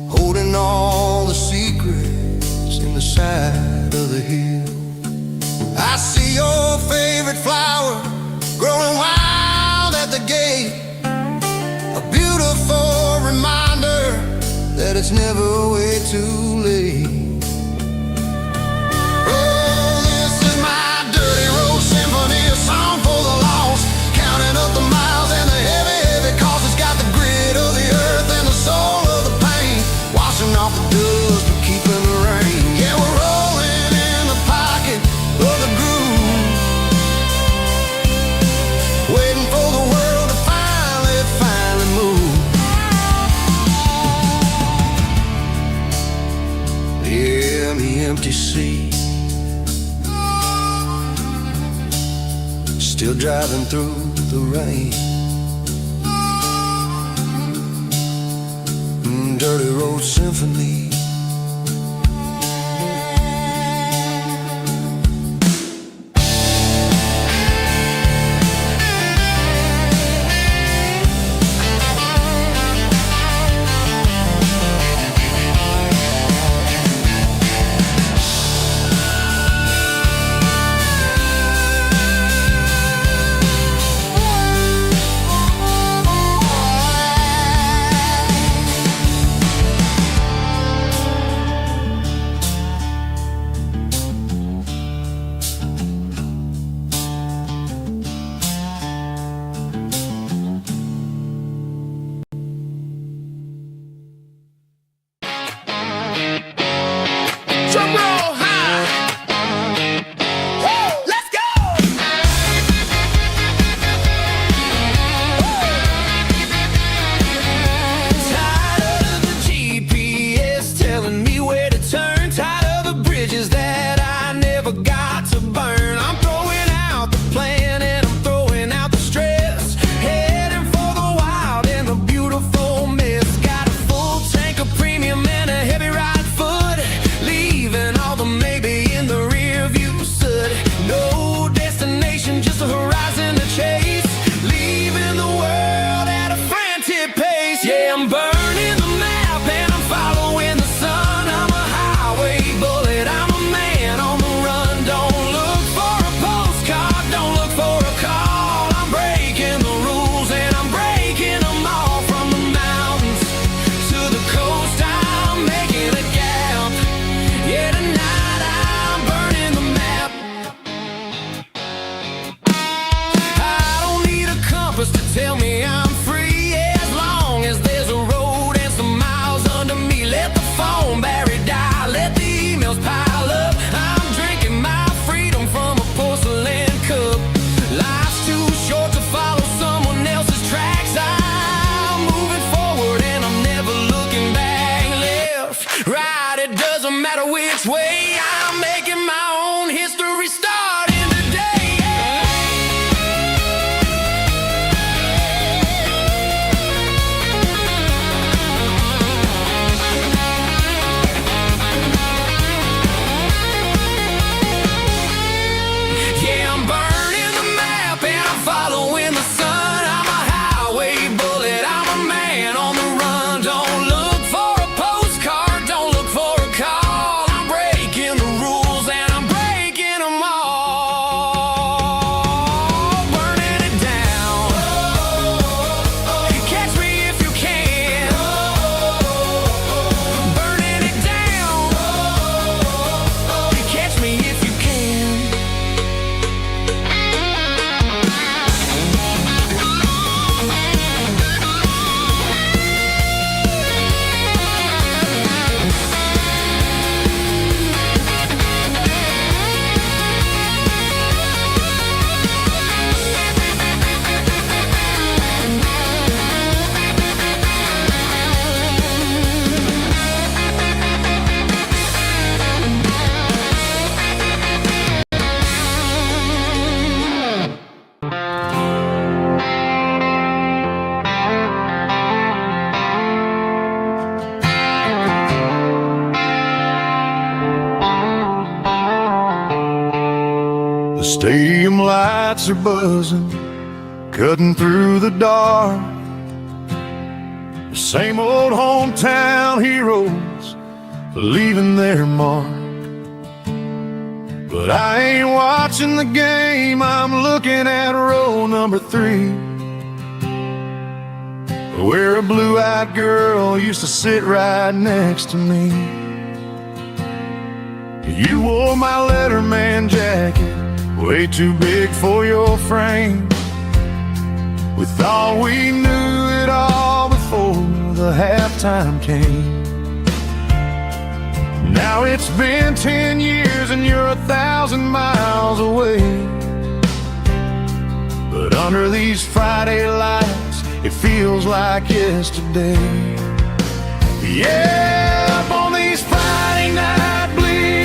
holding all the secrets in the side of the hill. I see your favorite flower growing wild at the gate, a beautiful reminder that it's never way too late. Oh, this is my behind the empty seat. Still driving through the rain. Dirty Road Symphony. Tell me I'm free, as long as there's a road and some miles under me. Let the phone battery die, let the emails pile up. I'm drinking my freedom from a porcelain cup. Life's too short to follow someone else's tracks. I'm moving forward and I'm never looking back. Left, right, it doesn't matter which way. I'm making my own history starting today. Stadium lights are buzzing, cutting through the dark. The same old hometown heroes leaving their mark. But I ain't watching the game, I'm looking at row number 3, where a blue-eyed girl used to sit right next to me. You wore my Letterman jacket, way too big for your frame. We thought we knew it all before the halftime came. Now it's been 10 years and you're 1,000 miles away. But under these Friday lights, it feels like yesterday. Yeah, up on these Friday night bleeds,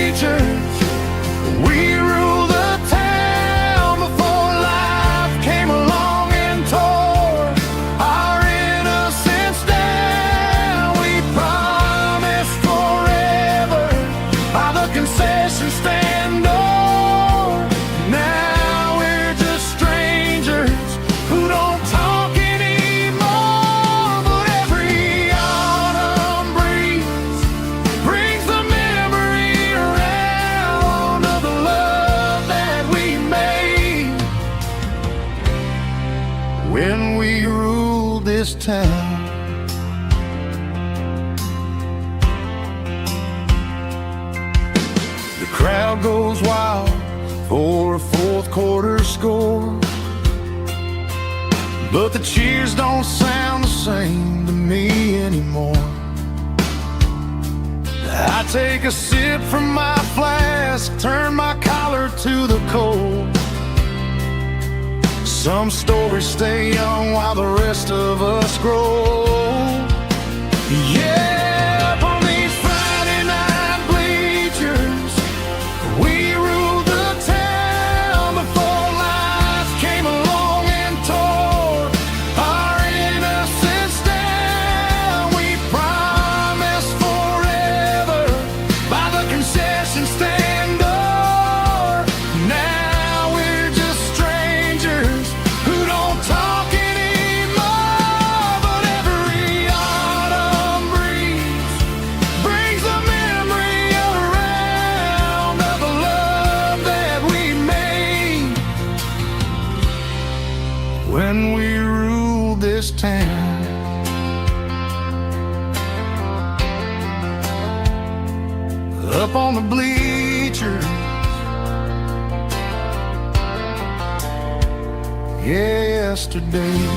town. The crowd goes wild for a fourth quarter score, but the cheers don't sound the same to me anymore. I take a sip from my flask, turn my collar to the cold. Some stories stay young while the rest of us grow. Yeah, up on these Friday night bleachers, we ruled the town before life came along and tore our innocence down. We promised forever by the concession stand door. Now we're just strangers who don't talk anymore. But every autumn breeze brings the memory around of the love that we made when we ruled this town. Up on the bleachers, yesterday.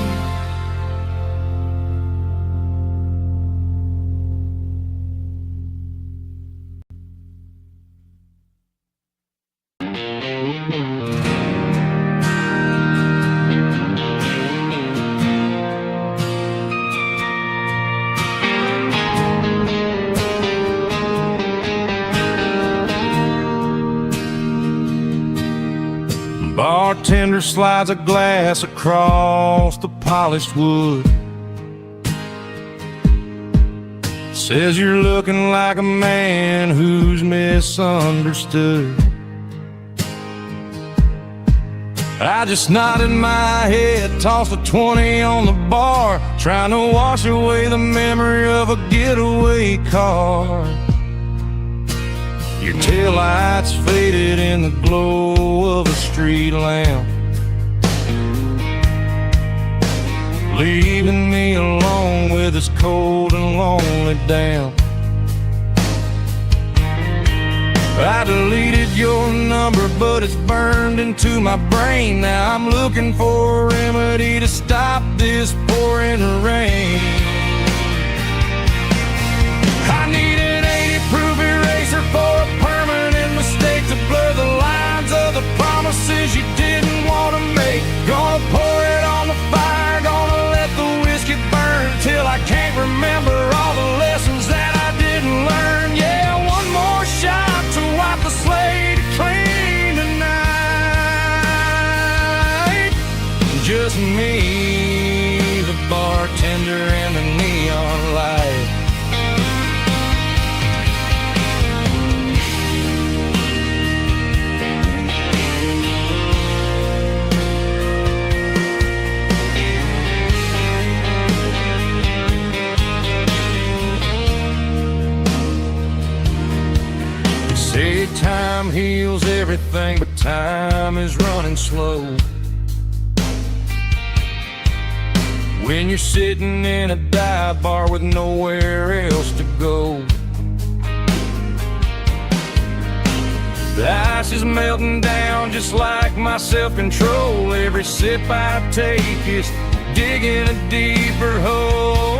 Bartender slides a glass across the polished wood. Says you're looking like a man who's misunderstood. I just nodded my head, tossed a 20 on the bar, trying to wash away the memory of a getaway car. Your taillights faded in the glow of a street lamp, leaving me alone with this cold and lonely damp. I deleted your number, but it's burned into my brain. Now I'm looking for a remedy to stop this pouring rain. I need an 80-proof eraser for a permanent mistake to blur the lines of the promises you didn't want to make. Gonna pour it on the fire, gonna let the whiskey burn till I can't remember all the lessons that I didn't learn. Yeah, one more shot to wipe the slate clean tonight. Just me, the bartender, and the neon light. Say time heals everything, but time is running slow. When you're sitting in a dive bar with nowhere else to go, the ice is melting down just like my self-control. Every sip I take is digging a deeper hole.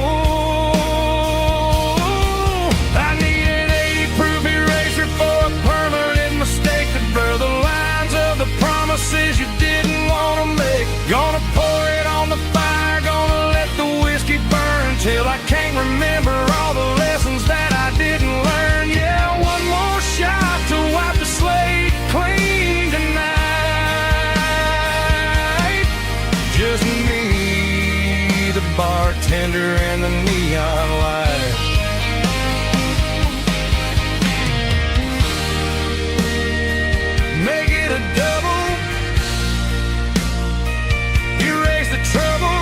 I need an 80-proof eraser for a permanent mistake to blur the lines of the promises you didn't want to make. Gonna pour it on the fire, gonna let the whiskey burn till I can't remember all the lessons that I didn't learn. Yeah, one more shot to wipe the slate clean tonight. Just me, the bartender, and the neon light. Make it a double, erase the trouble.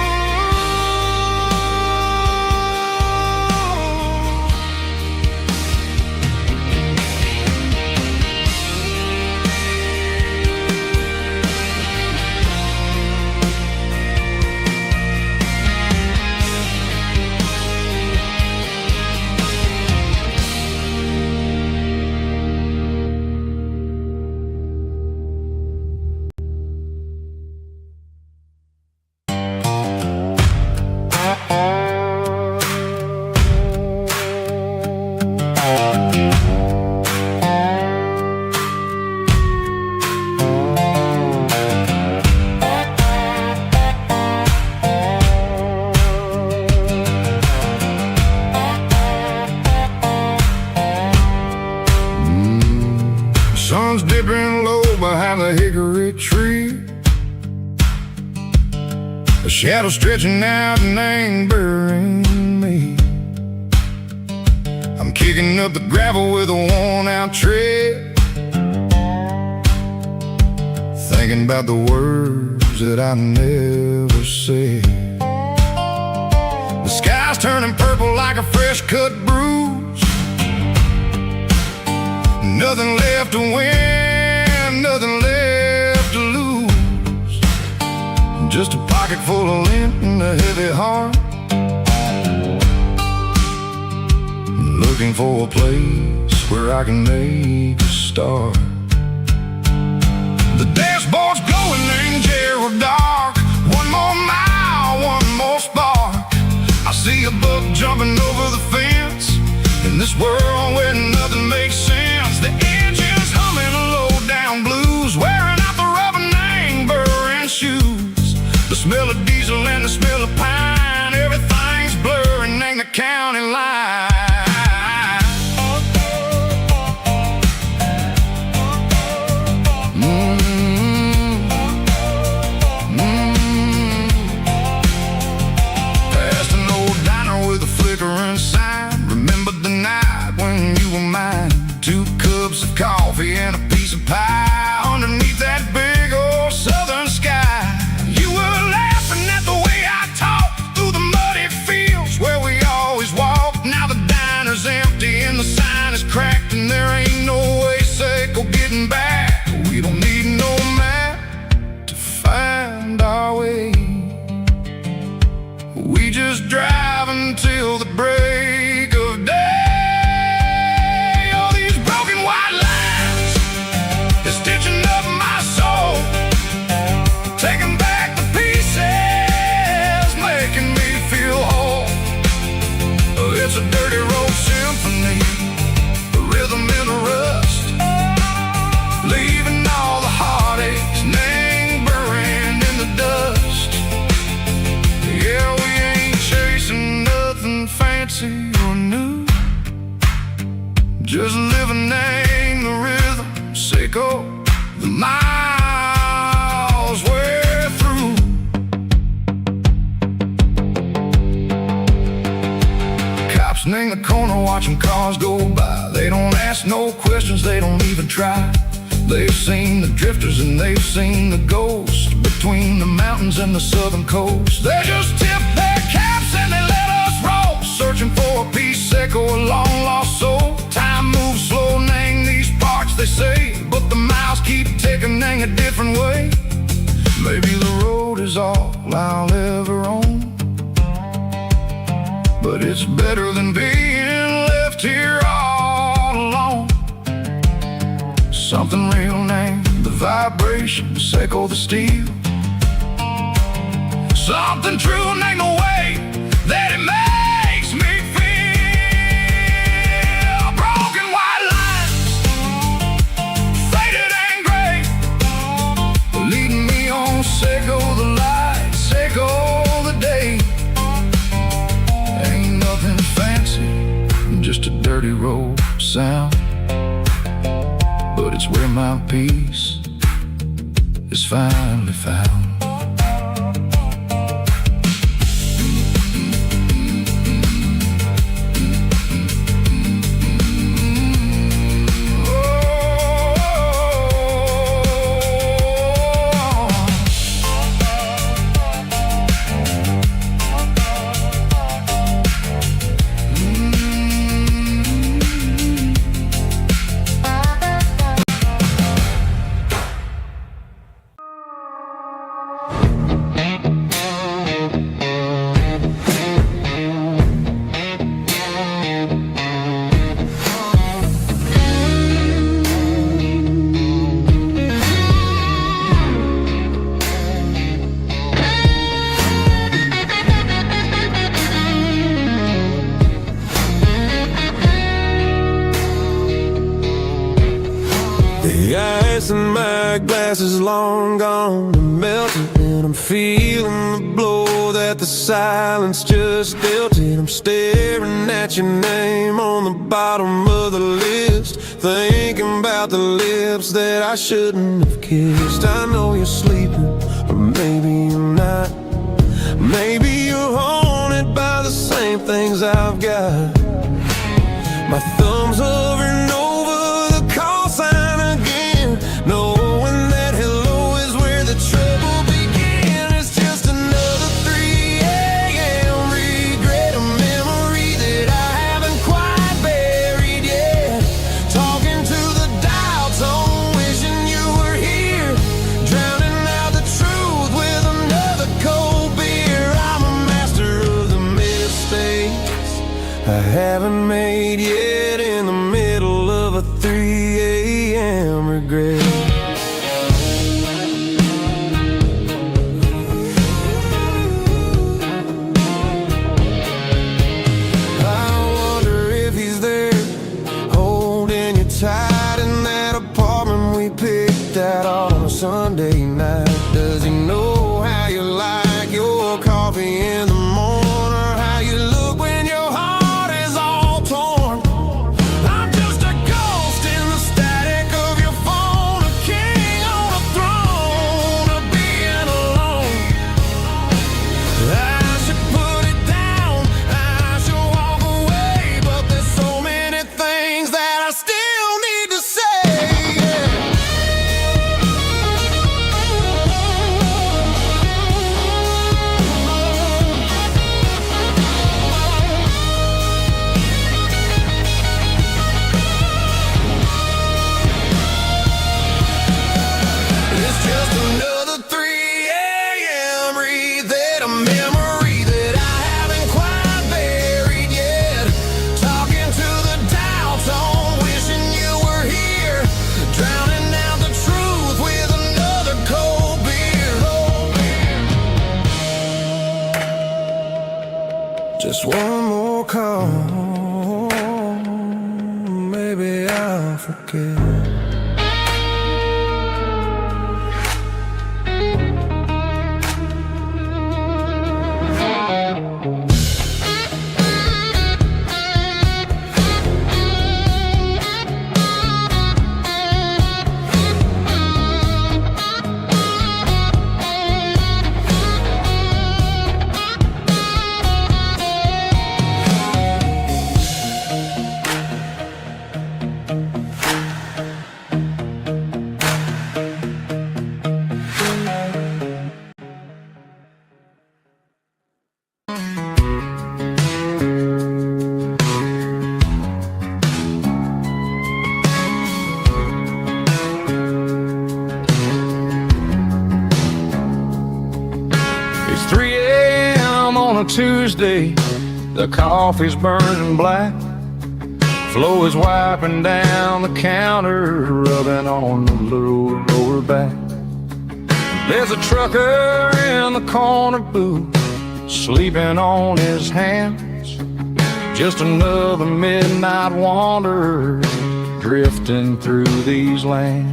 sun's dipping low behind the hickory tree. A shadow stretching out and angering me. I'm kicking up the gravel with a worn-out tread, thinking about the words that I never said. The sky's turning purple like a fresh-cut bruise. Nothing left to win, nothing left to lose. Just a pocket full of lint and a heavy heart, looking for a place where I can make a start. The dashboard's glowing in Gerald dark. One more mile, one more spark. I see a buck jumping over the fence in this world where nothing makes sense. The engine's humming low-down blues, wearing out the rubber name burring shoes. The smell of diesel and the smell of pine, everything's blurring in the county line. Coffee and a piece of pie underneath that big old southern sky. You were laughing at the way I talked through the muddy fields where we always walked. Now the diner's empty and the sign is cracked, and there ain't no way safe or getting back. We don't need no map to find our way. We just drive until the break of day. It's a dirty road symphony, a rhythm in the rust, leaving all the heartaches, name burning in the dust. Yeah, we ain't chasing nothing fancy or new, just living in the rhythm, sicko, the miles we're through. In the corner watching cars go by. They don't ask no questions, they don't even try. They've seen the drifters and they've seen the ghosts between the mountains and the southern coast. They just tip their caps and they let us roll, searching for a piece echo, a long lost soul. Time moves slow in these parts, they say, but the miles keep ticking in a different way. Maybe the road is all I'll ever own, but it's better than being left here all alone. Something real named the vibrations echo the steel. Something true named the way that it makes me feel. Broken white lines, faded and gray, leading me on, echo the light, echo the day. Just a dirty road sound, but it's where my peace is finally found. ice in my glass is long gone and melting, and I'm feeling the blow that the silence just dealt it. I'm staring at your name on the bottom of the list, thinking about the lips that I shouldn't have kissed. I know you're sleeping, or maybe you're not. Maybe you're haunted by the same things I've got. My thumb's hovering over the call sign again, knowing that hello is where the trouble began. It's just another 3 a.m. regret, a memory that I haven't quite buried yet. Talking to the dial tone, wishing you were here, drowning out the truth with another cold beer. I'm a master of the mistakes I haven't made yet, in the middle of a 3 a.m. regret. I wonder if he's there, holding you tight in that apartment we picked out on a Sunday night. Does he know how you like your coffee in the morning, or how you look when your heart is all torn? I'm just a ghost in the static of your phone, a king on a throne of being alone. I should put it down, I should walk away, but there's so many things that I still need to say. It's just another 3 a.m. read, a memory that I haven't quite buried yet. Talking to the dial tone, wishing you were here, drowning out the truth with another cold beer. Just one more call, maybe I'll forget. It's 3 a.m. on a Tuesday, the coffee's burning black. Flo is wiping down the counter, rubbing on the little lower back. There's a trucker in the corner booth, sleeping on his hands. Just another midnight wanderer, drifting through these lands.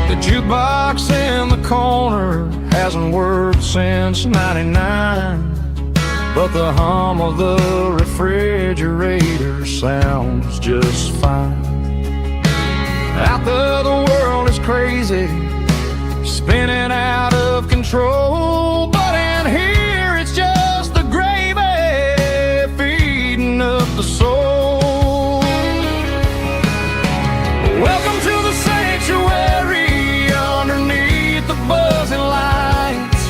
The jukebox in the corner hasn't worked since '99, but the hum of the refrigerator sounds just fine. Out there the world is crazy, spinning out of control, but in here it's just the gravy feeding up the soul. Welcome to the sanctuary underneath the buzzing lights,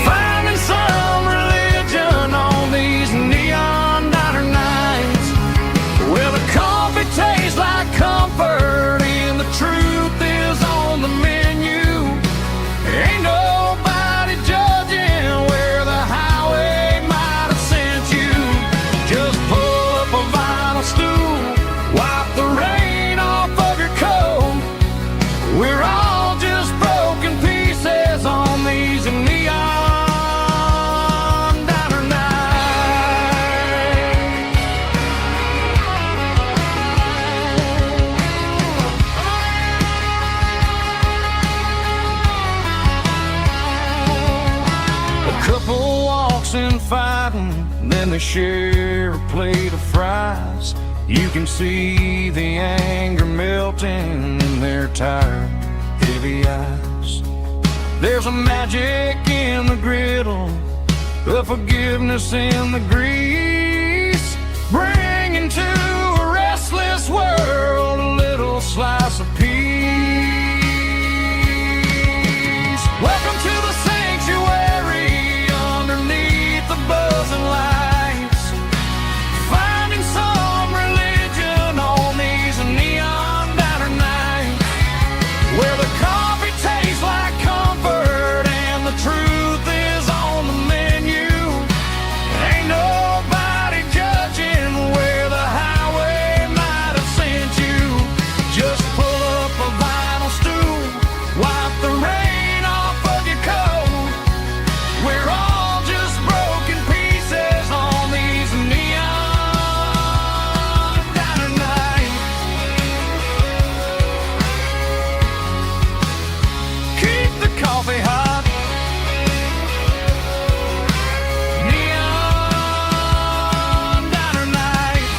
finding some religion on these neon diner nights. Well, the coffee tastes like comfort and the truth is on the menu. Ain't nobody just fighting, then they share a plate of fries. You can see the anger melting in their tired, heavy eyes. There's a magic in the griddle, a forgiveness in the grease, bringing to a restless world a little slice of peace. Welcome to the sanctuary underneath the buzzing lights, finding some religion on these neon diner nights, where the coffee tastes like comfort and the truth is on the menu. Ain't nobody judging where the highway might have sent you. Just pull up a vinyl stool, wipe the rain off of your coat. We're all just broken pieces on these neon diner nights. Keep the coffee hot. Neon diner nights.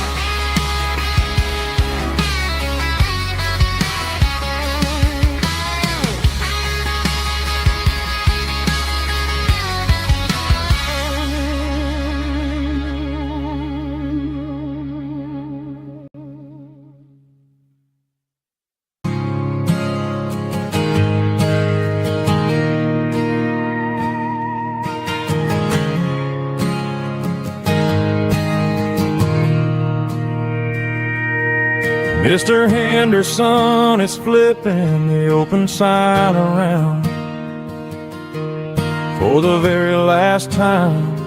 Mr. Henderson is flipping the open sign around for the very last time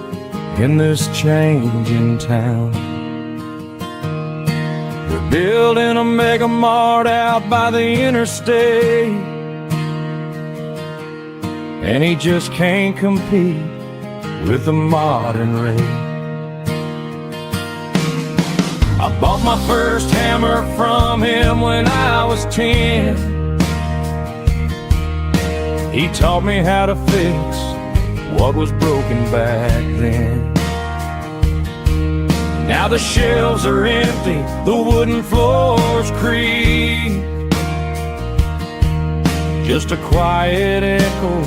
in this changing town. They're building a mega mart out by the interstate, and he just can't compete with the modern rate. I bought my first hammer from him when I was 10. He taught me how to fix what was broken back then. Now the shelves are empty, the wooden floors creak, just a quiet echo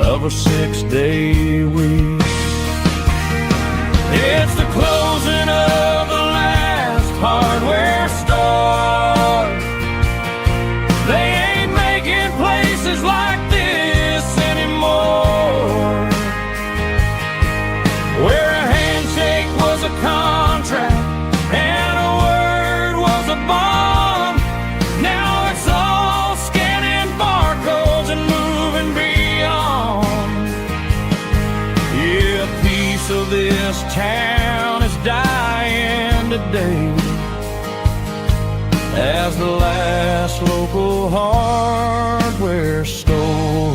of a 6-day week. It's the closing of the hardware store. They ain't making places like this anymore, where a handshake was a contract and a word was a bond. Now it's all scanning barcodes and moving beyond. Yeah, a piece of this town is dying today as the last local hardware store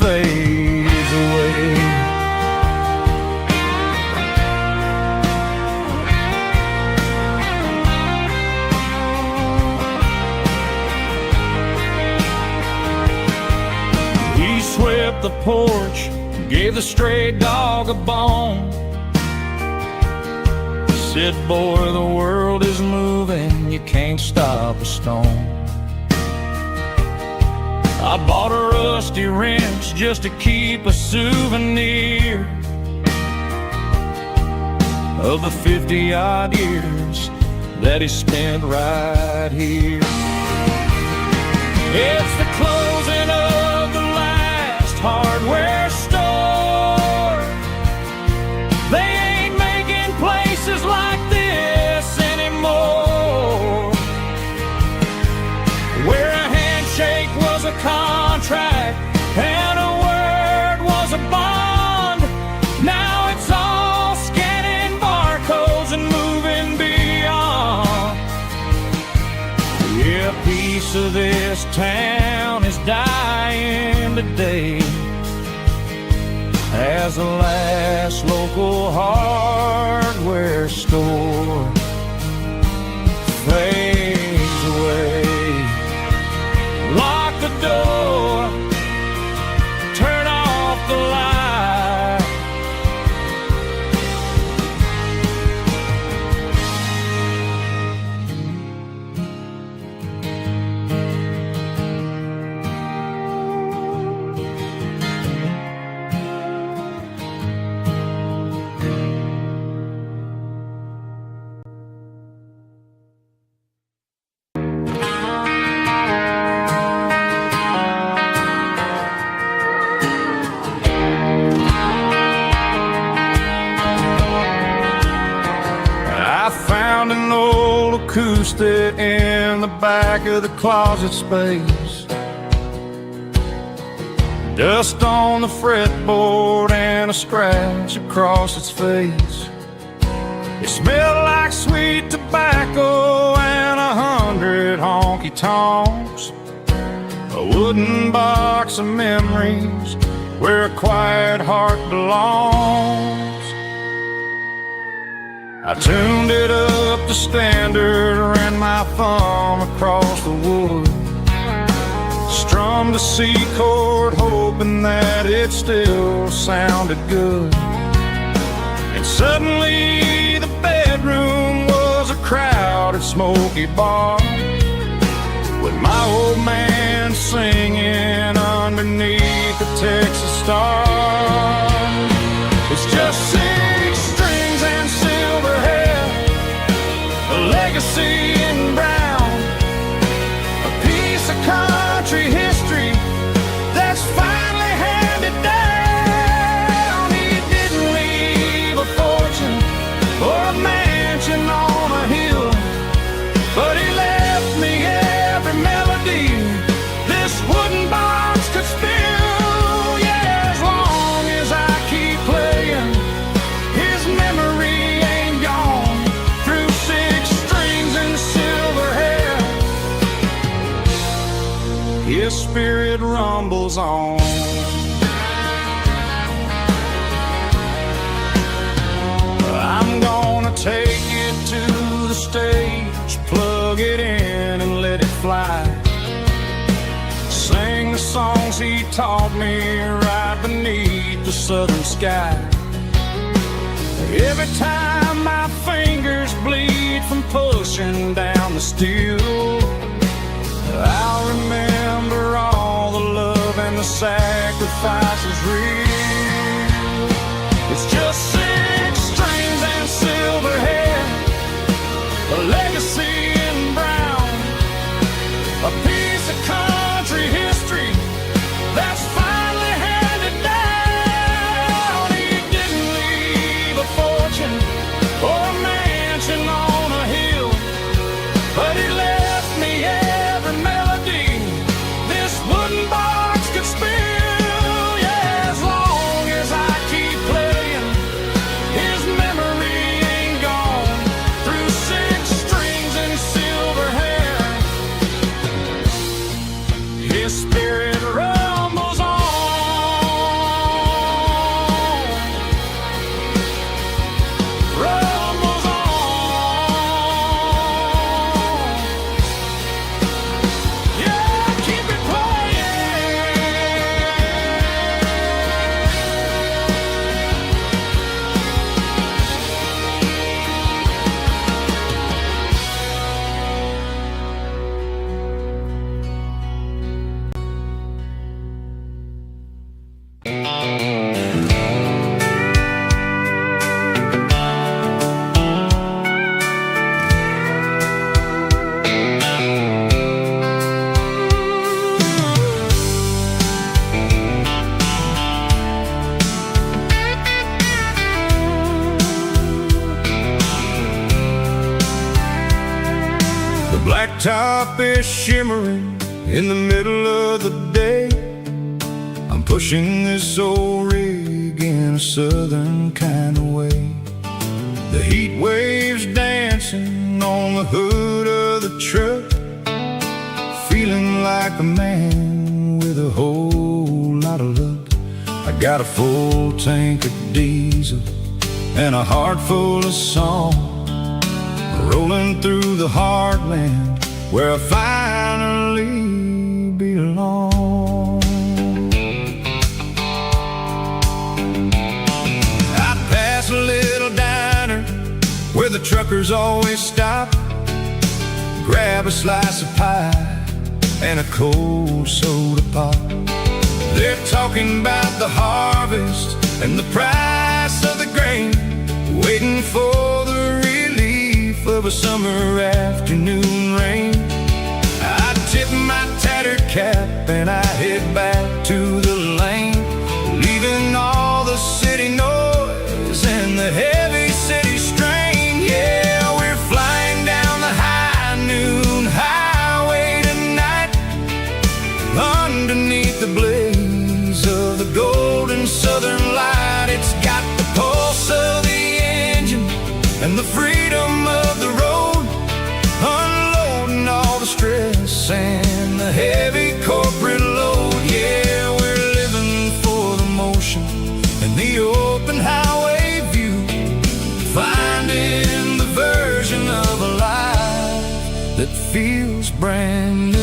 fades away. He swept the porch, gave the stray dog a bone, said, boy, the world is moving, you can't stop a stone. I bought a rusty wrench just to keep a souvenir of the 50-odd years that he spent right here. It's the closing of the last hardware store. They ain't making places like this anymore, where a handshake was a contract and a word was a bond. Now it's all scanning barcodes and moving beyond. Yeah, a piece of this town is dying today as the last local hardware store fades away. Lock the door, turn off the light, found an old acoustic in the back of the closet space. Dust on the fretboard and a scratch across its face. It smelled like sweet tobacco and 100 honky-tonks. A wooden box of memories where a quiet heart belongs. I tuned it up to standard, ran my thumb across the wood, strummed a C chord hoping that it still sounded good. And suddenly the bedroom was a crowded smoky bar, with my old man singing underneath the Texas stars. It's just 6 strings and silver hair, a legacy in brown, a piece of country history that's finally handed down. He didn't leave a fortune or a mansion on a hill, but he left me every melody this wooden box could spill. Yeah, as long as I keep playing, his memory ain't gone. Through 6 strings and silver hair, his spirit rumbles on. I'm gonna take it to the stage, plug it in and let it fly. Sing the songs he taught me right beneath the southern sky. Every time my fingers bleed from pushing down the steel, I'll remember all the love and the sacrifices real. It's just 6 strings and silver hair, a legacy in brown, a piece of country history that's finally handed down. He didn't leave a fortune or a mansion on a hill, but he left me every melody this wooden box could spill. Yeah, as long as I keep playing, his memory ain't gone. Through 6 strings and silver hair, his spirit rumbles on. Rumbles on. Yeah, keep it playing. The blacktop is shimmering in the middle of the day. I'm pushing this old rig in a southern kind of way. The heat waves dancing on the hood of the truck, feeling like a man with a whole lot of luck. I got a full tank of diesel and a heart full of song, rolling through the heartland where I finally belong. I pass a little diner where the truckers always stop, grab a slice of pie and a cold soda pop. They're talking about the harvest and the price of the grain, waiting for the relief of a summer afternoon rain. I tip my tattered cap and I head back to the lane, leaving all the city noise and the heavy city strain. Yeah, we're flying and the freedom of the road, unloading all the stress and the heavy corporate load. Yeah, we're living for the motion and the open highway view, finding the version of a life that feels brand new.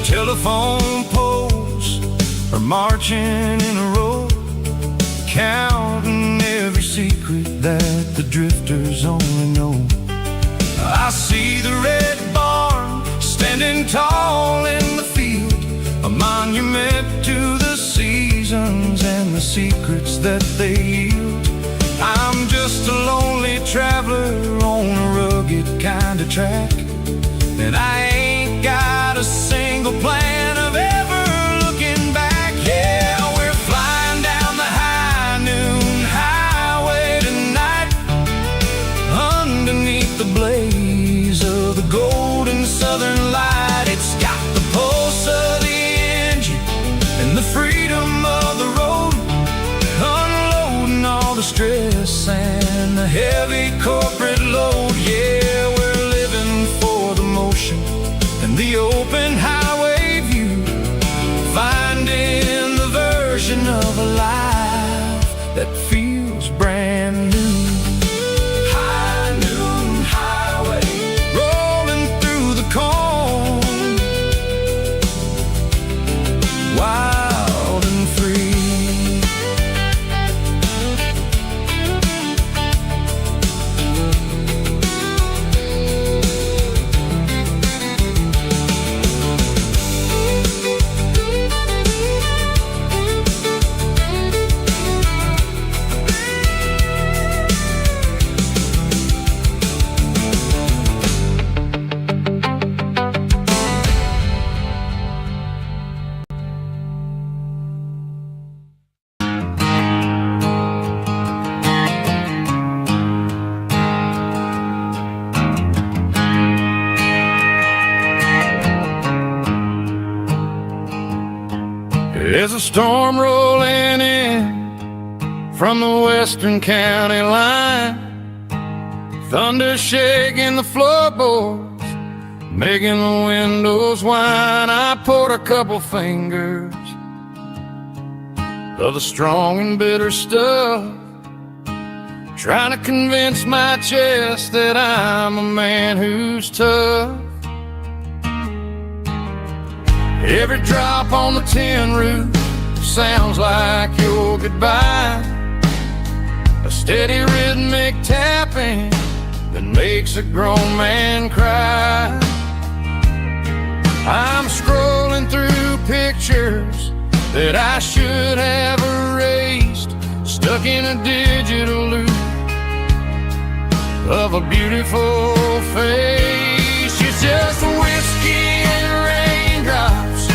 Telephone poles are marching in a row, counting every secret that the drifters only know. I see the red barn standing tall in the field, a monument to the seasons and the secrets that they yield. I'm just a lonely traveler on a rugged kind of track, and I ain't got a single plan of ever looking back. Yeah, we're flying down the high noon highway tonight, underneath the blaze of the golden southern light. It's got the pulse of the engine and the freedom of the road, unloading all the stress and the heavy corporate load. Yeah, we're living for the motion and the open highway view, finding the version of a life that feels brand new. High noon highway, rolling through the corn, wild and free. There's a storm rolling in from the western county line, thunder shaking the floorboards, making the windows whine. I poured a couple fingers of the strong and bitter stuff, trying to convince my chest that I'm a man who's tough. Every drop on the tin roof sounds like your goodbye, a steady rhythmic tapping that makes a grown man cry. I'm scrolling through pictures that I should have erased, stuck in a digital loop of a beautiful face. It's just whiskey and raindrops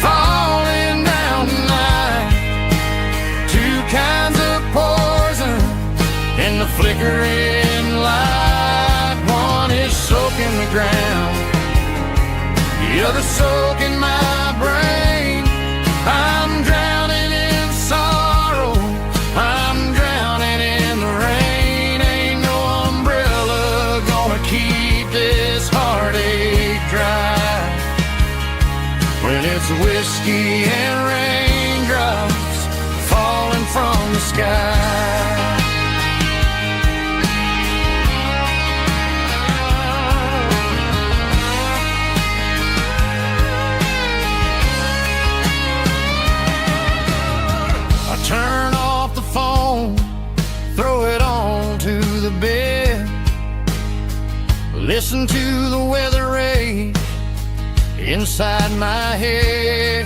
falling down tonight, two kinds of poison in the flickering light. One is soaking the ground, the other soaking my brain. I'm drowning in sorrow, I'm drowning in the rain. Ain't no umbrella gonna keep this heartache dry when it's whiskey and raindrops falling from the sky. Turn off the phone, throw it on to the bed, listen to the weather rage inside my head.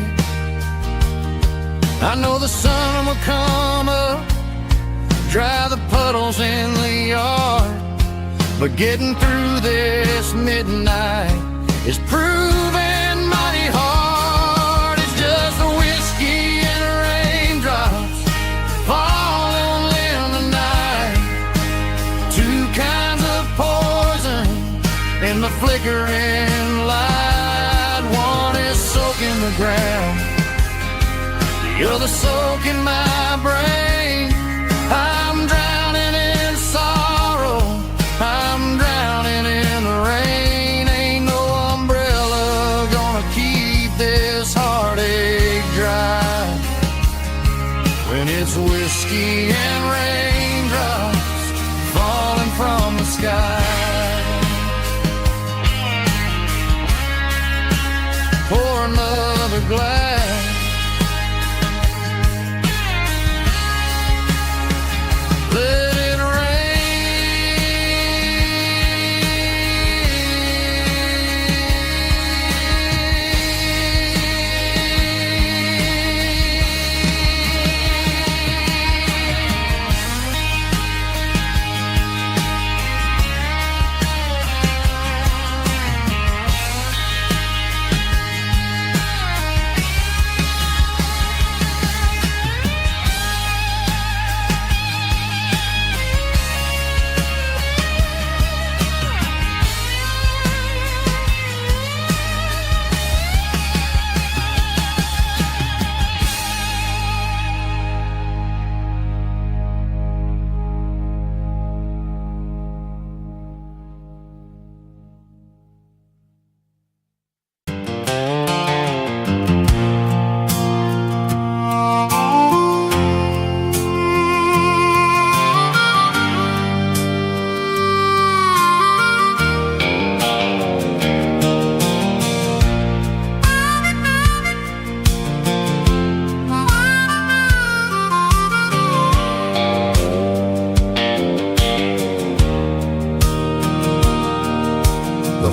I know the sun will come up, dry the puddles in the yard, but getting through this midnight is proving mighty hard. It's just a whiskey the ground. You're the soak in my brain. I'm drowning in sorrow, I'm drowning in the rain. Ain't no umbrella gonna keep this heartache dry when it's whiskey and raindrops falling from the sky. Pour another glass. Let it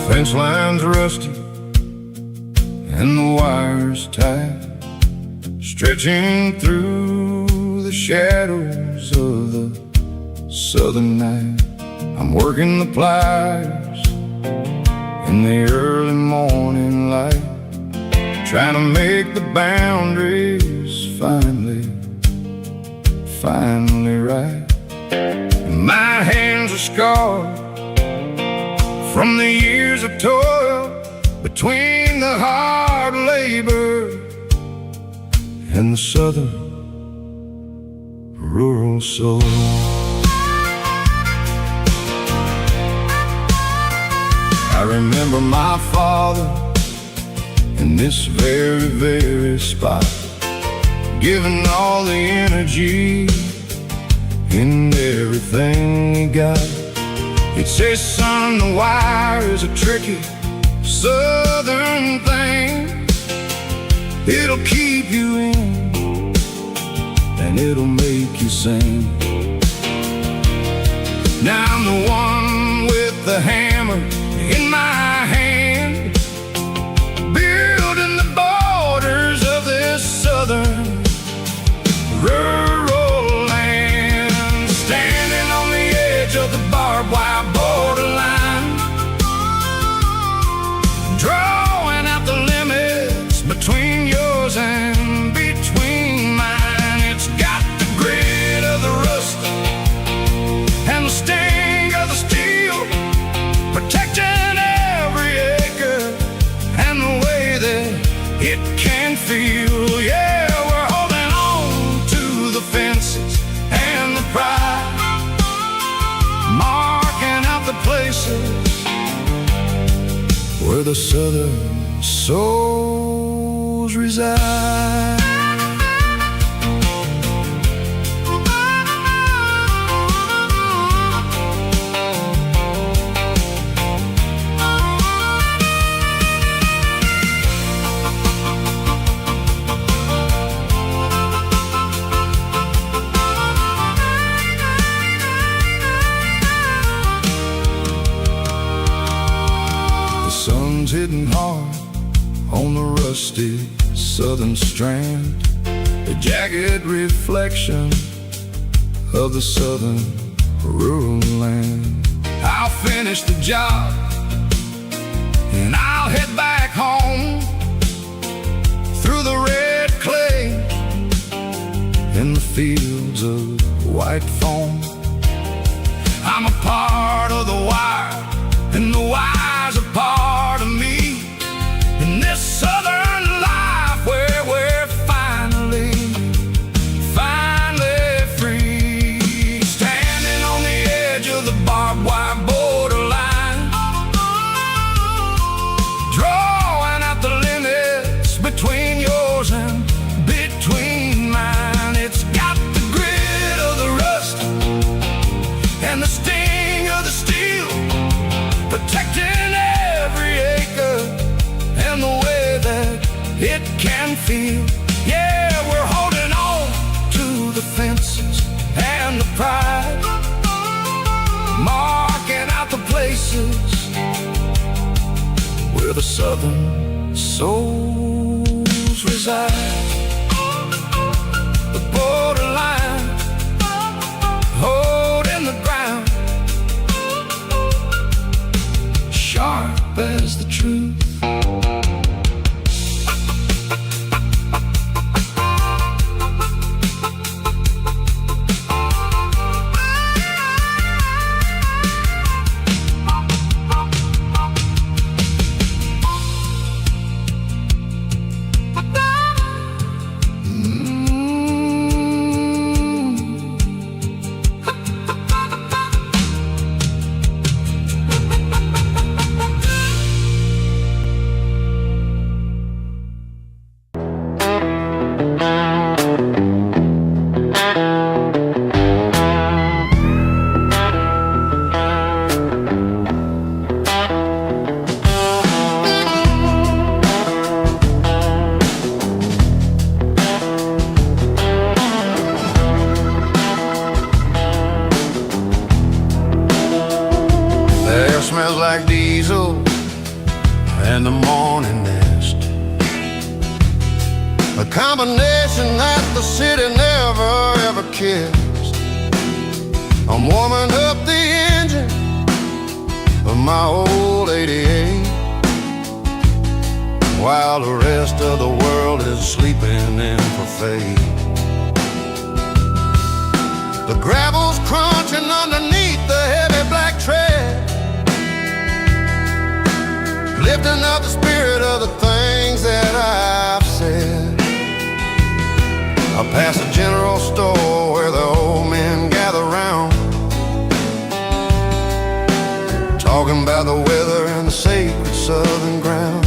fence line's rusty and the wires tight, stretching through the shadows of the southern night. I'm working the pliers in the early morning light, trying to make the boundaries finally right. My hands are scarred from the years of toil, between the hard labor and the southern rural soul. I remember my father in this very spot, giving all the energy in everything he got. He'd say, son, the wire is a tricky southern thing. It'll keep you in and it'll make you sing. Now I'm the one with the hammer in my hand, building the borders of this southern rural land, standing on the edge of the barbed wire borderline, drawing out the limits between yours and between mine. It's got the grit of the rust and the sting of the steel, protecting every acre and the way that it can feel. Yeah, we're holding on to the fences and the pride, marking out the places where the southern souls reside. Sun's hitting hard on the rusty southern strand, a jagged reflection of the southern rural land. I'll finish the job and I'll head back home through the red clay in the fields of white foam. I'm a part of the wire and the wire's a part of me, and this southern life can feel. Yeah, we're holding on to the fences and the pride, marking out the places where the southern souls reside. The borderline, holding the ground, sharp as the truth. Smells like diesel and the morning mist, a combination that the city never ever kissed. I'm warming up the engine of my old 88 while the rest of the world is sleeping in for fate. The gravel's crunching underneath the heavy black tread, lifting up the spirit of the things that I've said. I pass a general store where the old men gather round, talking about the weather and the sacred southern ground.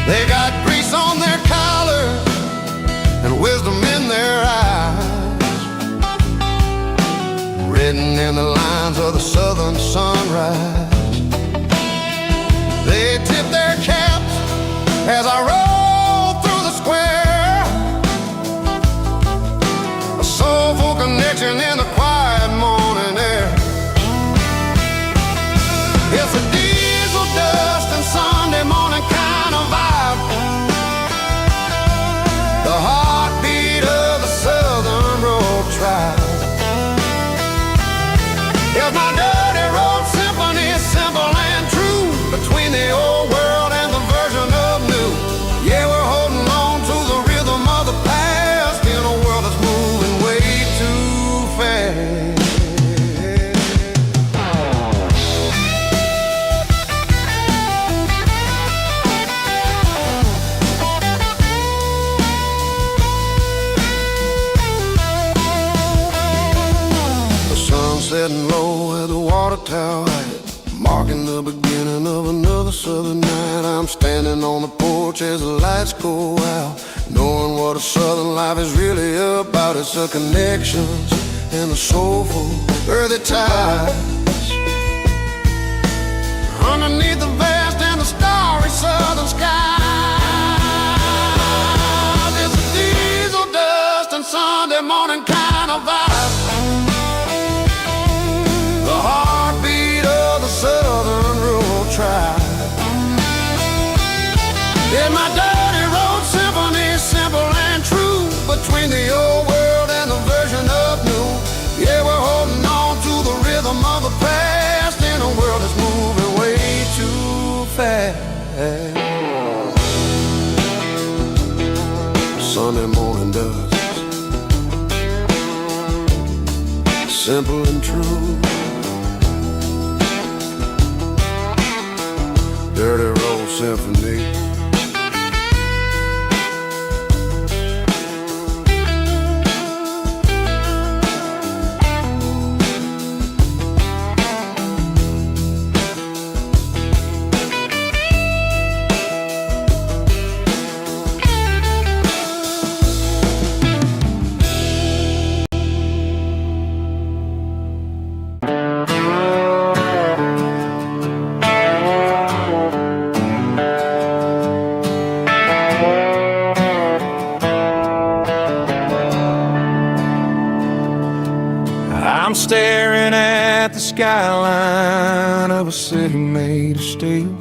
They got grease on their collars and wisdom in their eyes, written in the lines of the southern sunrise. They tip their caps as I roll through the square, a soulful connection in the quiet morning air. It's a diesel dust and Sunday morning kind of vibe, the heartbeat of the Southern Road Tribe. It's my dirty road symphony, simple and true, between the old world and the version of new. Yeah, we're holding on to the rhythm of the past in a world that's moving way too fast. The sun setting low at the water tower height, marking the beginning of another southern night. I'm standing on the porch as the lights go out, knowing what a southern life is really about. It's the connections and the soulful earthy ties underneath the vast and the starry southern skies. It's a diesel dust and Sunday morning kind of vibe, the heartbeat of the Southern Road Tribe. Yeah, my dirty road symphony, simple and true, between the old world and the version of new. Yeah, we're holding on to the rhythm of the past in a world that's moving way too fast. Sunday morning dust, simple and true, dirty road symphony. staring at the skyline of a city made of steel,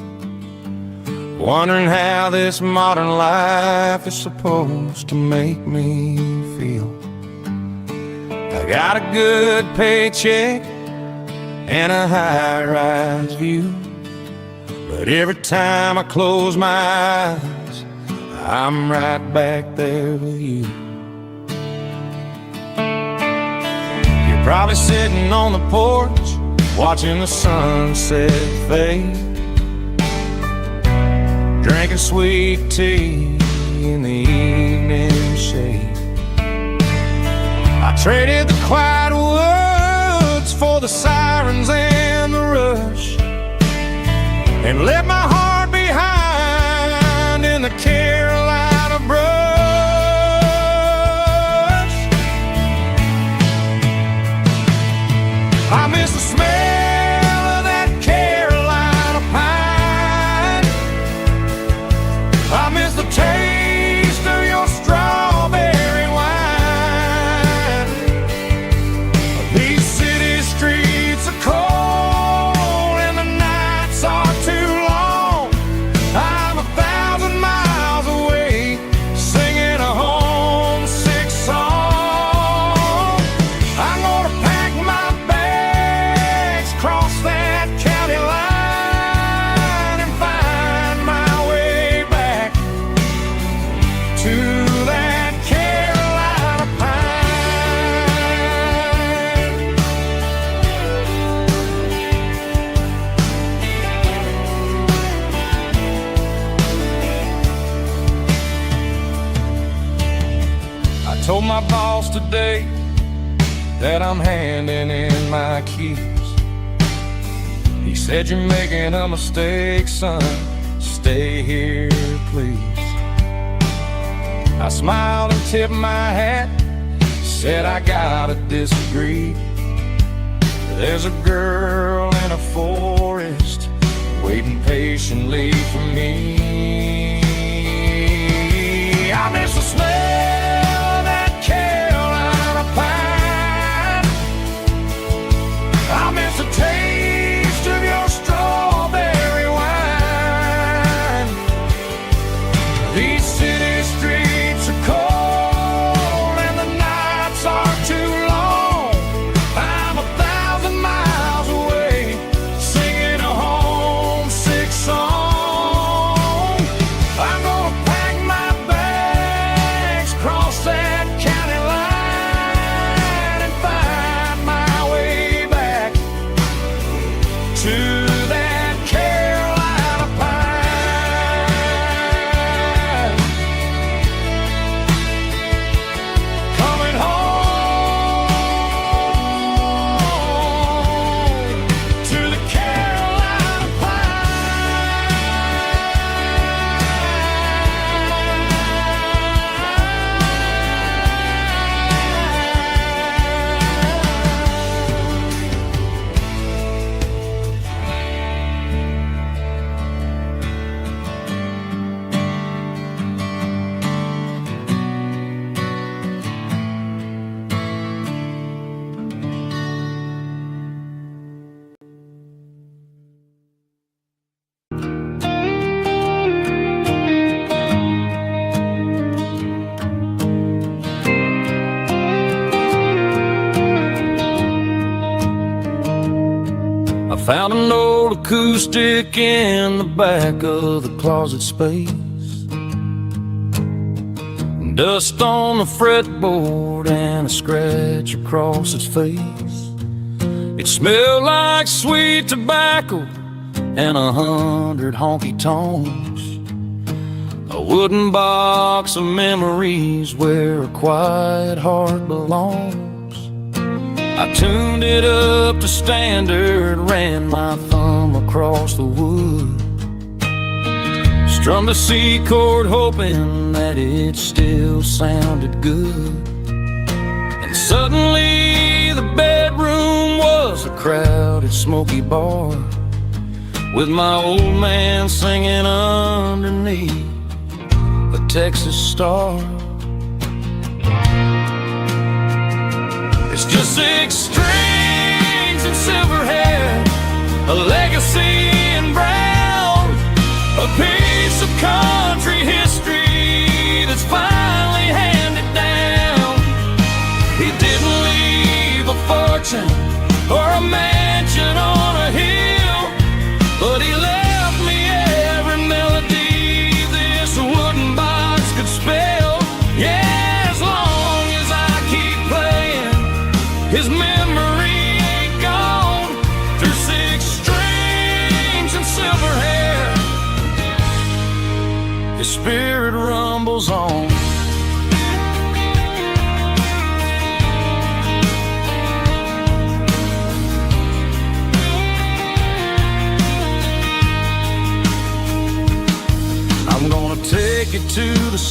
wondering how this modern life is supposed to make me feel. I got a good paycheck and a high-rise view, but every time I close my eyes, I'm right back there with you. You're probably sitting on the porch, watching the sunset fade, drinking sweet tea in the evening shade. I traded the quiet woods for the sirens and the rush, and left my heart behind in the Carolina brush. I miss the smell of that Carolina pine. I miss the taste of your strawberry wine. These city streets are cold and the nights are too long. I'm 1,000 miles away, singing a homesick song. I'm gonna pack my bags, cross that county line, and find my way back to that Carolina pine. I told my boss today that I'm handing in my keys. He said, "You're making a mistake, son. Stay here, please." I smiled and tipped my hat, said I gotta disagree. There's a girl in a forest waiting patiently for me. I miss the smell of that Carolina pine. I miss the taste of your strawberry wine. These city streets are cold and the nights are too long. I'm 1,000 miles away, singing a homesick song. I'm gonna pack my bags, cross that county line, and find my way back to that Carolina pine. Coming home to the Carolina I found an old acoustic in the back of the closet space. Dust on the fretboard and a scratch across its face. It smelled like sweet tobacco and 100 honky-tonks. A wooden box of memories where a quiet heart belongs. I tuned it up to standard, ran my thumb across the wood, strummed a C chord hoping that it still sounded good. And suddenly the bedroom was a crowded, smoky bar, with my old man singing underneath a Texas star. It's just extreme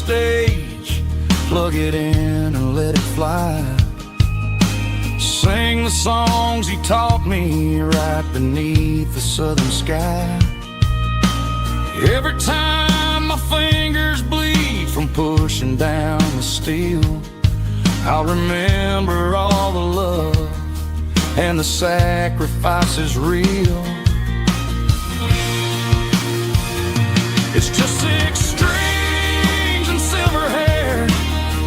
stage, plug it in and let it fly. Sing the songs he taught me right beneath the southern sky. Every time my fingers bleed from pushing down the steel, I'll remember all the love and the sacrifices real. It's just 6 strings and silver hair,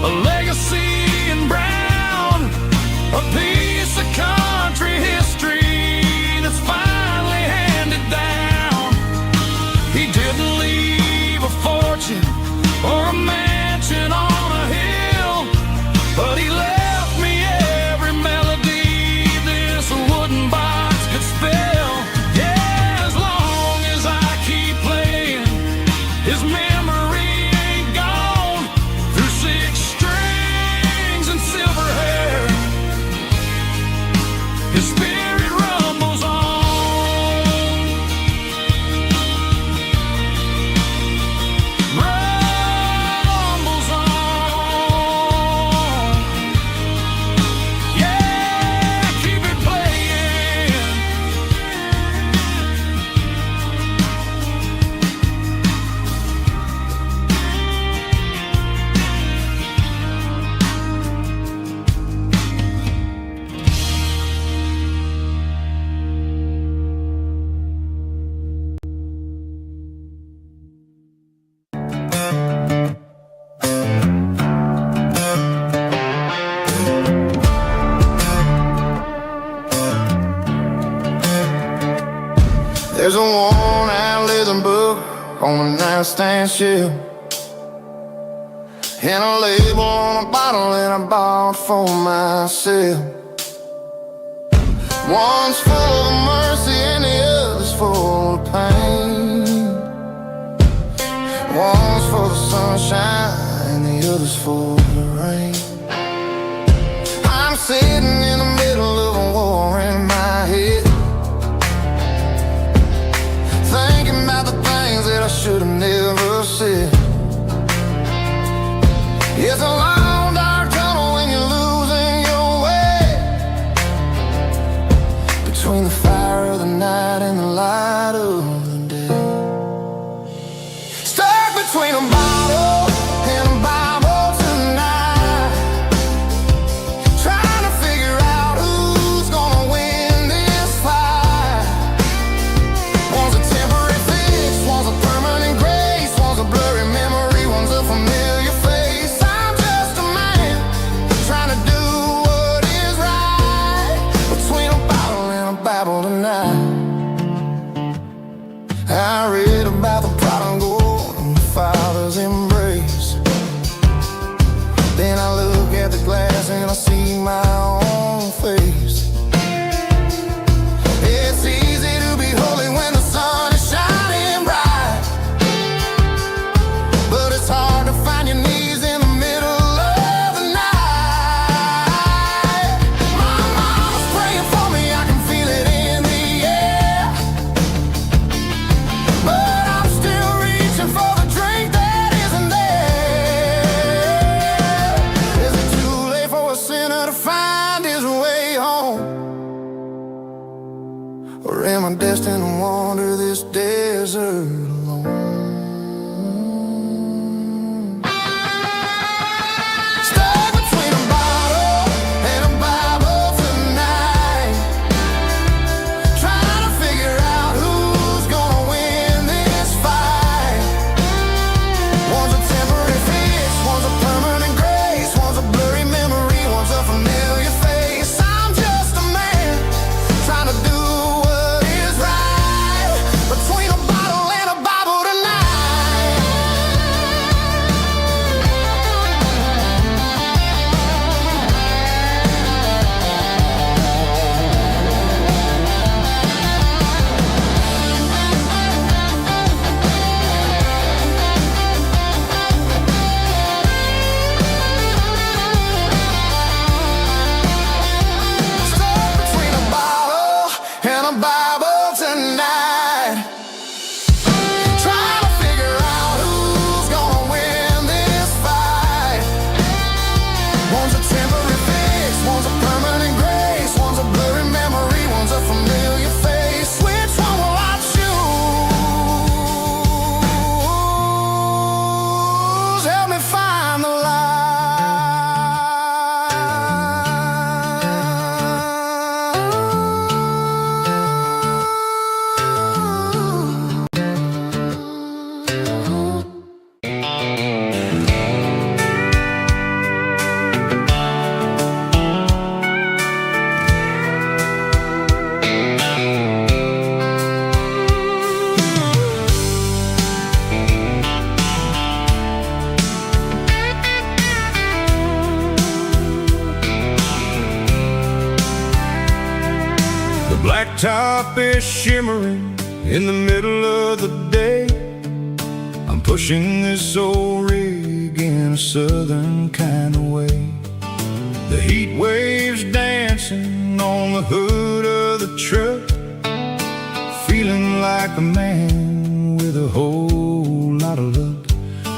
a legacy in brown, a piece of country history that's finally handed down. He didn't leave a fortune or a mansion on a hill, but he left me every melody this wooden box could spell. Yeah, as long as I keep playing, his memory ain't gone. Through 6 strings and silver hair, his spirit rumbles on. Rumbles on. Yeah, keep it playing. There's a worn-out leather book on the nightstand shelf, and a label on a bottle that I bought for myself. One's full of mercy and the other's full of pain. One's full of sunshine and the other's full of rain. I'm sitting in the middle of a war in my head, thinking about the things that I should have never said. It's a long dark tunnel when you're losing your way, between the fire of the night and the light of the day. Stuck between a bottle and a Bible tonight, trying to figure out who's gonna win this fight. One's a temporary fix, one's a permanent grace, one's a blurry memory, one's a familiar face. I'm just a man trying to do what is right, between a bottle and a Bible tonight. I read about the prodigal and the father's embrace. Then I look at the glass and I see my own face. It's easy to be holy when the sun is shining bright, but it's hard to find your knees in the middle of the night. My mama's praying for me, I can feel it in the air, but I'm still reaching for the drink that isn't there. Is it too late for a sinner to find his way home? top is shimmering in the middle of the day. I'm pushing this old rig in a southern kind of way. The heat waves dancing on the hood of the truck, feeling like a man with a whole lot of luck.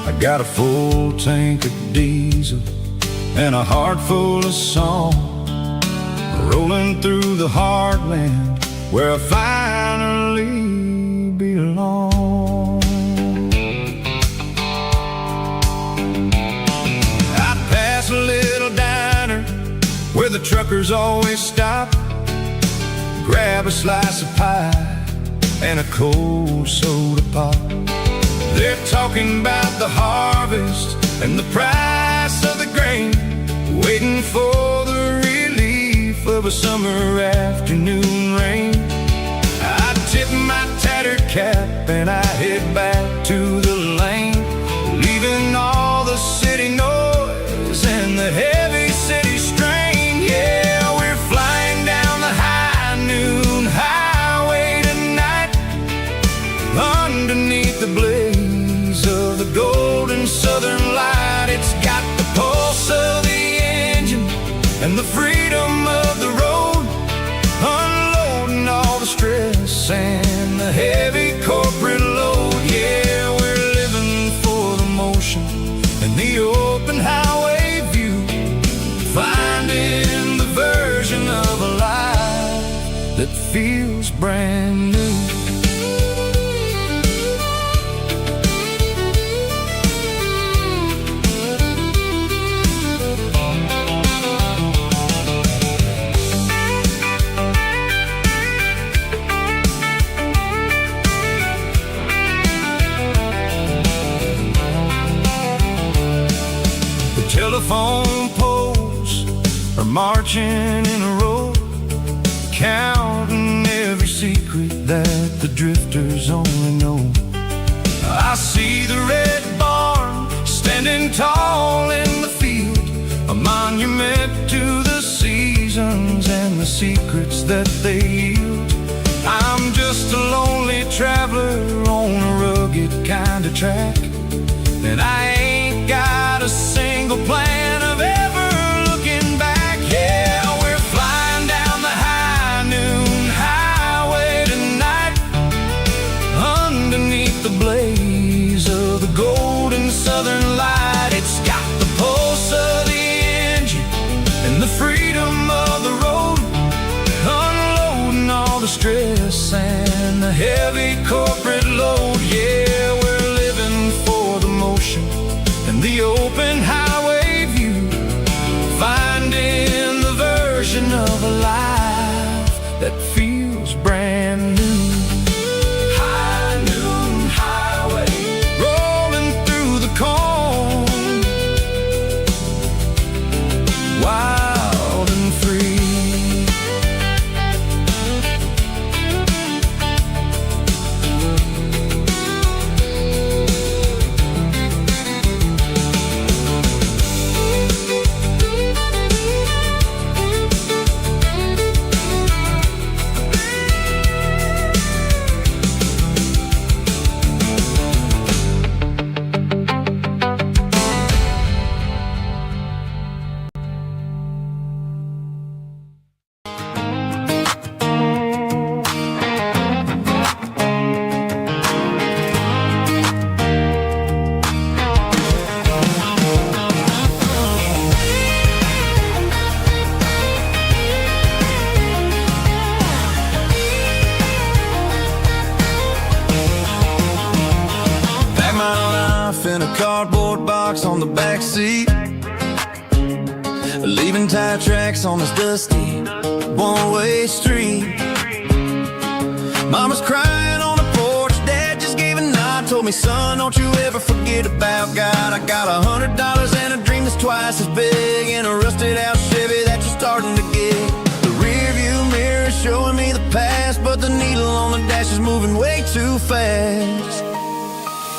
I got a full tank of diesel and a heart full of song, rolling through the heartland where I finally belong. I pass a little diner where the truckers always stop, grab a slice of pie and a cold soda pop. They're talking about the harvest and the price of the grain, waiting for the relief of a summer afternoon rain. I tip my tattered cap and I head back to the lane, leaving all the city noise and the heavy city strain. Yeah, we're flying down the high noon highway tonight, underneath the blaze of the golden southern light. It's got the pulse of the engine and the freedom of the road, unloading all the stress and the heavy corporate load. Yeah, we're living for the motion and the open highway view, finding the version of a life that feels brand new. Telephone poles are marching in a row, counting every secret that the drifters only know. I see the red barn standing tall in the field, a monument to the seasons and the secrets that they yield. I'm just a lonely traveler on a rugged kind of track, and I ain't got a single plan of ever looking back. Yeah, we're flying down the high noon highway tonight, underneath the blaze of the golden southern light. It's got the pulse of the engine and the freedom of the road, unloading all the stress and the heavy corporate load. Yeah, we're living for the motion and the open highway view, finding the version of a life that feels brand new. High noon highway, rolling through the corn, wild and free. In a cardboard box on the back seat, leaving tire tracks on this dusty one-way street. Mama's crying on the porch, Dad just gave a nod, told me, son, don't you ever forget about God. I got $100 and a dream that's twice as big, in a rusted out Chevy that you're starting to get. The rear view mirror is showing me the past, but the needle on the dash is moving way too fast.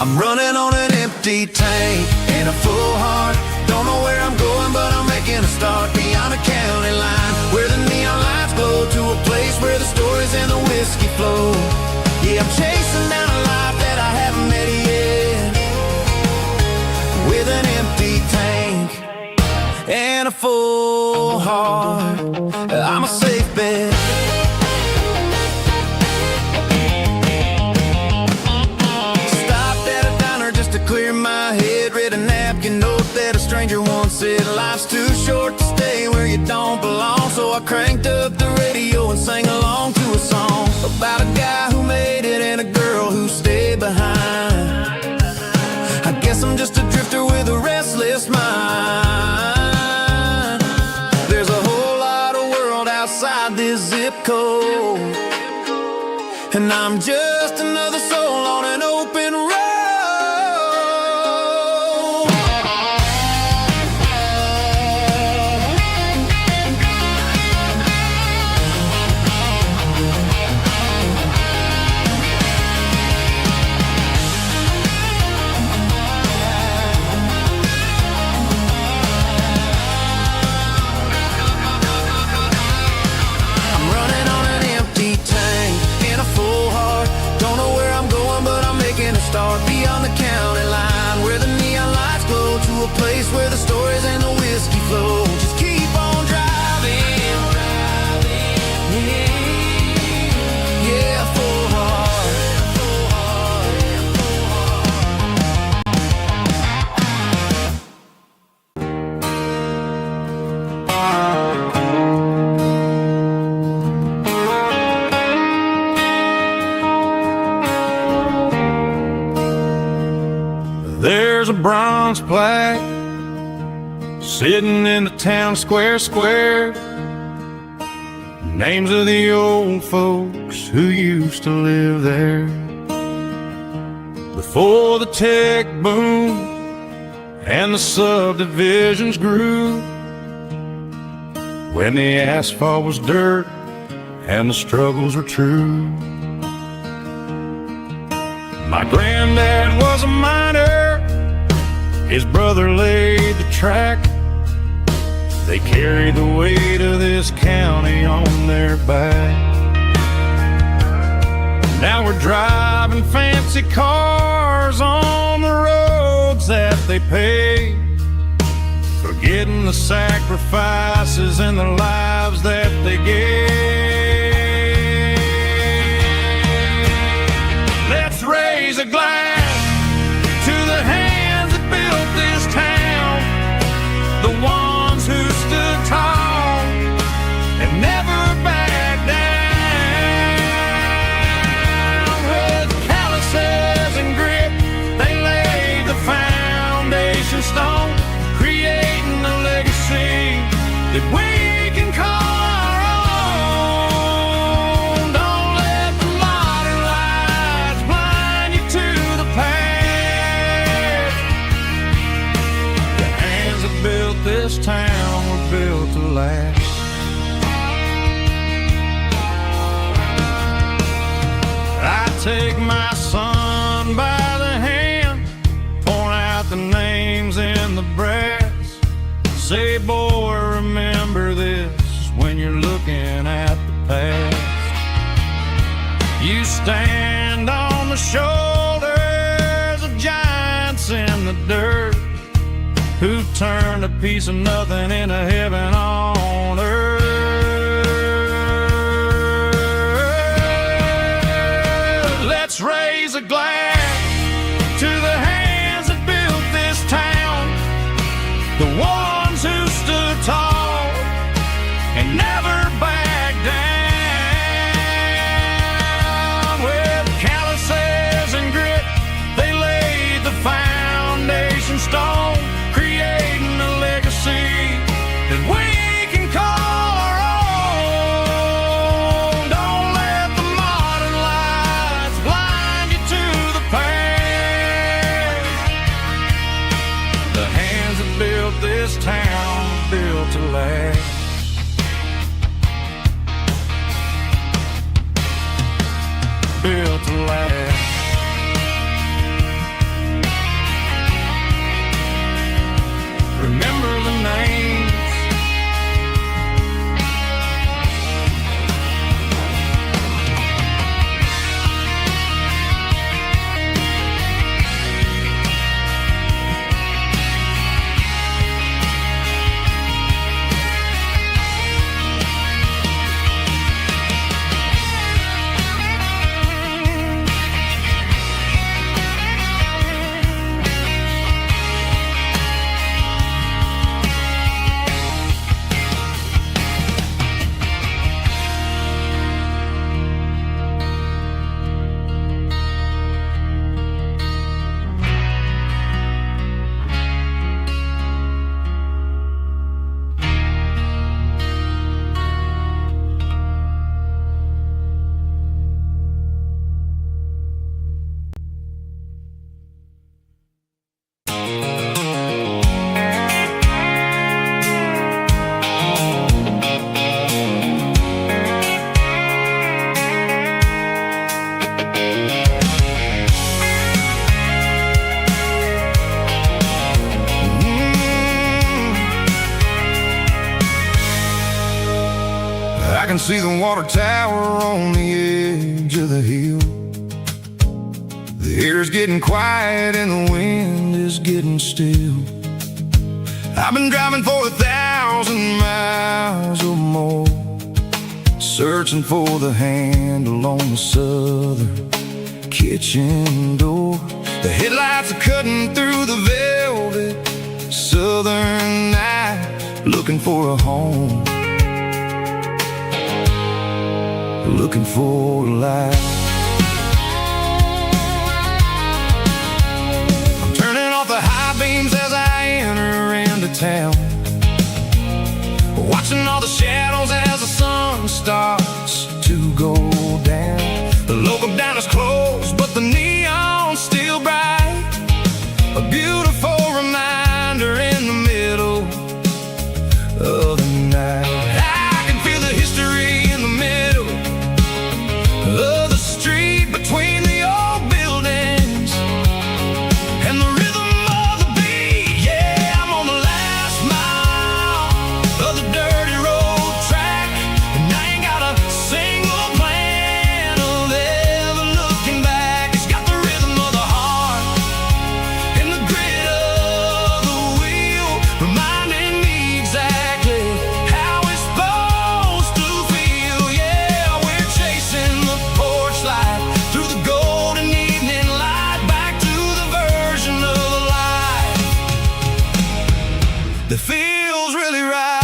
I'm running on an empty tank and a full heart. Don't know where I'm going, but I'm making a start beyond a county line, where the neon lights glow, to a place where the stories and the heart, I'm a safe bet. Stopped at a diner just to clear my head. Read a napkin note that a stranger once said, life's too short to stay where you don't belong. So I cranked up the radio and sang along to a song about a guy who made it and a girl who stayed behind. I guess I'm just a drifter with a restless mind. There's a whole lot of world outside this zip code, and I'm just another soul on an open road. Start beyond the county line, where the neon lights glow, to a place where the stories and the whiskey flow. Just keep on driving, yeah, full heart. There's a bronze plaque sitting in the town square. Names of the old folks who used to live there before the tech boom and the subdivisions grew, when the asphalt was dirt and the struggles were true. My granddad was a miner, his brother laid the track. They carried the weight of this county on their back. Now we're driving fancy cars on the roads that they paved, forgetting the sacrifices and the lives that they gave. Let's raise a glass to the hands that built this town, the ones who stood tall and never backed down. With calluses and grit, they laid the foundation stone, creating a legacy that we can call our own. Don't let the modern lights blind you to the past. The hands that built this town were built to last. I take my son by the hand, point out the names in the brass. Say, boy, remember this when you're looking at the past. You stand on the shoulders of giants in the dirt, who turned a piece of nothing into heaven on earth. Let's raise a glass to the hands that built this town, the ones who stood tall and never backed down. With calluses and grit, they laid the foundation stone, creating a legacy that we can call our own. Don't let the modern lights blind you to the past. The hands that built this town were built to last. Built to last. Remember the names. can see the water tower on the edge of the hill. The air's getting quiet and the wind is getting still. I've been driving for 1,000 miles or more, searching for the handle on the southern kitchen door. The headlights are cutting through the velvet southern night, looking for a home, looking for a life. I'm turning off the high beams as I enter into town, watching all the shadows as the sun starts to go down. The local diner's closed, but the neon's still bright, a beautiful reminder in the middle of the night. I can feel the history in the middle of the street, between the old buildings and the rhythm of the beat. Yeah, I'm on the last mile of the dirty road track, and I ain't got a single plan of ever looking back. It's got the rhythm of the heart and the grit of the wheel, reminding me exactly how it's supposed to feel. Yeah, we're chasing the porch light through the golden evening light, back to the version of life that feels really right.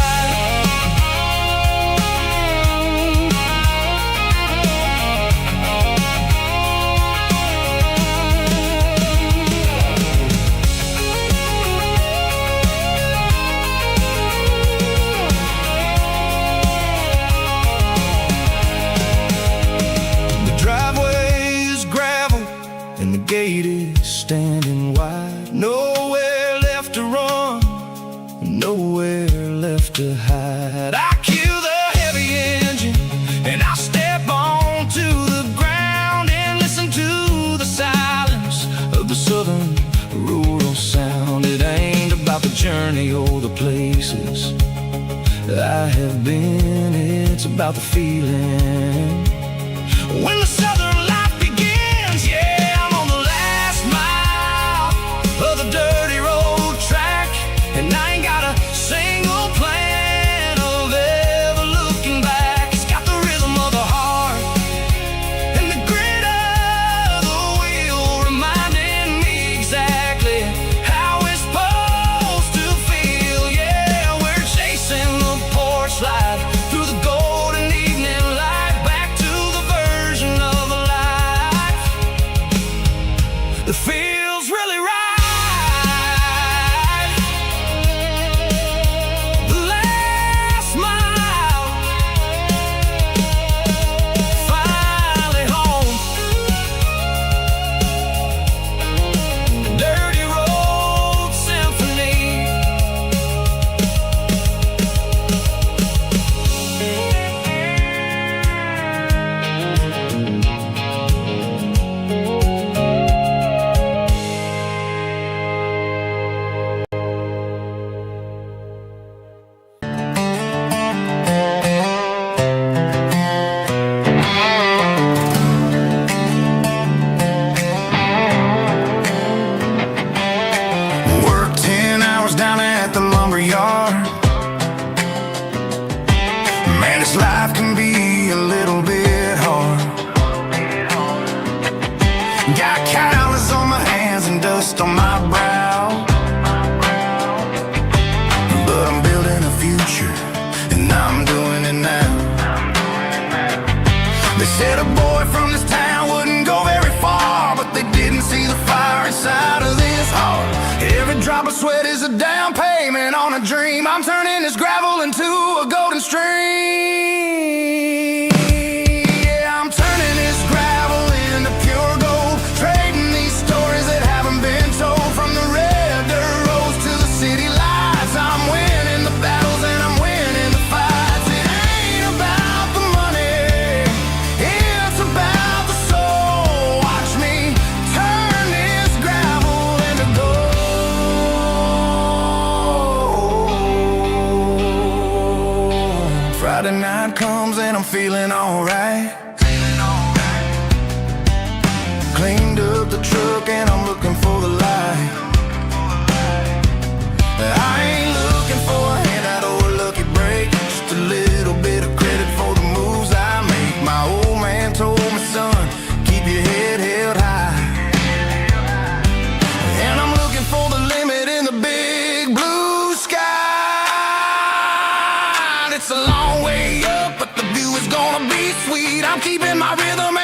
The driveway is gravel and the gate is standing wide. Nowhere left to run, nowhere left to hide. I kill the heavy engine and I step onto the ground and listen to the silence of the southern rural sound. It ain't about the journey or the places I have been, it's about the feeling when the southern life begins. Yeah, I'm on the last mile of the dirty road track, and I ain't got a single plan of ever looking back. It's got the rhythm of the heart and the grit of the wheel, reminding me exactly how it's supposed to feel. Yeah, we're chasing the porch light through the golden evening light, back to the version of a life that feels really right. The last mile, finally home. Dirty road symphony. Work 10 hours down at the lumber yard. Man, this life can be a little bit hard. Got calluses on my hands and dust on my brow, but I'm building a future and I'm doing it now. They said a boy from this town wouldn't go very far, but they didn't see the fire inside of this heart. Every drop of sweat is a down payment on a dream. I'm turning this gravel into a golden stream. Yeah, I'm turning this gravel into pure gold, trading these stories that haven't been told. From the red dirt roads to the city lights, I'm winning the battles and I'm winning the fights. It ain't about the money, it's about the soul. Watch me turn this gravel into gold. Friday night comes and I'm feeling alright. Cleaned up the truck and I'm looking for the light. I ain't looking for a handout or a lucky break, just a little bit of credit for the moves I make. My old man told me, son, keep your head held high. And I'm looking for the limit in the big blue sky. It's a long way up, but the view is gonna be sweet. I'm keeping my rhythm